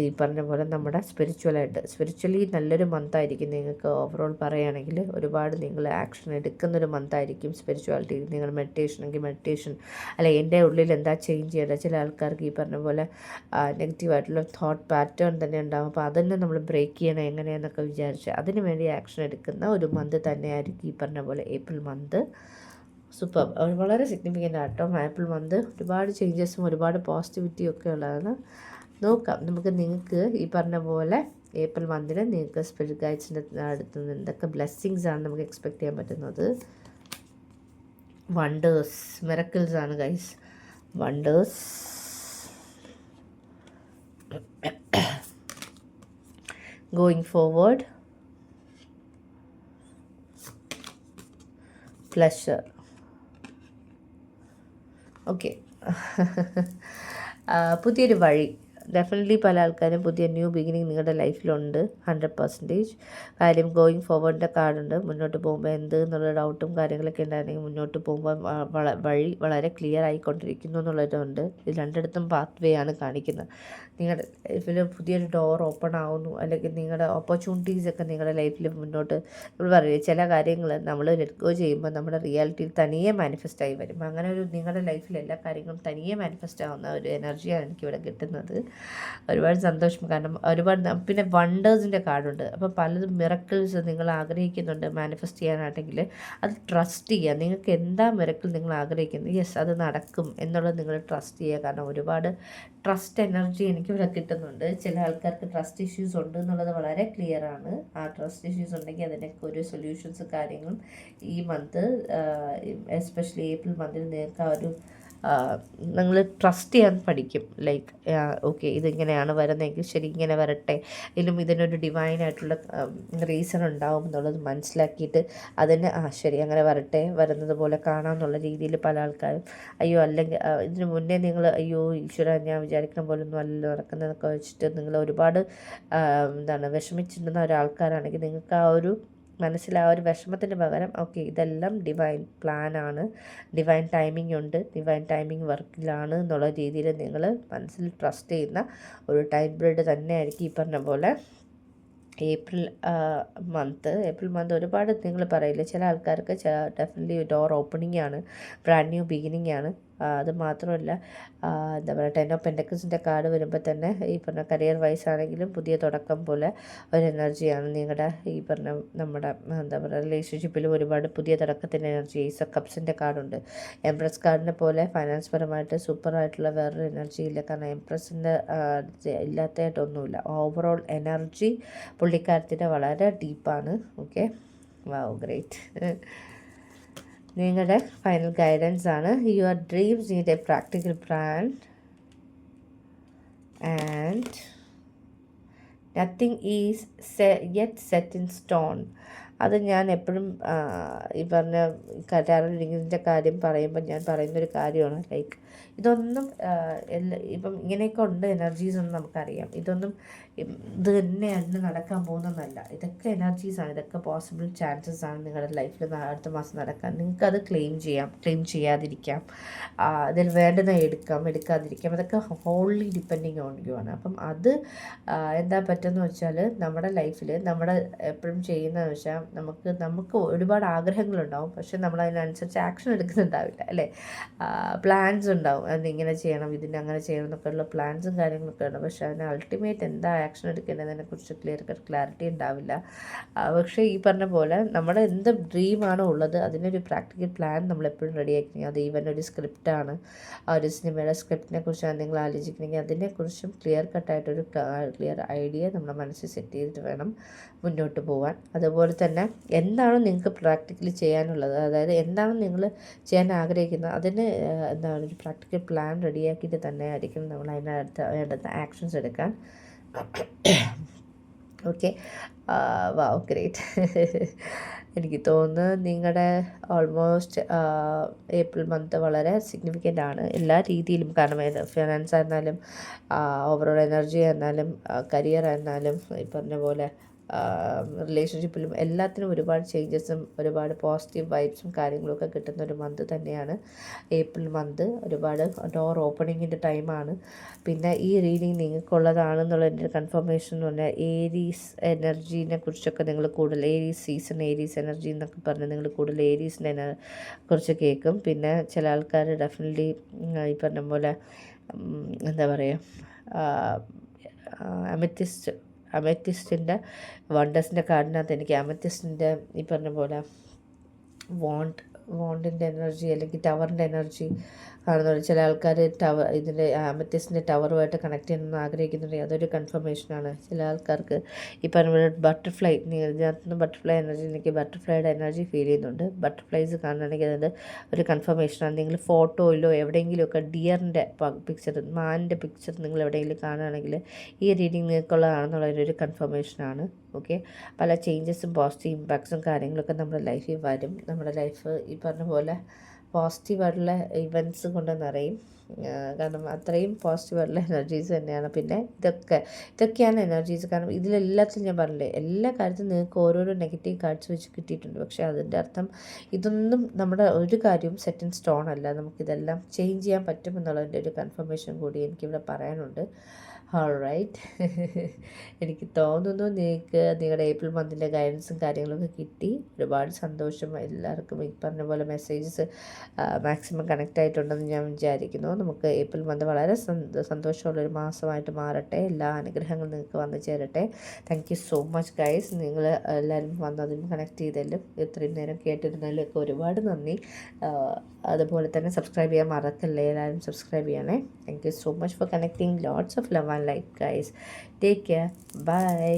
A: ഈ പറഞ്ഞ പോലെ നമ്മുടെ സ്പിരിച്വലി നല്ലൊരു മന്തായിരിക്കും നിങ്ങൾക്ക്. ഓവറോൾ പറയുകയാണെങ്കിൽ ഒരുപാട് നിങ്ങൾ ആക്ഷൻ എടുക്കുന്നൊരു മന്തായിരിക്കും സ്പിരിച്വാലിറ്റി. നിങ്ങൾ മെഡിറ്റേഷൻ അല്ല എൻ്റെ ഉള്ളിൽ എന്താ ചേഞ്ച് ചെയ്യേണ്ടത്. ചില ആൾക്കാർക്ക് ഈ പറഞ്ഞ പോലെ നെഗറ്റീവായിട്ടുള്ള തോട്ട് പാറ്റേൺ തന്നെ ഉണ്ടാകും. അപ്പോൾ അതന്നെ നമ്മൾ ബ്രേക്ക് ചെയ്യണം എങ്ങനെയാണെന്നൊക്കെ വിചാരിച്ച് അതിന് വേണ്ടി ആക്ഷൻ എടുക്കുന്ന ഒരു മന്ത് തന്നെയായിരിക്കും ഈ പറഞ്ഞ പോലെ ഏപ്രിൽ മന്ത്. സൂപ്പർ, വളരെ സിഗ്നിഫിക്കൻ്റ് ആട്ടോ ഏപ്രിൽ മന്ത്. ഒരുപാട് ചേഞ്ചസും ഒരുപാട് പോസിറ്റിവിറ്റിയും ഒക്കെ ഉള്ളതാണ്. നോക്കാം നിങ്ങൾക്ക് ഈ പറഞ്ഞ പോലെ ഏപ്രിൽ മന്തിന് നിങ്ങൾക്ക് സ്പിരിറ്റ് ഗൈഡ്സിൻ്റെ അടുത്ത് നിന്ന് എന്തൊക്കെ ബ്ലെസ്സിങ്സ് ആണ് നമുക്ക് എക്സ്പെക്റ്റ് ചെയ്യാൻ പറ്റുന്നത്. വണ്ടേഴ്സ്, മിറക്കിൾസ് ആണ് guys, wonders. Going forward, pleasure. Okay, പുതിയൊരു വഴി. ഡെഫിനറ്റ്ലി പല ആൾക്കാരും പുതിയ ന്യൂ ബിഗിനിങ് നിങ്ങളുടെ ലൈഫിലുണ്ട് 100%. കാര്യം ഗോയിങ് ഫോർവേഡിൻ്റെ കാർഡുണ്ട്. മുന്നോട്ട് പോകുമ്പോൾ എന്ത് എന്നുള്ള ഡൗട്ടും കാര്യങ്ങളൊക്കെ ഉണ്ടായിരുന്നെങ്കിൽ മുന്നോട്ട് പോകുമ്പോൾ വഴി വളരെ ക്ലിയർ ആയിക്കൊണ്ടിരിക്കുന്നു എന്നുള്ളതുണ്ട്. ഇത് രണ്ടിടത്തും പാത്ത് വേ ആണ് കാണിക്കുന്നത്. നിങ്ങളുടെ ലൈഫിൽ പുതിയൊരു ഡോർ ഓപ്പൺ ആവുന്നു, അല്ലെങ്കിൽ നിങ്ങളുടെ ഓപ്പർച്യൂണിറ്റീസൊക്കെ നിങ്ങളുടെ ലൈഫിൽ മുന്നോട്ട് നമ്മൾ പറയും ചില കാര്യങ്ങൾ നമ്മൾ ലെറ്റ് ഗോ ചെയ്യുമ്പോൾ നമ്മുടെ റിയാലിറ്റിയിൽ തനിയെ മാനിഫെസ്റ്റ് ആയി വരും. അങ്ങനെ ഒരു നിങ്ങളുടെ ലൈഫിൽ എല്ലാ കാര്യങ്ങളും തനിയെ മാനിഫെസ്റ്റ് ആവുന്ന ഒരു എനർജിയാണ് എനിക്കിവിടെ കിട്ടുന്നത്. ഒരുപാട് സന്തോഷം. കാരണം പിന്നെ വണ്ടേഴ്സിൻ്റെ കാർഡുണ്ട്. അപ്പോൾ പലതും മിറക്കിൾസ് നിങ്ങൾ ആഗ്രഹിക്കുന്നുണ്ട് മാനിഫെസ്റ്റ് ചെയ്യാനായിട്ടെങ്കിൽ അത് ട്രസ്റ്റ് ചെയ്യുക. നിങ്ങൾക്ക് എന്താ മിറക്കിൾ നിങ്ങൾ ആഗ്രഹിക്കുന്നത്, യെസ് അത് നടക്കും എന്നുള്ളത് നിങ്ങൾ ട്രസ്റ്റ് ചെയ്യുക. കാരണം ഒരുപാട് ട്രസ്റ്റ് എനർജി എനിക്കിവിടെ കിട്ടുന്നുണ്ട്. ചില ആൾക്കാർക്ക് ട്രസ്റ്റ് ഇഷ്യൂസ് ഉണ്ട് എന്നുള്ളത് വളരെ ക്ലിയർ ആണ്. ആ ട്രസ്റ്റ് ഇഷ്യൂസ് ഉണ്ടെങ്കിൽ അതിനൊക്കെ ഒരു സൊല്യൂഷൻസ് കാര്യങ്ങളും ഈ മന്ത് എസ്പെഷ്യലി ഏപ്രിൽ മന്തിൽ നിങ്ങൾക്ക് ആ ഒരു നിങ്ങൾ ട്രസ്റ്റ് ചെയ്യാൻ പഠിക്കും. ലൈക്ക് ഓക്കെ ഇതിങ്ങനെയാണ് വരുന്നതെങ്കിൽ ശരി ഇങ്ങനെ വരട്ടെ, ഇതിനൊരു ഡിവൈനായിട്ടുള്ള റീസൺ ഉണ്ടാവും എന്നുള്ളത് മനസ്സിലാക്കിയിട്ട് അതിന് ശരി അങ്ങനെ വരട്ടെ, വരുന്നത് പോലെ കാണാമെന്നുള്ള രീതിയിൽ പല ആൾക്കാരും അല്ലെങ്കിൽ ഇതിന് മുന്നേ നിങ്ങൾ ഈശ്വര ഞാൻ വിചാരിക്കുന്ന പോലെ ഒന്നും അല്ലല്ലോ നടക്കുന്നതൊക്കെ വെച്ചിട്ട് നിങ്ങൾ ഒരുപാട് വിഷമിച്ചിട്ടുന്ന ഒരാൾക്കാരാണെങ്കിൽ നിങ്ങൾക്ക് ആ ഒരു മനസ്സിൽ ആ ഒരു വിഷമത്തിന് പകരം ഓക്കെ ഇതെല്ലാം ഡിവൈൻ പ്ലാനാണ്, ഡിവൈൻ ടൈമിംഗ് ഉണ്ട്, ഡിവൈൻ ടൈമിംഗ് വർക്കിലാണ് എന്നുള്ള രീതിയിൽ നിങ്ങൾ മനസ്സിൽ ട്രസ്റ്റ് ചെയ്യുന്ന ഒരു ടൈം പീരീഡ് തന്നെയായിരിക്കും ഈ പറഞ്ഞ പോലെ ഏപ്രിൽ മന്ത്. ഒരുപാട് നിങ്ങൾ പറയില്ല, ചില ആൾക്കാർക്ക് ഡെഫിനറ്റ്ലി ഡോർ ഓപ്പണിംഗ് ആണ്, ബ്രാൻഡ് ന്യൂ ബിഗിനിങ് ആണ്. അത് മാത്രമല്ല എന്താ പറയുക 10 ഓഫ് പെൻറ്റക്കിൾസിൻ്റെ കാർഡ് വരുമ്പോൾ തന്നെ ഈ പറഞ്ഞ കരിയർ വൈസ് ആണെങ്കിലും പുതിയ തുടക്കം പോലെ ഒരു എനർജിയാണ്. നിങ്ങളുടെ ഈ പറഞ്ഞ നമ്മുടെ എന്താ പറയുക റിലേഷൻഷിപ്പിലും ഒരുപാട് പുതിയ തുടക്കത്തിൻ്റെ എനർജി. ഏസ് ഓഫ് കപ്സിൻ്റെ കാർഡുണ്ട്. എംപ്രസ് കാർഡിനെ പോലെ ഫൈനാൻസ് പരമായിട്ട് സൂപ്പറായിട്ടുള്ള വേറൊരു എനർജി ഇല്ല. കാരണം എംപ്രസിൻ്റെ ഇല്ലാത്തതായിട്ടൊന്നുമില്ല. ഓവറോൾ എനർജി പുള്ളിക്കാരത്തിൻ്റെ വളരെ ഡീപ്പാണ്. Okay, wow great. നിങ്ങളുടെ ഫൈനൽ ഗൈഡൻസ് ആണ് your dreams need a practical plan and nothing is yet set in stone. അത് ഞാൻ എപ്പോഴും ഈ പറഞ്ഞ ടാരോ റീഡിങ്ങിൻ്റെ കാര്യം പറയുമ്പോൾ ഞാൻ പറയുന്നൊരു കാര്യമാണ്. ലൈക്ക് ഇതൊന്നും ഇപ്പം ഇങ്ങനെയൊക്കെ ഉണ്ട് എനർജീസ് എന്ന് നമുക്കറിയാം. ഇതൊന്നും ഇത് തന്നെയാണ് നടക്കാൻ പോകുന്നതല്ല. ഇതൊക്കെ എനർജീസാണ്, ഇതൊക്കെ പോസിബിൾ ചാൻസസ് ആണ് നിങ്ങളുടെ ലൈഫിൽ അടുത്ത മാസം നടക്കാൻ. നിങ്ങൾക്കത് ക്ലെയിം ചെയ്യാം, ക്ലെയിം ചെയ്യാതിരിക്കാം, അതിൽ വേണ്ടുന്ന എടുക്കാതിരിക്കാം. അതൊക്കെ ഹോൾലി ഡിപ്പെൻഡിങ് ഓൺ യു ആണ്. അപ്പം അത് എന്താ പറ്റുമെന്ന് വെച്ചാൽ നമ്മുടെ ലൈഫിൽ നമ്മുടെ എപ്പോഴും ചെയ്യുന്നതെന്ന് വെച്ചാൽ നമുക്ക് ഒരുപാട് ആഗ്രഹങ്ങളുണ്ടാവും, പക്ഷെ നമ്മൾ അതിനനുസരിച്ച് ആക്ഷൻ എടുക്കുന്നുണ്ടാവില്ല അല്ലേ. പ്ലാൻസ് ഉണ്ടാവും, അതിങ്ങനെ ചെയ്യണം, ഇതിൻ്റെ അങ്ങനെ ചെയ്യണം എന്നൊക്കെയുള്ള പ്ലാൻസും കാര്യങ്ങളൊക്കെ ഉണ്ട്. പക്ഷേ അതിന് അൾട്ടിമേറ്റ് എന്താ ആക്ഷൻ എടുക്കേണ്ടതിനെക്കുറിച്ച് ക്ലാരിറ്റി ഉണ്ടാവില്ല. പക്ഷേ ഈ പറഞ്ഞ പോലെ നമ്മുടെ എന്ത് ഡ്രീമാണോ ഉള്ളത് അതിനൊരു പ്രാക്ടിക്കൽ പ്ലാൻ നമ്മളെപ്പോഴും റെഡിയാക്കി. അത് ഈവൻ ഒരു സ്ക്രിപ്റ്റാണ്, ആ ഒരു സിനിമയുടെ സ്ക്രിപ്റ്റിനെ കുറിച്ചാണ് നിങ്ങൾ ആലോചിക്കണമെങ്കിൽ അതിനെക്കുറിച്ചും ക്ലിയർ കട്ടായിട്ടൊരു ക്ലിയർ ഐഡിയ നമ്മുടെ മനസ്സിൽ സെറ്റ് ചെയ്തിട്ട് വേണം മുന്നോട്ട് പോകാൻ. അതുപോലെ തന്നെ എന്താണോ നിങ്ങൾക്ക് പ്രാക്ടിക്കലി ചെയ്യാനുള്ളത്, അതായത് എന്താണോ നിങ്ങൾ ചെയ്യാൻ ആഗ്രഹിക്കുന്നത് അതിന് എന്താണ് ഒരു പ്രാക്ടിക്കൽ പ്ലാൻ റെഡിയാക്കിയിട്ട് തന്നെ ആയിരിക്കും നമ്മൾ അതിനടുത്ത് വേണ്ടത് ആക്ഷൻസ് എടുക്കാൻ. Okay, wow great. എനിക്ക് തോന്നുന്നു നിങ്ങളുടെ ഓൾമോസ്റ്റ് ഏപ്രിൽ മന്ത് വളരെ സിഗ്നിഫിക്കൻ്റ് ആണ് എല്ലാ രീതിയിലും. കാരണം ഫിനാൻസ് ആയിരുന്നാലും, ഓവറോൾ എനർജി ആയിരുന്നാലും, കരിയർ ആയിരുന്നാലും, ഈ പറഞ്ഞ പോലെ റിലേഷൻഷിപ്പിലും എല്ലാത്തിനും ഒരുപാട് ചേഞ്ചസും ഒരുപാട് പോസിറ്റീവ് വൈബ്സും കാര്യങ്ങളൊക്കെ കിട്ടുന്ന ഒരു മന്ത് തന്നെയാണ് ഏപ്രിൽ മന്ത്. ഒരുപാട് ഡോർ ഓപ്പണിങ്ങിൻ്റെ ടൈമാണ്. പിന്നെ ഈ റീഡിങ് നിങ്ങൾക്കുള്ളതാണെന്നുള്ളതിൻ്റെ കൺഫർമേഷൻ എന്ന് പറഞ്ഞാൽ ഏരീസ് എനർജീനെ കുറിച്ചൊക്കെ നിങ്ങൾ കൂടുതൽ ഏരീസ് സീസൺ, ഏരീസ് എനർജി എന്നൊക്കെ പറഞ്ഞ് നിങ്ങൾ കൂടുതൽ ഏരീസിനെ കുറിച്ച് കേൾക്കും. പിന്നെ ചില ആൾക്കാർ ഡെഫിനറ്റ്ലി ഈ പറഞ്ഞ പോലെ എന്താ പറയുക, അമെത്തിസ്റ്റിൻ്റെ വണ്ടേഴ്സിൻ്റെ കാർഡിനകത്ത് എനിക്ക് അമെത്തിസ്റ്റിൻ്റെ ഈ പറഞ്ഞ പോലെ വോണ്ടിൻ്റെ എനർജി അല്ലെങ്കിൽ ടവറിൻ്റെ എനർജി കാണുന്നുണ്ട്. ചില ആൾക്കാർ ഇതിൻ്റെ അമെത്തിസ്റ്റിൻ്റെ ടവറുമായിട്ട് കണക്ട് ചെയ്യണമെന്ന് ആഗ്രഹിക്കുന്നുണ്ടെങ്കിൽ അതൊരു കൺഫർമേഷനാണ്. ചില ആൾക്കാർക്ക് ഈ പറഞ്ഞ പോലെ ബട്ടർഫ്ലൈ, ഇതിനകത്തുനിന്ന് ബട്ടർഫ്ലൈ എനർജി, എനിക്ക് ബട്ടർഫ്ലൈയുടെ എനർജി ഫീൽ ചെയ്യുന്നുണ്ട്. ബട്ടർഫ്ലൈസ് കാണുകയാണെങ്കിൽ അത് ഒരു കൺഫർമേഷനാണ്. നിങ്ങൾ ഫോട്ടോയിലോ എവിടെയെങ്കിലുമൊക്കെ ഡിയറിൻ്റെ പിക്ചർ, മാനിൻ്റെ പിക്ചർ നിങ്ങൾ എവിടെയെങ്കിലും കാണുകയാണെങ്കിൽ ഈ റീഡിങ് നിങ്ങൾക്കുള്ളതാണെന്നുള്ളൊരു കൺഫർമേഷനാണ്. ഓക്കെ, പല ചേഞ്ചസും പോസിറ്റീവ് ഇമ്പാക്ട്സും കാര്യങ്ങളൊക്കെ നമ്മുടെ ലൈഫിൽ വരും. നമ്മുടെ ലൈഫ് ഈ പറഞ്ഞ പോലെ പോസിറ്റീവായിട്ടുള്ള ഇവൻറ്റ്സ് കൊണ്ട് നിറയും. കാരണം അത്രയും പോസിറ്റീവായിട്ടുള്ള എനർജീസ് തന്നെയാണ്. പിന്നെ ഇതൊക്കെയാണ് എനർജീസ്. കാരണം ഇതിലെല്ലാത്തിലും ഞാൻ പറഞ്ഞില്ലേ, എല്ലാ കാര്യത്തിലും നിങ്ങൾക്ക് ഓരോരോ നെഗറ്റീവ് കാർഡ്സ് വെച്ച് കിട്ടിയിട്ടുണ്ട്. പക്ഷേ അതിൻ്റെ അർത്ഥം ഇതൊന്നും നമ്മുടെ ഒരു കാര്യവും സെറ്റ് ഇൻ സ്റ്റോൺ അല്ല. നമുക്കിതെല്ലാം ചേഞ്ച് ചെയ്യാൻ പറ്റുമെന്നുള്ളതിൻ്റെ ഒരു കൺഫർമേഷൻ കൂടി എനിക്കിവിടെ പറയാനുണ്ട്. ഓൾറൈറ്റ്. എനിക്ക് തോന്നുന്നു നിങ്ങൾക്ക് നിങ്ങളുടെ ഏപ്രിൽ മന്തിൻ്റെ ഗൈഡൻസും കാര്യങ്ങളൊക്കെ കിട്ടി. ഒരുപാട് സന്തോഷം. എല്ലാവർക്കും ഈ പറഞ്ഞ പോലെ മെസ്സേജസ് മാക്സിമം കണക്റ്റ് ആയിട്ടുണ്ടെന്ന് ഞാൻ വിചാരിക്കുന്നു. നമുക്ക് ഏപ്രിൽ മന്ത് വളരെ സന്തോഷമുള്ളൊരു മാസമായിട്ട് മാറട്ടെ. എല്ലാ അനുഗ്രഹങ്ങളും നിങ്ങൾക്ക് വന്നു ചേരട്ടെ. Thank you so much guys. നിങ്ങൾ എല്ലാവരും വന്നതിനും കണക്ട് ചെയ്തതിലും ഇത്രയും നേരം കേട്ടിരുന്നതിലും ഒക്കെ ഒരുപാട് നന്ദി. അതുപോലെ തന്നെ സബ്സ്ക്രൈബ് ചെയ്യാൻ മറക്കല്ലേ, എല്ലാവരും സബ്സ്ക്രൈബ് ചെയ്യണേ. Thank you so much for connecting. Lots of love and light guys. Take care. By.